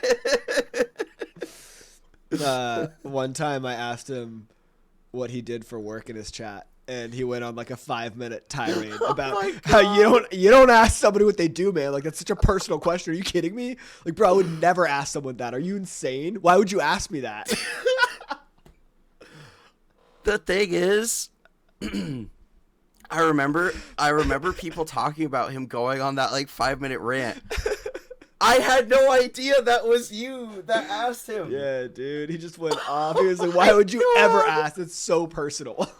Speaker 2: One time I asked him what he did for work in his chat, and he went on like a 5-minute tirade about how you don't ask somebody what they do, man. Like, that's such a personal question. Are you kidding me? Like, bro, I would never ask someone that. Are you insane? Why would you ask me that?
Speaker 3: The thing is, I remember people talking about him going on that like 5-minute rant. I had no idea that was you that asked him.
Speaker 2: Yeah, dude. He just went off. He was like, why would you ever ask? It's so personal.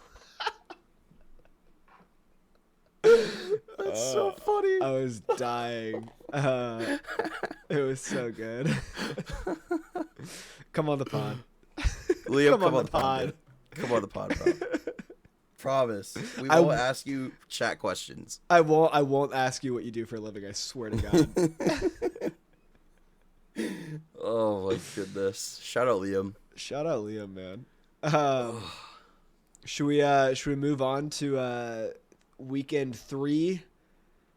Speaker 3: That's so funny.
Speaker 2: I was dying. It was so good. Come on the pod.
Speaker 3: Liam, come on the pod. Come on the pod, bro. Promise. We won't ask you chat questions.
Speaker 2: I won't ask you what you do for a living. I swear to God.
Speaker 3: Oh my goodness! Shout out Liam.
Speaker 2: Shout out Liam, man. Should we move on to weekend 3,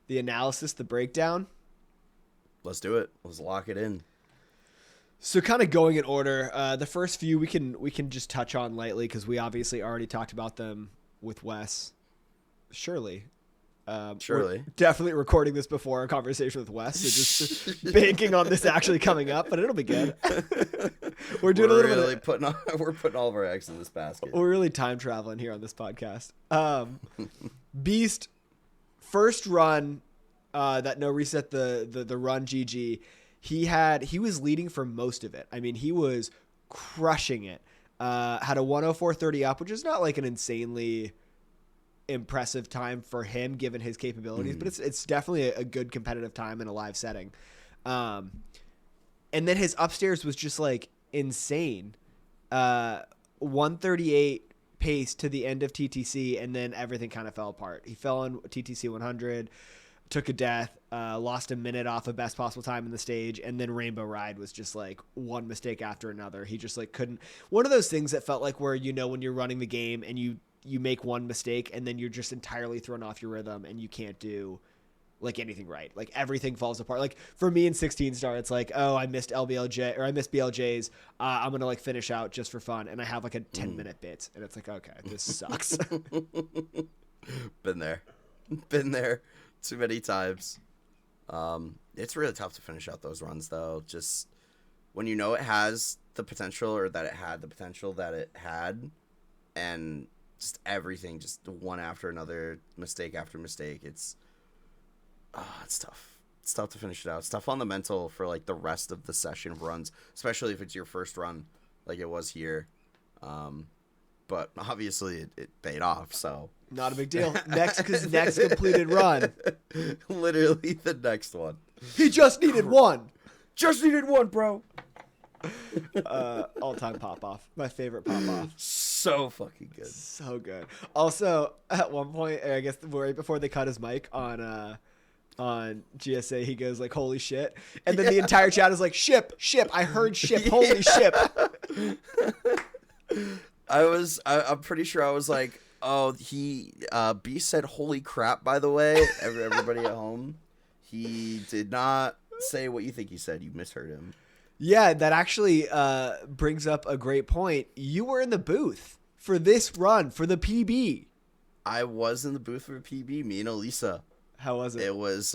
Speaker 2: the analysis, the breakdown?
Speaker 3: Let's do it. Let's lock it in.
Speaker 2: So kind of going in order, the first few we can just touch on lightly because we obviously already talked about them with Wes. Surely. We're definitely recording this before a conversation with Wes, so just banking on this actually coming up, but it'll be good. We're putting
Speaker 3: all of our eggs in this basket.
Speaker 2: We're really time traveling here on this podcast. Beast, first run, that no reset the run GG. He was leading for most of it. I mean, he was crushing it. Had a 104.30 up, which is not like an insanely impressive time for him given his capabilities, but it's definitely a good competitive time in a live setting. And then his upstairs was just like insane. 138 pace to the end of TTC, and then everything kind of fell apart. He fell on TTC 100, took a death, lost a minute off of best possible time in the stage, and then Rainbow Ride was just like one mistake after another. He just like couldn't. One of those things that felt like where when you're running the game and you make one mistake and then you're just entirely thrown off your rhythm and you can't do like anything right. Like everything falls apart. Like for me in 16 star, it's like, oh, I missed LBLJ or I missed BLJs. I'm going to like finish out just for fun. And I have like a 10-minute bit and it's like, okay, this sucks.
Speaker 3: Been there too many times. It's really tough to finish out those runs though. Just when it has the potential, or that it had the potential that it had, and just everything, just one after another, mistake after mistake. It's tough. It's tough to finish it out. It's tough on the mental for like the rest of the session of runs, especially if it's your first run like it was here. But obviously it paid off, so
Speaker 2: not a big deal. Next completed run.
Speaker 3: Literally the next one.
Speaker 2: He just needed one.
Speaker 3: Just needed one, bro.
Speaker 2: All-time pop-off. My favorite pop-off.
Speaker 3: So fucking good.
Speaker 2: So good. Also, at one point, I guess right before they cut his mic on GSA, he goes like, holy shit. And then the entire chat is like, ship. I heard ship. Holy ship.
Speaker 3: I'm pretty sure I was like, oh, B said holy crap, by the way. Everybody at home. He did not say what you think he said. You misheard him.
Speaker 2: Yeah, that actually brings up a great point. You were in the booth for this run for the PB.
Speaker 3: I was in the booth for PB. Me and Elisa.
Speaker 2: How was it?
Speaker 3: It was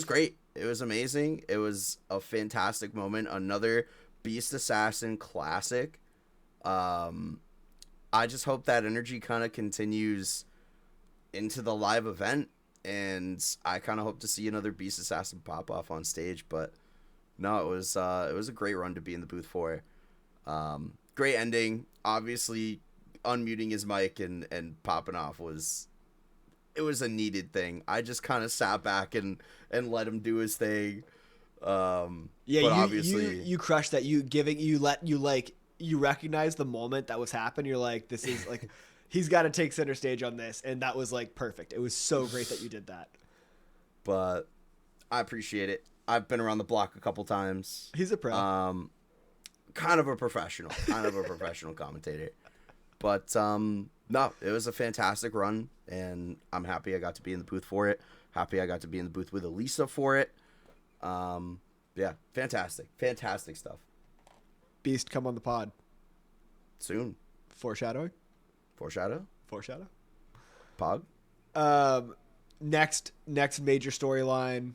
Speaker 3: great. It was amazing. It was a fantastic moment. Another Beast Assassin classic. I just hope that energy kind of continues into the live event, and I kind of hope to see another Beast Assassin pop off on stage. But no, it was a great run to be in the booth for. Great ending. Obviously, unmuting his mic and popping off was a needed thing. I just kind of sat back and let him do his thing.
Speaker 2: Yeah,
Speaker 3: but obviously
Speaker 2: you crushed that. You recognize the moment that was happening. You're like, this is like, he's got to take center stage on this, and that was like perfect. It was so great that you did that.
Speaker 3: But I appreciate it. I've been around the block a couple times.
Speaker 2: He's a pro.
Speaker 3: Kind of a professional commentator. But no, it was a fantastic run, and I'm happy I got to be in the booth for it. Happy I got to be in the booth with Elisa for it. Yeah, fantastic stuff.
Speaker 2: Beast, come on the pod.
Speaker 3: Soon.
Speaker 2: Foreshadowing.
Speaker 3: Foreshadow. Pog.
Speaker 2: Next major storyline.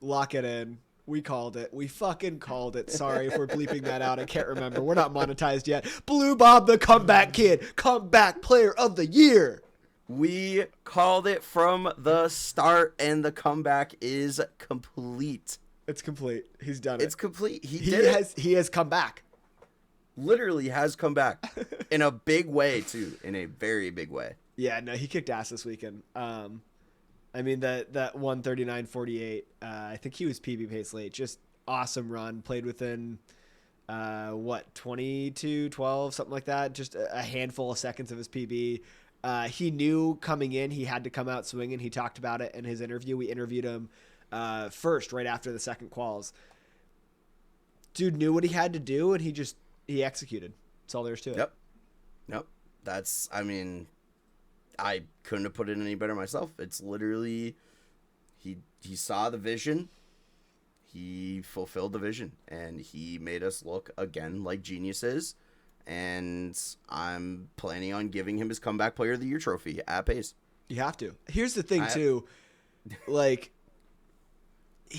Speaker 2: Lock it in. We called it. We fucking called it. Sorry if we're bleeping that out. I can't remember. We're not monetized yet. BlueBob, the comeback kid. Comeback player of the year.
Speaker 3: We called it from the start, and the comeback is complete.
Speaker 2: It's complete. He's done it.
Speaker 3: It's complete. He
Speaker 2: has come back.
Speaker 3: Literally has come back in a big way, too. In a very big way.
Speaker 2: Yeah, no, he kicked ass this weekend. I mean, that 139.48, I think he was PB pace late. Just awesome run. Played within, 22, 12, something like that. Just a handful of seconds of his PB. He knew coming in he had to come out swinging. He talked about it in his interview. We interviewed him first, right after the second quals. Dude knew what he had to do, and he executed. That's all there is to it.
Speaker 3: Yep. I couldn't have put it any better myself. It's literally, he saw the vision, he fulfilled the vision, and he made us look again like geniuses. And I'm planning on giving him his comeback player of the year trophy at Pace.
Speaker 2: You have to. Here's the thing too, like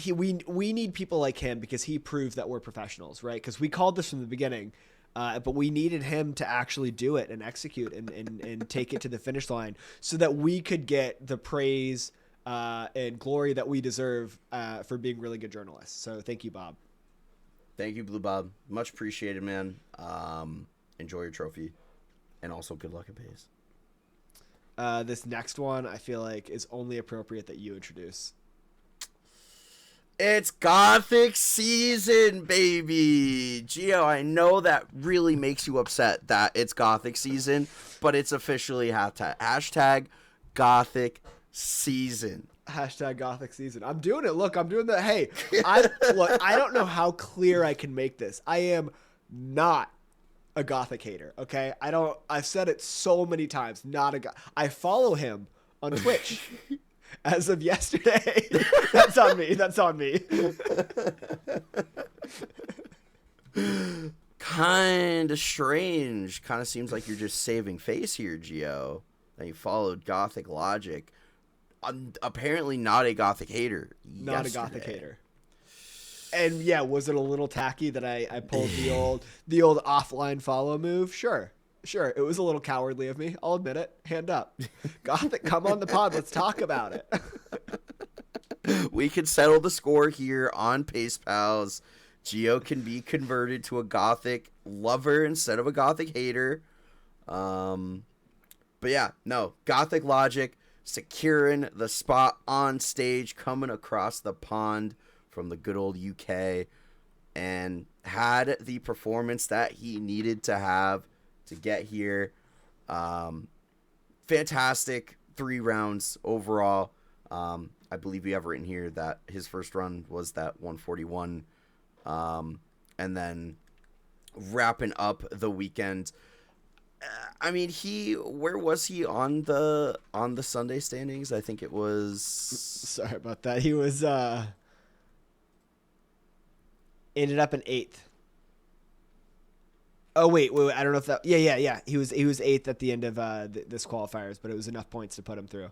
Speaker 2: we need people like him because he proved that we're professionals, right? Because we called this from the beginning. But we needed him to actually do it and execute and take it to the finish line so that we could get the praise and glory that we deserve for being really good journalists. So thank you, Bob.
Speaker 3: Thank you, BlueBob. Much appreciated, man. Enjoy your trophy. And also good luck at Pace.
Speaker 2: This next one I feel like is only appropriate that you introduce.
Speaker 3: It's Gothic season, baby. Geo, I know that really makes you upset that it's Gothic season, but it's officially hashtag Gothic season.
Speaker 2: Hashtag Gothic season. I'm doing it. Look, I'm doing the. Hey, I don't know how clear I can make this. I am not a Gothic hater. Okay, I've said it so many times. I follow him on Twitch. As of yesterday. That's on me.
Speaker 3: Kind of strange. Kind of seems like you're just saving face here, Geo. That you followed GothicLogic. Apparently not a Gothic hater.
Speaker 2: Not a Gothic hater. And yeah, was it a little tacky that I pulled the old offline follow move? Sure. It was a little cowardly of me. I'll admit it. Hand up. Gothic, come on the pod. Let's talk about it.
Speaker 3: We can settle the score here on Pace Pals. Geo can be converted to a Gothic lover instead of a Gothic hater. But yeah, no. GothicLogic securing the spot on stage, coming across the pond from the good old UK, and had the performance that he needed to have to get here. Fantastic 3 rounds overall. I believe we have written here that his first run was that 141. And then wrapping up the weekend. I mean, where was he on the Sunday standings? I think it was.
Speaker 2: Sorry about that. He was ended up in 8th. Oh wait. I don't know if that. Yeah. He was 8th at the end of this qualifiers, but it was enough points to put him through.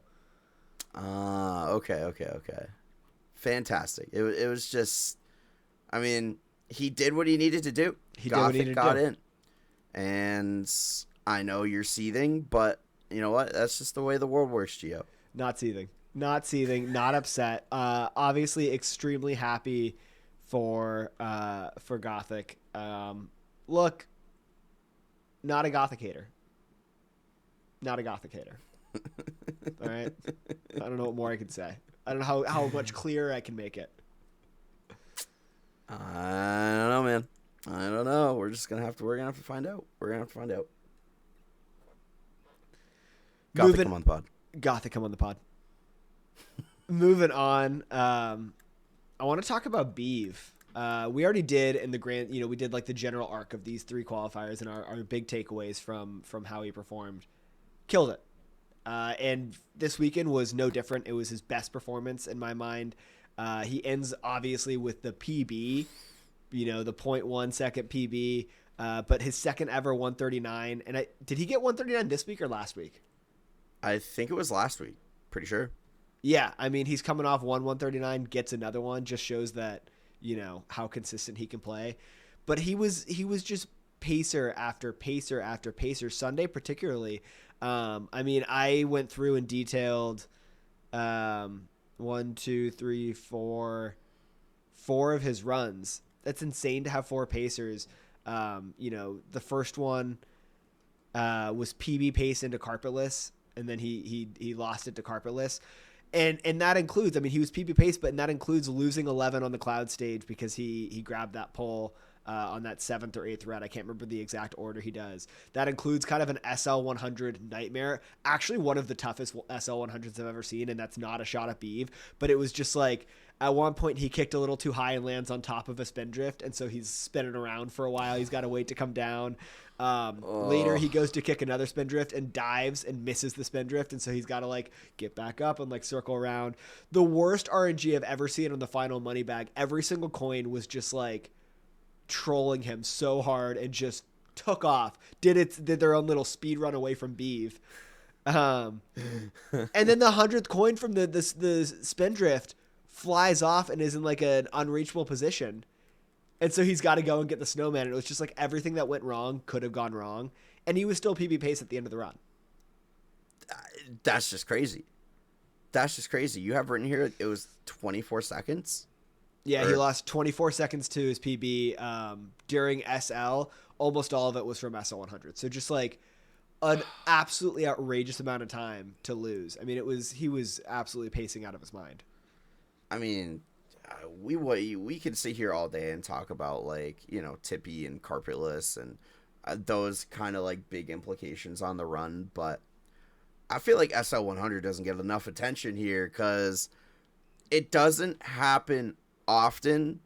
Speaker 3: Okay. Fantastic. It was just, I mean, he did what he needed to do.
Speaker 2: He did what he needed to do.
Speaker 3: in. And I know you're seething, but you know what? That's just the way the world works, Geo.
Speaker 2: Not seething, not upset. Obviously extremely happy for Gothic. Look, not a Gothic hater. All right. I don't know what more I can say. I don't know how much clearer I can make it.
Speaker 3: I don't know, man. I don't know. We're gonna have to find out. Gothic, come on the pod.
Speaker 2: Gothic, come on the pod. Moving on. I want to talk about Beeve. We already did in the grand, we did like the general arc of these 3 qualifiers and our big takeaways from how he performed. Killed it. And this weekend was no different. It was his best performance in my mind. He ends obviously with the PB, the 0.1 second PB, but his second ever 139. And did he get 139 this week or last week?
Speaker 3: I think it was last week. Pretty sure.
Speaker 2: Yeah, I mean, he's coming off 139, gets another one, just shows that, how consistent he can play. But he was just pacer after pacer after pacer, Sunday particularly. I mean, I went through and detailed 4 of his runs. That's insane to have 4 pacers. The first one was PB pace into carpetless, and then he lost it to carpetless. And that includes, I mean, he was PB pace, but that includes losing 11 on the cloud stage because he grabbed that pole on that 7th or 8th red. I can't remember the exact order he does. That includes kind of an SL100 nightmare. Actually, one of the toughest SL100s I've ever seen, and that's not a shot at Beeve. But it was just like, at one point, he kicked a little too high and lands on top of a spindrift, and so he's spinning around for a while. He's got to wait to come down. Later, he goes to kick another spindrift and dives and misses the spindrift, and so he's got to like get back up and like circle around. The worst RNG I've ever seen on the final money bag. Every single coin was just like trolling him so hard and just took off. Did their own little speed run away from Beeve. And then the 100th coin from the spindrift flies off and is in like an unreachable position. And so he's got to go and get the snowman. And it was just like everything that went wrong could have gone wrong. And he was still PB pace at the end of the run.
Speaker 3: That's just crazy. You have written here it was 24 seconds.
Speaker 2: Yeah, he lost 24 seconds to his PB during SL. Almost all of it was from SL100. So just like an absolutely outrageous amount of time to lose. I mean, he was absolutely pacing out of his mind.
Speaker 3: I mean, we could sit here all day and talk about like, tippy and carpetless and those kind of like big implications on the run. But I feel like SL100 doesn't get enough attention here because it doesn't happen often,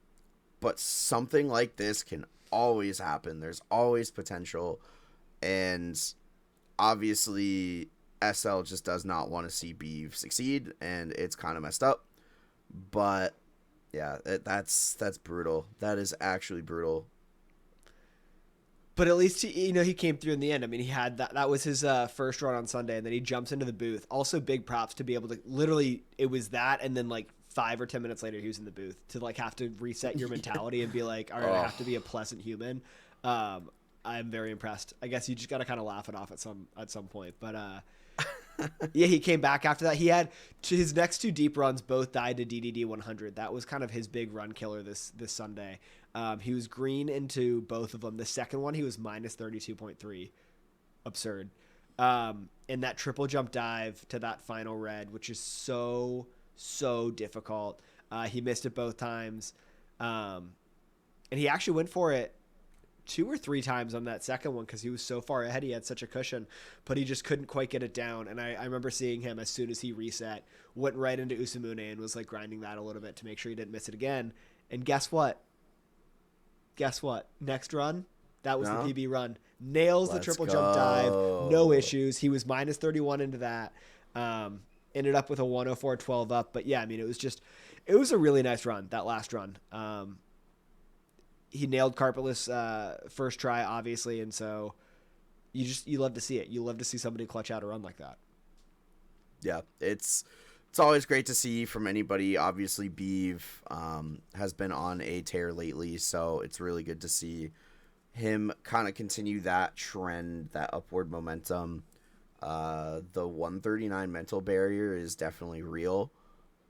Speaker 3: but something like this can always happen. There's always potential, and obviously SL just does not want to see Beeve succeed, and it's kind of messed up. But yeah, that's brutal. That is actually brutal.
Speaker 2: But at least he came through in the end. I mean, he had that was his first run on Sunday, and then he jumps into the booth. Also, big props to be able to literally, it was that, and then like 5 or 10 minutes later, he was in the booth to like have to reset your mentality and be like, all right, I have to be a pleasant human. I'm very impressed. I guess you just got to kind of laugh it off at some point. But yeah, he came back after that. He had his next 2 deep runs both died to DDD 100. That was kind of his big run killer this Sunday. He was green into both of them. The second one, he was minus 32.3. Absurd. And that triple jump dive to that final red, which is so difficult. He missed it both times. And he actually went for it 2 or 3 times on that second one because he was so far ahead. He had such a cushion, but he just couldn't quite get it down. And I remember seeing him as soon as he reset, went right into Usamune and was like grinding that a little bit to make sure he didn't miss it again. And guess what? Next run, that was the PB run. Nails the triple jump dive. No issues. He was minus 31 into that. Ended up with a 104.12 up. But yeah, I mean, it was a really nice run, that last run. he nailed carpetless first try, obviously, and so you love to see it. You love to see somebody clutch out a run like that.
Speaker 3: Yeah, it's always great to see from anybody. Obviously, Beeve has been on a tear lately, so it's really good to see him kind of continue that trend, that upward momentum. The 139 mental barrier is definitely real.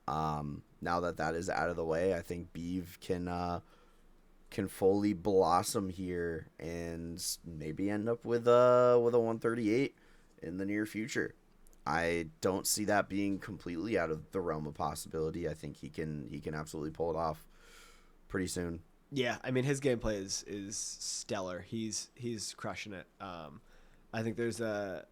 Speaker 3: Now that is out of the way, I think Beeve can fully blossom here and maybe end up with a 138 in the near future. I don't see that being completely out of the realm of possibility. I think he can absolutely pull it off pretty soon.
Speaker 2: Yeah, I mean his gameplay is stellar. He's crushing it. I think there's a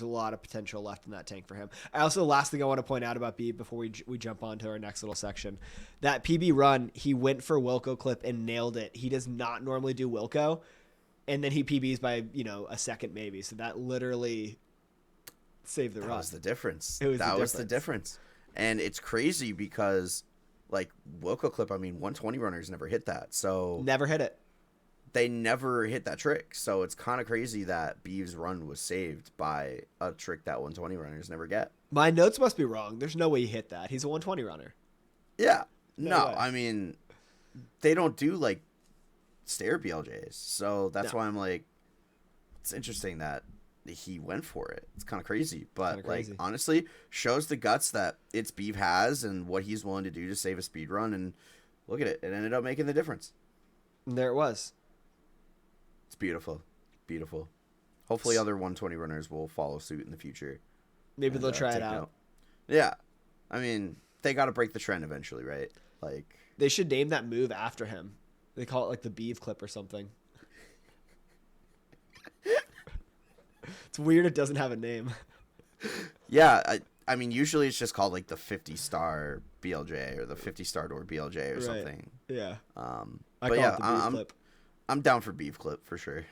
Speaker 2: lot of potential left in that tank for him. The last thing I want to point out about Beeve before we jump on to our next little section, that PB run, he went for Wilco clip and nailed it. He does not normally do Wilco, and then he PBs by a second maybe. So that literally saved the run.
Speaker 3: That was the difference.
Speaker 2: That
Speaker 3: was the difference. And it's crazy because like Wilco clip, I mean 120 runners never hit that. So
Speaker 2: never hit it.
Speaker 3: They never hit that trick. So it's kind of crazy that Beeve's run was saved by a trick that 120 runners never get.
Speaker 2: My notes must be wrong. There's no way he hit that. He's a 120 runner.
Speaker 3: Yeah.
Speaker 2: No
Speaker 3: No,
Speaker 2: way.
Speaker 3: I mean, they don't do like stair BLJs. So that's
Speaker 2: No.
Speaker 3: why I'm like, it's interesting that he went for it. It's kind of crazy. But
Speaker 2: Kinda crazy.
Speaker 3: like, honestly, shows the guts that it's Beeve has and what he's willing to do to save a speed run. And look at it. It ended up making the difference.
Speaker 2: And there it was.
Speaker 3: It's beautiful. Beautiful. Hopefully other 120 runners will follow suit in the future.
Speaker 2: Maybe
Speaker 3: and,
Speaker 2: they'll try it
Speaker 3: take
Speaker 2: out.
Speaker 3: note. Yeah. I mean, they got to break the trend eventually, right? Like,
Speaker 2: They should name that move after him. They call it like the Beeve clip or something. It's weird it doesn't have a name.
Speaker 3: yeah, I mean, usually it's just called like the 50-star BLJ or the 50-star door BLJ or
Speaker 2: Right.
Speaker 3: something.
Speaker 2: Yeah. I
Speaker 3: But
Speaker 2: call
Speaker 3: yeah,
Speaker 2: it the Beeve
Speaker 3: I'm
Speaker 2: clip.
Speaker 3: I'm down for Beeve clip for sure.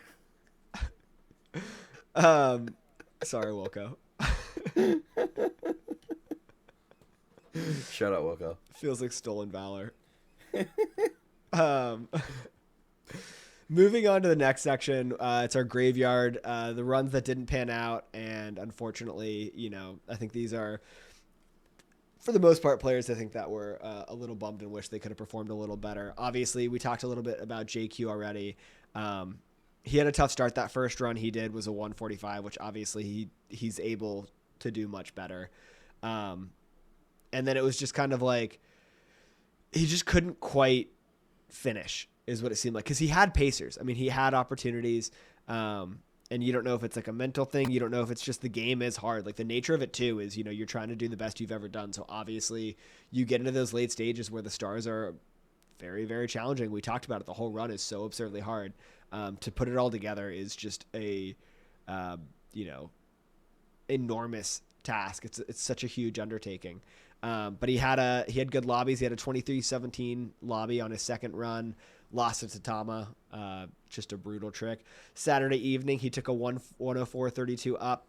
Speaker 2: Sorry, Wilco.
Speaker 3: Shout out Wilco.
Speaker 2: Feels like stolen valor. Moving on to the next section, it's our graveyard, the runs that didn't pan out, and unfortunately, I think these are, for the most part, players I think that were a little bummed and wish they could have performed a little better. Obviously, we talked a little bit about JQ already. He had a tough start. That first run he did was a 145, which obviously he's able to do much better. And then it was just kind of like he just couldn't quite finish is what it seemed like, because he had pacers. I mean, he had opportunities, and you don't know if it's like a mental thing. You don't know if it's just the game is hard. Like the nature of it too is, you're trying to do the best you've ever done. So obviously you get into those late stages where the stars are very, very challenging. We talked about it. The whole run is so absurdly hard. To put it all together is just a, enormous task. It's such a huge undertaking. But he had good lobbies. He had a 23-17 lobby on his second run. Lost to Tatama, just a brutal trick. Saturday evening, he took a 104.32 up,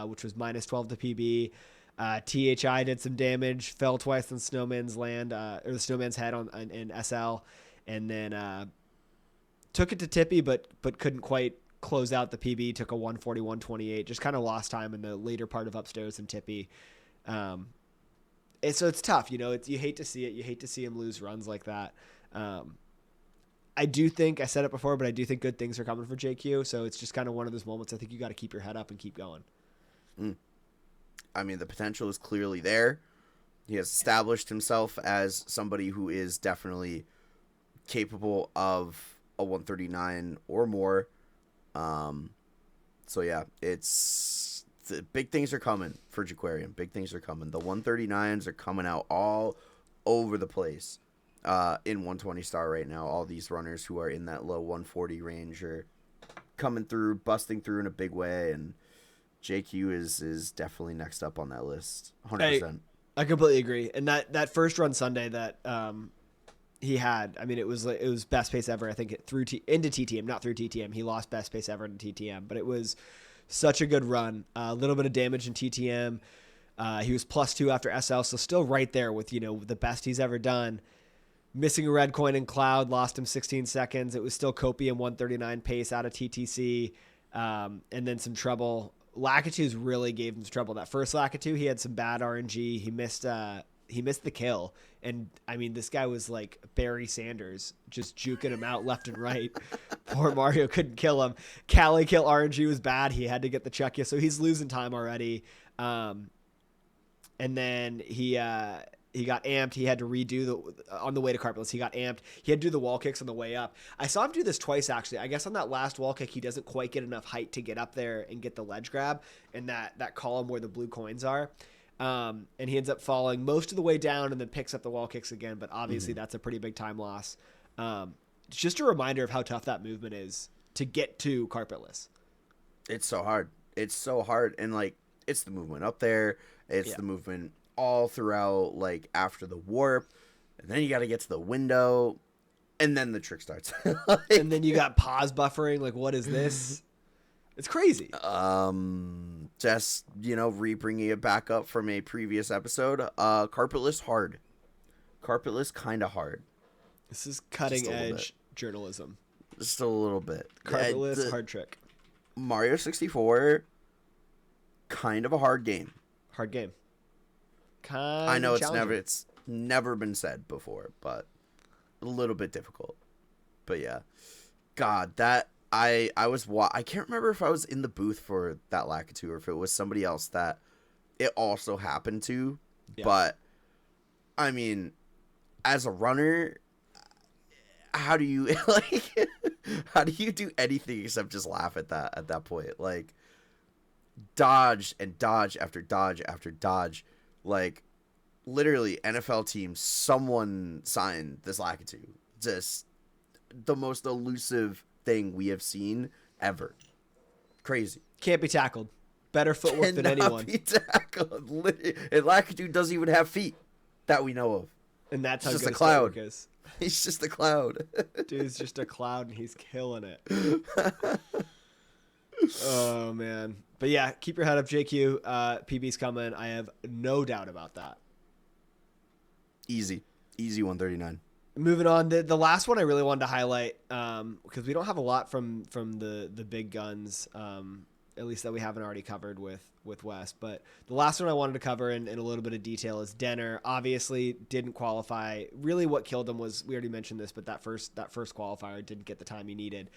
Speaker 2: which was minus 12 to PB. THI did some damage, fell twice on Snowman's land, or the Snowman's head in SL, and then took it to Tippy, but couldn't quite close out the PB. Took a 141.28, just kind of lost time in the later part of upstairs and Tippy. And so it's tough, you hate to see it. You hate to see him lose runs like that. I do think, I said it before, but I do think good things are coming for JQ. So it's just kind of one of those moments. I think you got to keep your head up and keep going.
Speaker 3: I mean, the potential is clearly there. He has established himself as somebody who is definitely capable of a 139 or more. So yeah, the big things are coming for Jaquarium. Big things are coming. The 139s are coming out all over the place. In 120 star right now, all these runners who are in that low 140 range are coming through, busting through in a big way, and JQ is definitely next up on that list, 100%.
Speaker 2: I completely agree. And that first run Sunday that he had, I mean, it was best pace ever. I think into TTM, not through TTM. He lost best pace ever into TTM, but it was such a good run. A little bit of damage in TTM. He was +2 after SL, so still right there with the best he's ever done. Missing a red coin in Cloud, lost him 16 seconds. It was still Copium 139 pace out of TTC, and then some trouble. Lakitu's really gave him some trouble. That first Lakitu, he had some bad RNG. He missed the kill, and I mean, this guy was like Barry Sanders, just juking him out left and right. Poor Mario couldn't kill him. Kally kill RNG was bad. He had to get the check, so he's losing time already. And then he got amped. He had to redo on the way to Carpetless. He got amped. He had to do the wall kicks on the way up. I saw him do this twice, actually. I guess on that last wall kick, he doesn't quite get enough height to get up there and get the ledge grab and that column where the blue coins are. And he ends up falling most of the way down and then picks up the wall kicks again. But obviously that's a pretty big time loss. It's just a reminder of how tough that movement is to get to Carpetless.
Speaker 3: It's so hard. It's so hard. And like, it's the movement up there. It's the movement all throughout, like after the warp, and then you got to get to the window, and then the trick starts.
Speaker 2: And then you got pause buffering. Like, what is this? It's crazy.
Speaker 3: Just, re-bringing it back up from a previous episode. Carpetless hard. Carpetless kind of hard.
Speaker 2: This is cutting edge journalism.
Speaker 3: Just a little bit.
Speaker 2: Carpetless hard trick.
Speaker 3: Mario 64, kind of a hard game.
Speaker 2: Hard game.
Speaker 3: I know it's never been said before, but a little bit difficult. But yeah, God, that I can't remember if I was in the booth for that Lakitu or if it was somebody else that it also happened to. Yeah. But I mean, as a runner, how do you how do you do anything except just laugh at that point? Like, dodge and dodge after dodge after dodge. Like, literally, NFL teams, someone signed this Lakitu. Just the most elusive thing we have seen ever. Crazy.
Speaker 2: Can't be tackled. Better footwork than anyone.
Speaker 3: Be tackled. And Lakitu doesn't even have feet that we know of.
Speaker 2: And that's how
Speaker 3: just
Speaker 2: good
Speaker 3: a cloud.
Speaker 2: Is.
Speaker 3: He's just a cloud.
Speaker 2: Dude's just a cloud, and he's killing it. Oh, man. But yeah, keep your head up, JQ. PB's coming. I have no doubt about that.
Speaker 3: Easy 139.
Speaker 2: Moving on, the last one I really wanted to highlight, because we don't have a lot from the big guns, at least that we haven't already covered with Wes. But the last one I wanted to cover in a little bit of detail is Denner. Obviously didn't qualify. Really what killed him was, we already mentioned this, but that first qualifier didn't get the time he needed.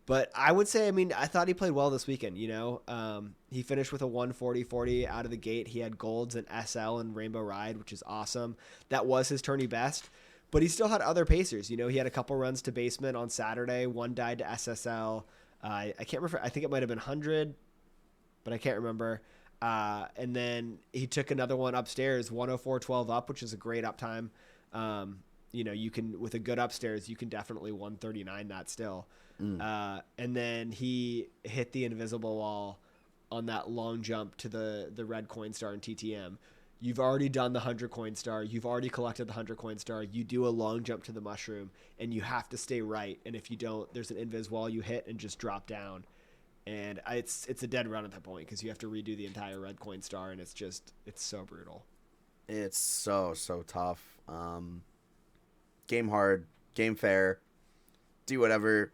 Speaker 2: But I would say, I thought he played well this weekend, He finished with a 140-40 out of the gate. He had golds and SL and Rainbow Ride, which is awesome. That was his tourney best. But he still had other pacers. He had a couple runs to basement on Saturday. One died to SSL. I can't remember. I think it might have been 100, but I can't remember. And then he took another one upstairs, 104-12 up, which is a great uptime. You can, with a good upstairs, you can definitely 139 that still. And then he hit the invisible wall on that long jump to the red coin star in TTM. You've already done the 100 coin star. You've already collected the 100 coin star. You do a long jump to the mushroom, and you have to stay right. And if you don't, there's an invis wall you hit and just drop down. And it's a dead run at that point because you have to redo the entire red coin star, and it's so brutal.
Speaker 3: It's so tough. Game hard, game fair, do whatever.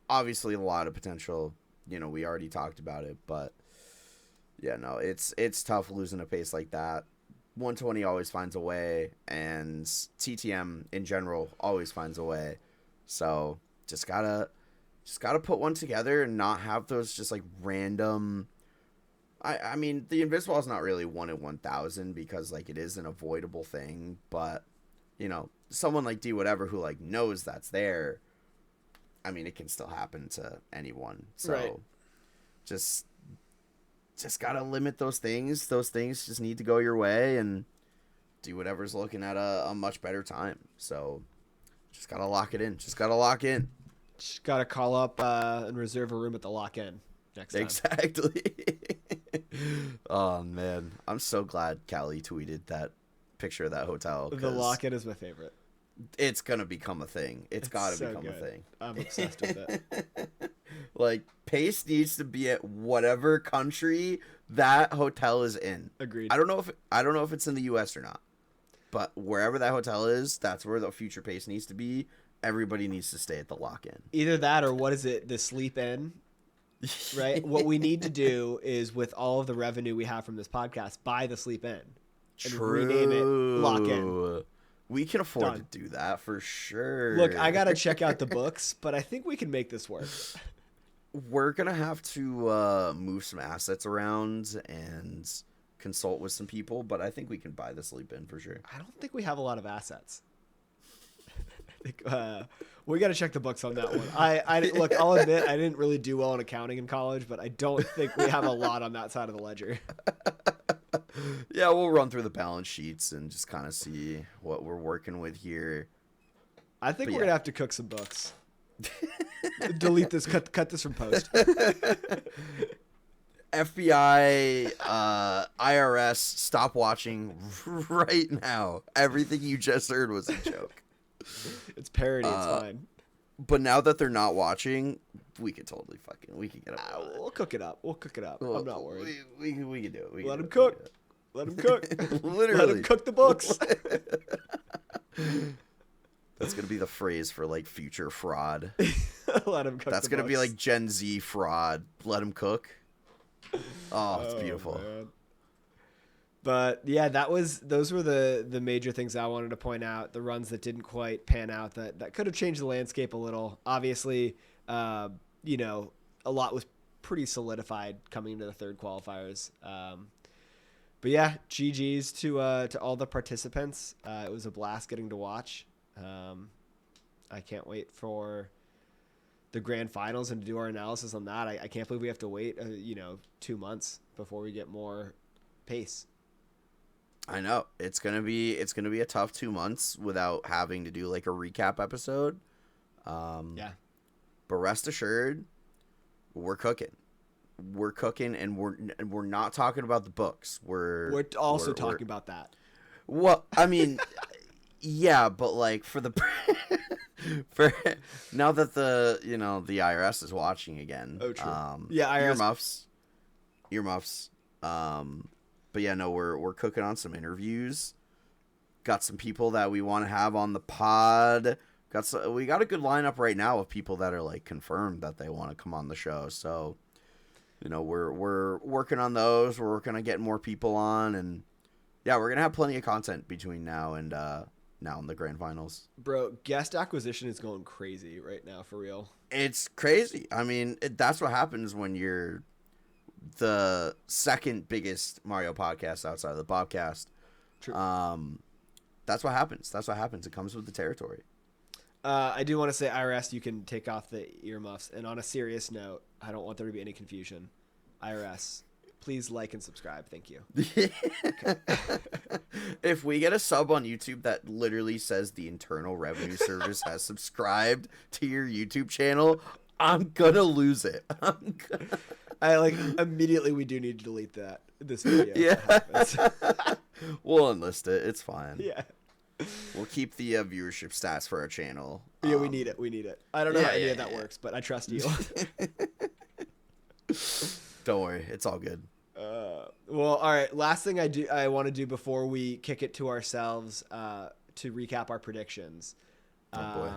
Speaker 3: Obviously, a lot of potential. We already talked about it, but yeah, no, it's tough losing a pace like that. 120 always finds a way, and TTM in general always finds a way. So just gotta put one together and not have those just like random. I mean, the invisible is not really 1 in 1,000 because like it is an avoidable thing, but someone like D whatever who like knows that's there. I mean, it can still happen to anyone. So
Speaker 2: right.
Speaker 3: just gotta limit those things. Those things just need to go your way and do whatever's looking at a much better time. So just gotta lock it in. Just
Speaker 2: gotta call up and reserve a room at the lock-in next time.
Speaker 3: Exactly. Oh man, I'm so glad Kally tweeted that picture of that hotel.
Speaker 2: The lock-in is my favorite.
Speaker 3: It's gonna become a thing. It's gotta
Speaker 2: so
Speaker 3: become
Speaker 2: good.
Speaker 3: a thing.
Speaker 2: I'm obsessed with it.
Speaker 3: Like, pace needs to be at whatever country that hotel is in.
Speaker 2: Agreed.
Speaker 3: I don't know if it's in the U.S. or not. But wherever that hotel is, that's where the future pace needs to be. Everybody needs to stay at the lock-in.
Speaker 2: Either that or what is it? The sleep in, right? What we need to do is, with all of the revenue we have from this podcast, buy the sleep in and rename it Lock In.
Speaker 3: We can afford
Speaker 2: Done.
Speaker 3: to do that for sure.
Speaker 2: Look, I gotta check out the books, but I think we can make this work.
Speaker 3: We're gonna have to move some assets around and consult with some people, but I think we can buy the sleep in for sure.
Speaker 2: I don't think we have a lot of assets. We got to check the books on that one. I look, I'll admit I didn't really do well in accounting in college, but I don't think we have a lot on that side of the ledger.
Speaker 3: Yeah, we'll run through the balance sheets and just kind of see what we're working with here.
Speaker 2: I think
Speaker 3: But
Speaker 2: we're
Speaker 3: yeah.
Speaker 2: gonna have to cook some books. Delete this. Cut this from post.
Speaker 3: FBI, IRS, stop watching right now. Everything you just heard was a joke.
Speaker 2: It's parody. It's fine.
Speaker 3: But now that they're not watching, we could totally we could get away with it.
Speaker 2: We'll cook it up. We'll cook it up. I'm not worried.
Speaker 3: We can do it.
Speaker 2: Let him cook. Let him cook.
Speaker 3: Literally.
Speaker 2: Let him cook the books.
Speaker 3: That's going to be the phrase for like future fraud.
Speaker 2: Let him cook.
Speaker 3: That's
Speaker 2: the
Speaker 3: going to be
Speaker 2: books.
Speaker 3: like Gen Z fraud. Let him cook. Oh, it's beautiful.
Speaker 2: Man. But yeah, those were the major things I wanted to point out. The runs that didn't quite pan out that could have changed the landscape a little. Obviously, a lot was pretty solidified coming into the third qualifiers. But yeah, GG's to all the participants. It was a blast getting to watch. I can't wait for the grand finals and to do our analysis on that. I can't believe we have to wait 2 months before we get more pace.
Speaker 3: I know it's gonna be a tough 2 months without having to do like a recap episode.
Speaker 2: Yeah,
Speaker 3: but rest assured, we're cooking, and we're not talking about the books. We're
Speaker 2: also talking about that.
Speaker 3: Well, I mean, yeah, but like for now that the IRS is watching again.
Speaker 2: Oh, true. Yeah, IRS.
Speaker 3: Earmuffs. But yeah, no, we're cooking on some interviews. Got some people that we want to have on the pod. We got a good lineup right now of people that are like confirmed that they want to come on the show. So, we're working on those. We're working on getting more people on, and yeah, we're gonna have plenty of content between now and the grand finals.
Speaker 2: Bro, guest acquisition is going crazy right now, for real.
Speaker 3: It's crazy. I mean, that's what happens when you're the second biggest Mario podcast outside of the Bobcast.
Speaker 2: True.
Speaker 3: That's what happens. It comes with the territory.
Speaker 2: I do want to say, IRS, you can take off the earmuffs. And on a serious note, I don't want there to be any confusion. IRS, please like and subscribe. Thank you.
Speaker 3: If we get a sub on YouTube that literally says the Internal Revenue Service has subscribed to your YouTube channel, I'm gonna lose it.
Speaker 2: Immediately we do need to delete this video.
Speaker 3: Yeah. We'll enlist it. It's fine.
Speaker 2: Yeah.
Speaker 3: We'll keep the viewership stats for our channel.
Speaker 2: Yeah, we need it. I don't know how any of that
Speaker 3: yeah.
Speaker 2: works, but I trust you.
Speaker 3: Don't worry. It's all good.
Speaker 2: Well, all right. Last thing I want to do before we kick it to ourselves to recap our predictions.
Speaker 3: Oh, boy.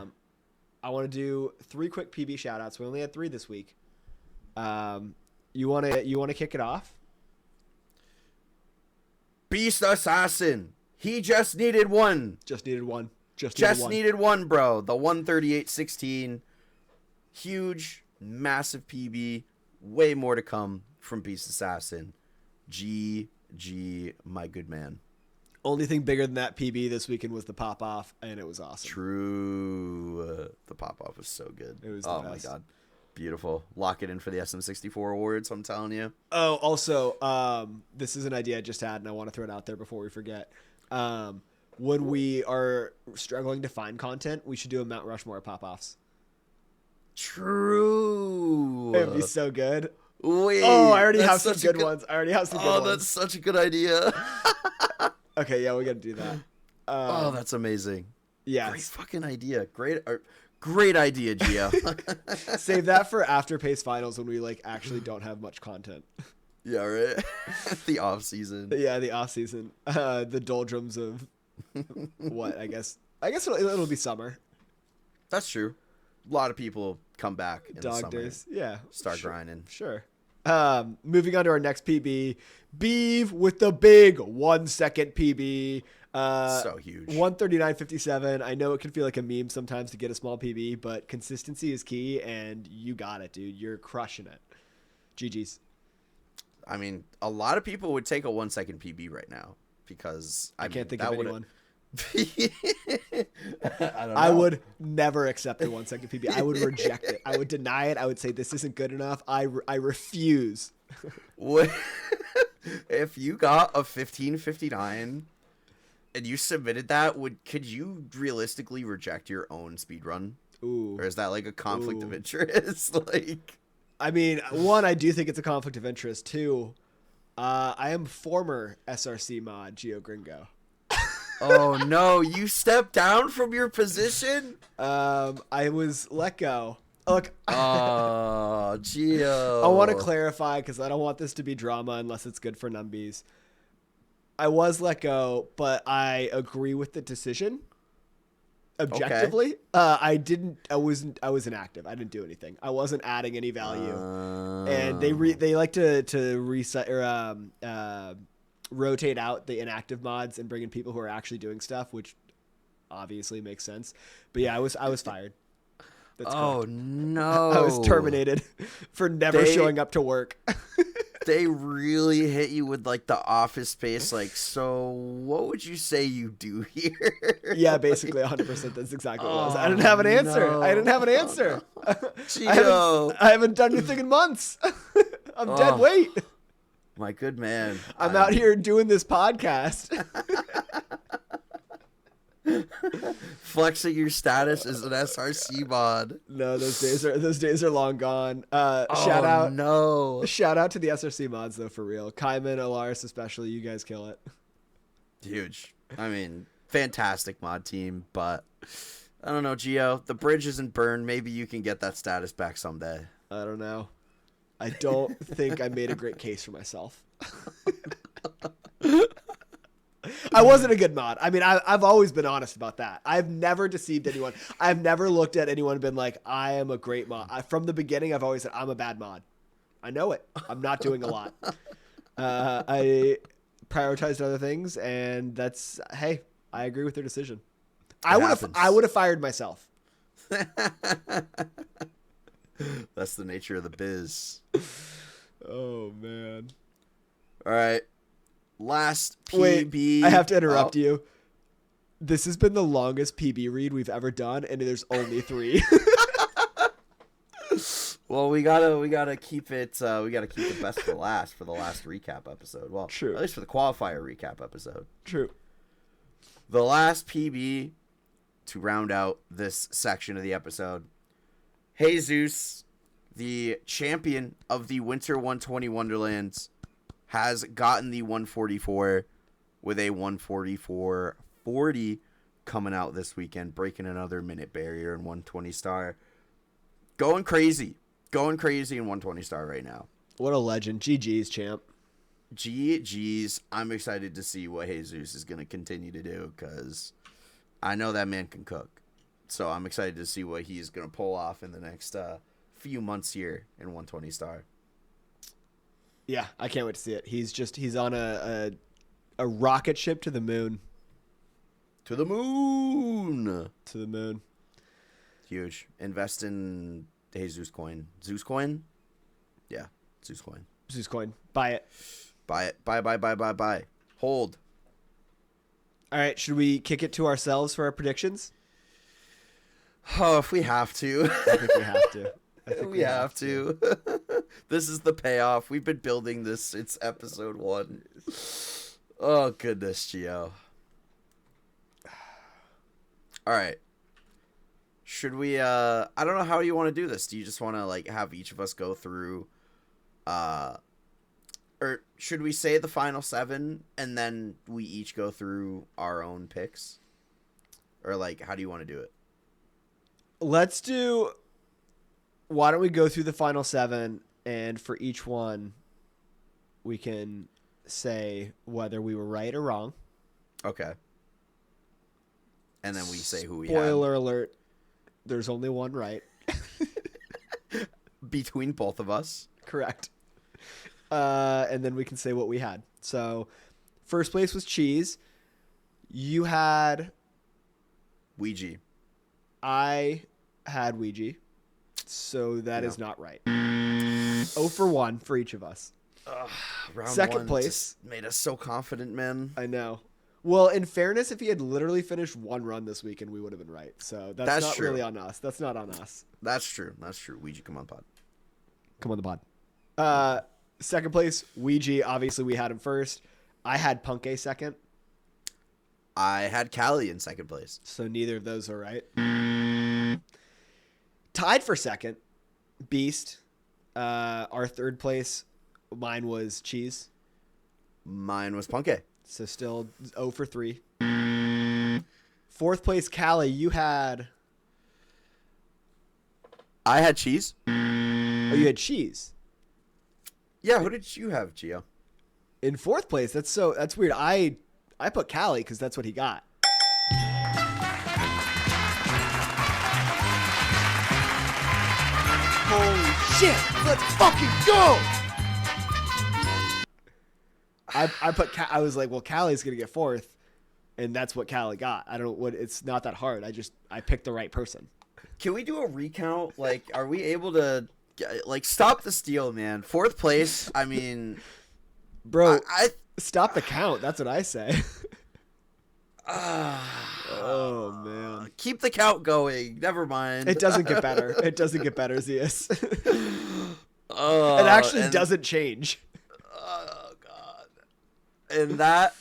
Speaker 2: I want to do 3 quick PB shoutouts. We only had 3 this week. You want to kick it off?
Speaker 3: Beast Assassin. He just needed one.
Speaker 2: Just needed one.
Speaker 3: Needed one, bro. The 138.16. Huge, massive PB. Way more to come from Beast Assassin. GG, my good man.
Speaker 2: Only thing bigger than that PB this weekend was the pop off, and it was awesome.
Speaker 3: True. The pop off was so good.
Speaker 2: It was the
Speaker 3: oh
Speaker 2: best.
Speaker 3: My god. Beautiful. Lock it in for the SM64 awards, I'm telling you.
Speaker 2: Oh, also, this is an idea I just had, and I want to throw it out there before we forget. When we are struggling to find content, we should do a Mount Rushmore of pop-offs.
Speaker 3: True.
Speaker 2: It would be so good.
Speaker 3: Wait.
Speaker 2: Oh, I already have
Speaker 3: that's
Speaker 2: some
Speaker 3: such a
Speaker 2: good ones.
Speaker 3: Oh, that's such a good idea.
Speaker 2: Okay, yeah, we got to do that.
Speaker 3: Oh, that's amazing.
Speaker 2: Yeah.
Speaker 3: Great fucking idea. Great idea, Geo.
Speaker 2: Save that for after pace finals when we actually don't have much content.
Speaker 3: Yeah, right. The off season.
Speaker 2: Yeah, the off season. The doldrums of What? I guess it'll be summer.
Speaker 3: That's true. A lot of people come back in the
Speaker 2: Dog
Speaker 3: summer,
Speaker 2: days. Yeah.
Speaker 3: start grinding.
Speaker 2: Sure. Moving on to our next PB. Beeve with the big 1 second PB.
Speaker 3: So huge.
Speaker 2: 139.57. I know it can feel like a meme sometimes to get a small PB, but consistency is key, and you got it, dude. You're crushing it. GG's.
Speaker 3: I mean, a lot of people would take a 1 second PB right now because
Speaker 2: I can't think of anyone.
Speaker 3: I
Speaker 2: would never accept a 1 second PB. I would reject it. I would deny it. I would say this isn't good enough. I refuse.
Speaker 3: What if you got a 15:59 and you submitted that? Could you realistically reject your own speed run?
Speaker 2: Ooh.
Speaker 3: Or is that like a conflict of interest? Like,
Speaker 2: I mean, one, I do think it's a conflict of interest. Two, I am former SRC mod Geo Gringo.
Speaker 3: oh no, you stepped down from your position?
Speaker 2: I was let go. Look,
Speaker 3: oh, Geo.
Speaker 2: I want to clarify because I don't want this to be drama unless it's good for numbies. I was let go, but I agree with the decision. Objectively, okay. I was inactive. I didn't do anything. I wasn't adding any value, and they like to reset or rotate out the inactive mods and bring in people who are actually doing stuff, which obviously makes sense. But yeah, I was fired. That's correct.
Speaker 3: No!
Speaker 2: I was terminated for never showing up to work.
Speaker 3: They really hit you with like the Office Space. Like, so what would you say you do here?
Speaker 2: Yeah, basically 100%. That's exactly what it was. I didn't have an answer.
Speaker 3: No.
Speaker 2: I didn't have an answer.
Speaker 3: Geo.
Speaker 2: I haven't done anything in months. I'm dead weight.
Speaker 3: My good man.
Speaker 2: I'm out here doing this podcast.
Speaker 3: Flexing your status as an SRC mod.
Speaker 2: No, those days are long gone. Shout out to the SRC mods though, for real. Kaiman, Alaris especially, you guys kill it.
Speaker 3: Huge. I mean, fantastic mod team, but I don't know, Geo. The bridge isn't burned. Maybe you can get that status back someday.
Speaker 2: I don't know. I don't think I made a great case for myself. I wasn't a good mod. I mean, I've always been honest about that. I've never deceived anyone. I've never looked at anyone and been like, I am a great mod. From the beginning, I've always said, I'm a bad mod. I know it. I'm not doing a lot. I prioritized other things, and hey, I agree with their decision. I would have fired myself.
Speaker 3: That's the nature of the biz.
Speaker 2: Oh, man.
Speaker 3: All right. Last PB.
Speaker 2: Wait, I have to interrupt you. This has been the longest PB read we've ever done, and there's only 3.
Speaker 3: Well, we gotta keep it. We gotta keep the best for last for the last recap episode. Well,
Speaker 2: true.
Speaker 3: At least for the qualifier recap episode.
Speaker 2: True.
Speaker 3: The last PB to round out this section of the episode. Jesus, the champion of the Winter 120 Wonderlands, has gotten the 144 with a 144.40 coming out this weekend, breaking another minute barrier in 120 star. Going crazy in 120 star right now.
Speaker 2: What a legend. GG's, champ.
Speaker 3: GG's. I'm excited to see what Jesus is going to continue to do because I know that man can cook. So I'm excited to see what he's going to pull off in the next few months here in 120 star.
Speaker 2: Yeah, I can't wait to see it. He's on a rocket ship to the moon.
Speaker 3: To the moon.
Speaker 2: To the moon.
Speaker 3: Huge. Invest in Jesus coin. Zeus coin? Yeah, Zeus coin.
Speaker 2: Zeus coin. Buy it.
Speaker 3: Buy it. Buy. Hold.
Speaker 2: All right, should we kick it to ourselves for our predictions?
Speaker 3: Oh, if we have to.
Speaker 2: I think we have to.
Speaker 3: We have to. This is the payoff. We've been building this. It's episode 1. Oh, goodness, Geo. All right. Should we, I don't know how you want to do this. Do you just want to, like, have each of us go through, or should we say the final 7 and then we each go through our own picks? Or, like, how do you want to do it?
Speaker 2: Let's do... Why don't we go through the final 7, and for each one, we can say whether we were right or wrong.
Speaker 3: Okay. and then we say who we had.
Speaker 2: Spoiler alert. There's only one right.
Speaker 3: Between both of us.
Speaker 2: Correct. And then we can say what we had. So, first place was Cheese. You had...
Speaker 3: Weegee.
Speaker 2: I had Weegee. So that is not right. 0 for 1 for each of us.
Speaker 3: Round
Speaker 2: Second
Speaker 3: one
Speaker 2: place.
Speaker 3: just made us so confident, man.
Speaker 2: I know. Well, in fairness, if he had literally finished one run this weekend, we would have been right. So that's not
Speaker 3: true.
Speaker 2: really on us. That's not on us.
Speaker 3: That's true. That's true. Weegee, come on, pod.
Speaker 2: Come on the pod. Second place, Weegee. Obviously, we had him first. I had Puncay second.
Speaker 3: I had Kally in second place.
Speaker 2: So neither of those are right. Tied for second, Beast. Our third place, mine was Cheese.
Speaker 3: Mine was Puncay.
Speaker 2: So still 0 for 3. Fourth place, Kally. You had...
Speaker 3: I had Cheese.
Speaker 2: Oh, you had Cheese.
Speaker 3: Yeah, who did you have, Geo?
Speaker 2: In fourth place, that's weird. I put Kally because that's what he got.
Speaker 6: Holy shit! Let's fucking go!
Speaker 2: I was like, well, Cally's gonna get fourth, and that's what Kally got. I don't know what. It's not that hard. I picked the right person.
Speaker 3: Can we do a recount? Like, are we able to, like, stop the steal, man? Fourth place, I mean...
Speaker 2: Bro,
Speaker 3: I
Speaker 2: stop the count. That's what I say. Oh, man.
Speaker 3: keep the count going. Never mind.
Speaker 2: It doesn't get better. It doesn't get better, Zeas. It
Speaker 3: It
Speaker 2: actually doesn't change.
Speaker 3: Oh, God. And that,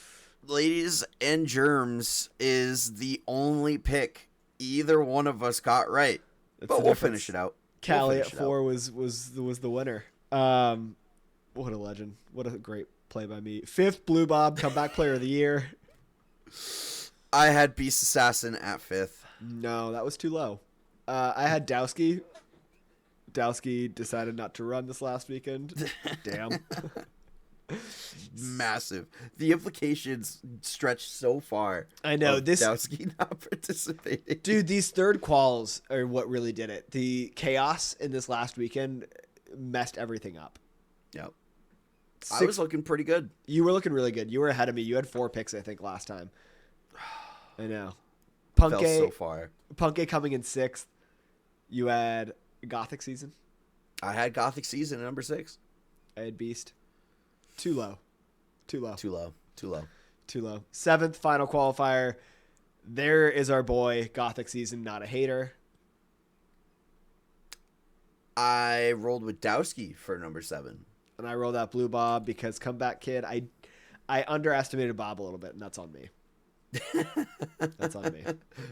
Speaker 3: ladies and germs, is the only pick either one of us got right.
Speaker 2: That's
Speaker 3: But
Speaker 2: the
Speaker 3: we'll
Speaker 2: difference.
Speaker 3: finish it out.
Speaker 2: Kally
Speaker 3: We'll
Speaker 2: at
Speaker 3: finish it
Speaker 2: 4 was the winner. What a legend. What a great play by me. Fifth, BlueBob, comeback player of the year.
Speaker 3: I had Beast Assassin at 5th.
Speaker 2: No, that was too low. I had Dowsky. Dowsky decided not to run this last weekend. Damn.
Speaker 3: Massive. The implications stretch so far.
Speaker 2: I know,
Speaker 3: of
Speaker 2: this-
Speaker 3: Dowsky not participating.
Speaker 2: Dude, these third quals are what really did it. The chaos in this last weekend messed everything up.
Speaker 3: Yep. I was looking pretty good.
Speaker 2: You were looking really good. You were ahead of me. You had 4 picks, I think, last time. I know. Puncay,
Speaker 3: Fell so far.
Speaker 2: Puncay coming in 6th. You had GothicSeason.
Speaker 3: I had GothicSeason at number 6.
Speaker 2: I had Beast. Too low. Too low.
Speaker 3: Too low. Too low.
Speaker 2: Too low. 7th final qualifier. There is our boy, GothicSeason, not a hater.
Speaker 3: I rolled with Dowsky for number 7.
Speaker 2: And I rolled out BlueBob because comeback kid, I underestimated Bob a little bit, and that's on me. That's on me.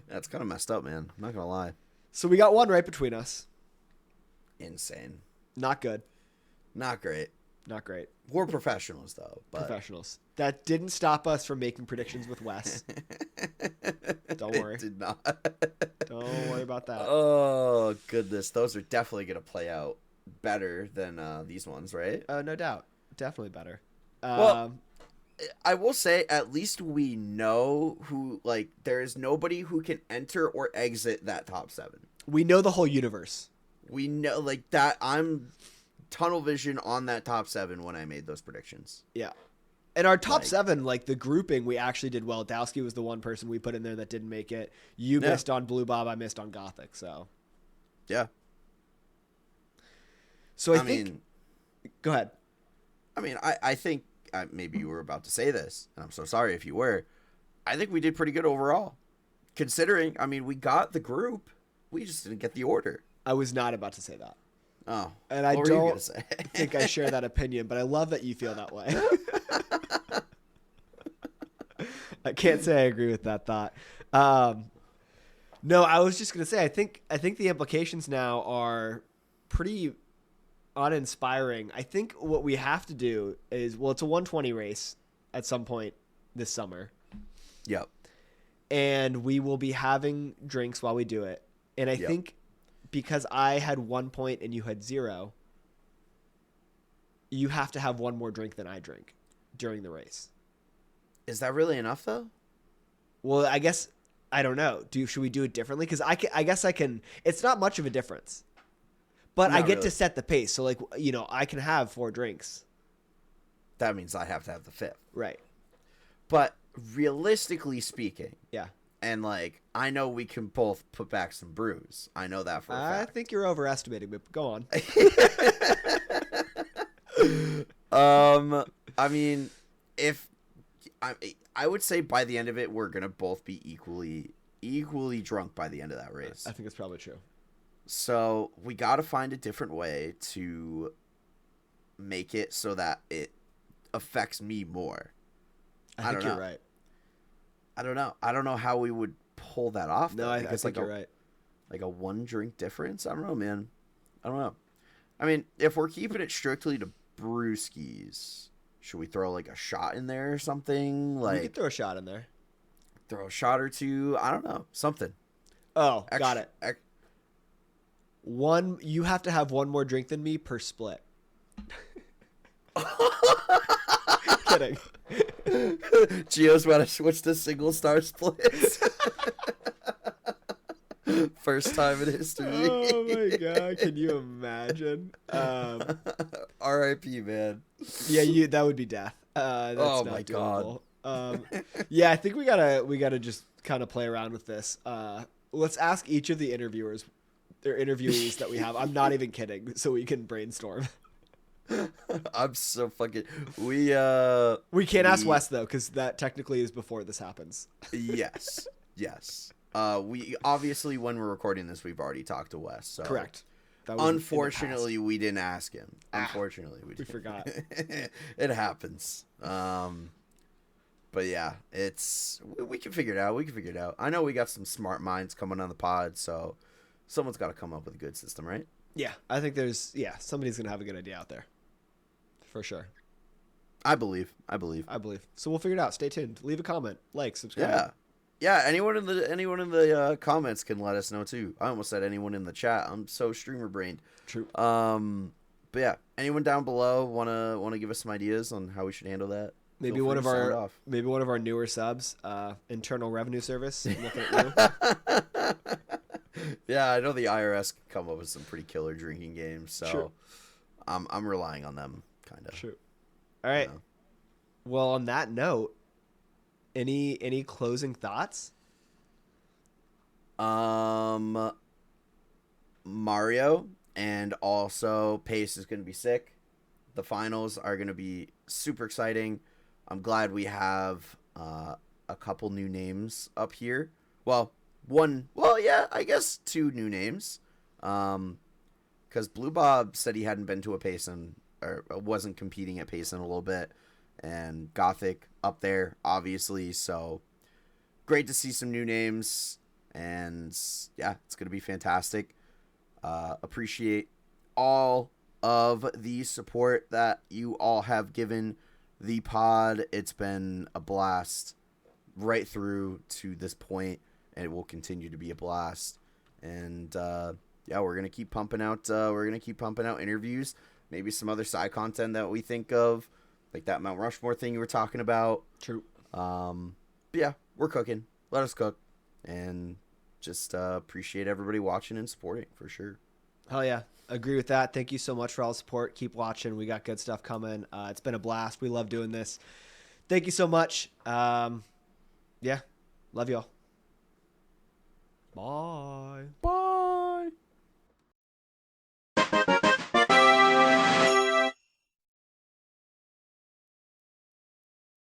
Speaker 3: That's kind of messed up, man. I'm not going to lie.
Speaker 2: So we got one right between us.
Speaker 3: Insane.
Speaker 2: Not good.
Speaker 3: Not great.
Speaker 2: Not great.
Speaker 3: We're professionals, though. But...
Speaker 2: Professionals. That didn't stop us from making predictions with Wes. Don't worry.
Speaker 3: It did not.
Speaker 2: Don't worry about that.
Speaker 3: Oh, goodness. Those are definitely going to play out better than these ones, right?
Speaker 2: No doubt. Definitely better.
Speaker 3: Well, I will say, at least we know who, like, there is nobody who can enter or exit that top 7.
Speaker 2: we know the whole universe.
Speaker 3: We know, like, that I'm tunnel vision on that top 7 when I made those predictions.
Speaker 2: Yeah. And our top
Speaker 3: Like-
Speaker 2: 7, like the grouping, we actually did well. Dowsky was the one person we put in there that didn't make it. You
Speaker 3: Yeah.
Speaker 2: missed on BlueBob. I missed on Gothic. So,
Speaker 3: Yeah.
Speaker 2: so I
Speaker 3: I
Speaker 2: think.
Speaker 3: mean,
Speaker 2: Go ahead.
Speaker 3: I think maybe you were about to say this, and I'm so sorry if you were. I think we did pretty good overall. Considering, we got the group. We just didn't get the order.
Speaker 2: I was not about to say that.
Speaker 3: Oh.
Speaker 2: And I
Speaker 3: what were you
Speaker 2: don't
Speaker 3: gonna say?
Speaker 2: think I share that opinion, but I love that you feel that way. I can't say I agree with that thought. No, I was just gonna say I think the implications now are pretty uninspiring. I think what we have to do is, well, it's a 120 race at some point this summer,
Speaker 3: Yep.
Speaker 2: and we will be having drinks while we do it. And I
Speaker 3: Yep.
Speaker 2: think because I had 1 point and you had 0, you have to have one more drink than I drink during the race.
Speaker 3: Is that really enough, though?
Speaker 2: Well, I guess I don't know. Should we do it differently? Because I guess I can. It's not much of a difference, but I
Speaker 3: Not
Speaker 2: get
Speaker 3: really.
Speaker 2: to set the pace. So like I can have 4 drinks.
Speaker 3: That means I have to have the 5th.
Speaker 2: Right.
Speaker 3: But realistically speaking,
Speaker 2: Yeah.
Speaker 3: and like I know we can both put back some brews. I know that for a
Speaker 2: I
Speaker 3: fact.
Speaker 2: think you're overestimating, but go on.
Speaker 3: I mean, if I would say by the end of it, we're gonna both be equally drunk by the end of that race.
Speaker 2: I think it's probably true.
Speaker 3: So we got to find a different way to make it so that it affects me more.
Speaker 2: I think
Speaker 3: don't
Speaker 2: you're
Speaker 3: know.
Speaker 2: right.
Speaker 3: I don't know how we would pull that off.
Speaker 2: No,
Speaker 3: though,
Speaker 2: I
Speaker 3: because,
Speaker 2: think you're right.
Speaker 3: Like a 1 drink difference. I don't know, man. I don't know. I mean, if we're keeping it strictly to brewskis, should we throw like a shot in there or something?
Speaker 2: We
Speaker 3: Like
Speaker 2: could throw a shot in there.
Speaker 3: throw a shot or two. I don't know. Something.
Speaker 2: Oh, got it.
Speaker 3: Ex-
Speaker 2: You have to have 1 more drink than me per split. Kidding.
Speaker 3: Geo's about to switch to single star splits. First time in history.
Speaker 2: Oh my god, can you imagine?
Speaker 3: R.I.P. man.
Speaker 2: Yeah, that would be death. That's
Speaker 3: Oh
Speaker 2: not
Speaker 3: my God.
Speaker 2: doable. Yeah, I think we gotta just kind of play around with this. Let's ask each of the interviewers, their interviewees that we have. I'm not even kidding, so we can brainstorm.
Speaker 3: I'm so fucking. We
Speaker 2: can't ask Wes though, because that technically is before this happens.
Speaker 3: Yes. We obviously, when we're recording this, we've already talked to Wes. So
Speaker 2: Correct. That was in the past.
Speaker 3: unfortunately, we didn't ask him. Unfortunately, we
Speaker 2: forgot.
Speaker 3: It happens. But yeah, we can figure it out. I know we got some smart minds coming on the pod, so someone's got to come up with a good system, right?
Speaker 2: Yeah, I think somebody's gonna have a good idea out there, for sure.
Speaker 3: I believe.
Speaker 2: So we'll figure it out. Stay tuned. Leave a comment, subscribe.
Speaker 3: Yeah. Anyone in the comments can let us know too. I almost said anyone in the chat. I'm so streamer brained.
Speaker 2: True.
Speaker 3: But yeah, anyone down below wanna give us some ideas on how we should handle that?
Speaker 2: Maybe
Speaker 3: Feel
Speaker 2: one
Speaker 3: free
Speaker 2: of
Speaker 3: to sound
Speaker 2: our
Speaker 3: off.
Speaker 2: maybe one of our newer subs, Internal Revenue Service. I'm looking at you.
Speaker 3: Yeah, I know the IRS can come up with some pretty killer drinking games, so
Speaker 2: Sure.
Speaker 3: I'm relying on them kind of.
Speaker 2: True. All right.
Speaker 3: know.
Speaker 2: Well, on that note, any closing thoughts?
Speaker 3: Mario and also Pace is going to be sick. The finals are going to be super exciting. I'm glad we have a couple new names up here. Well, I guess 2 new names. Because BlueBob said he hadn't been to a Payson or wasn't competing at Payson a little bit, and Gothic up there, obviously. So great to see some new names, and yeah, it's going to be fantastic. Appreciate all of the support that you all have given the pod. It's been a blast right through to this point, and it will continue to be a blast. And yeah, we're gonna keep pumping out. Interviews, maybe some other side content that we think of, like that Mount Rushmore thing you were talking about.
Speaker 2: True.
Speaker 3: But yeah, we're cooking. Let us cook, and just appreciate everybody watching and supporting for sure.
Speaker 2: Hell yeah. Agree with that. Thank you so much for all the support. Keep watching. We got good stuff coming. It's been a blast. We love doing this. Thank you so much. Yeah. Love y'all. Bye.
Speaker 3: Bye.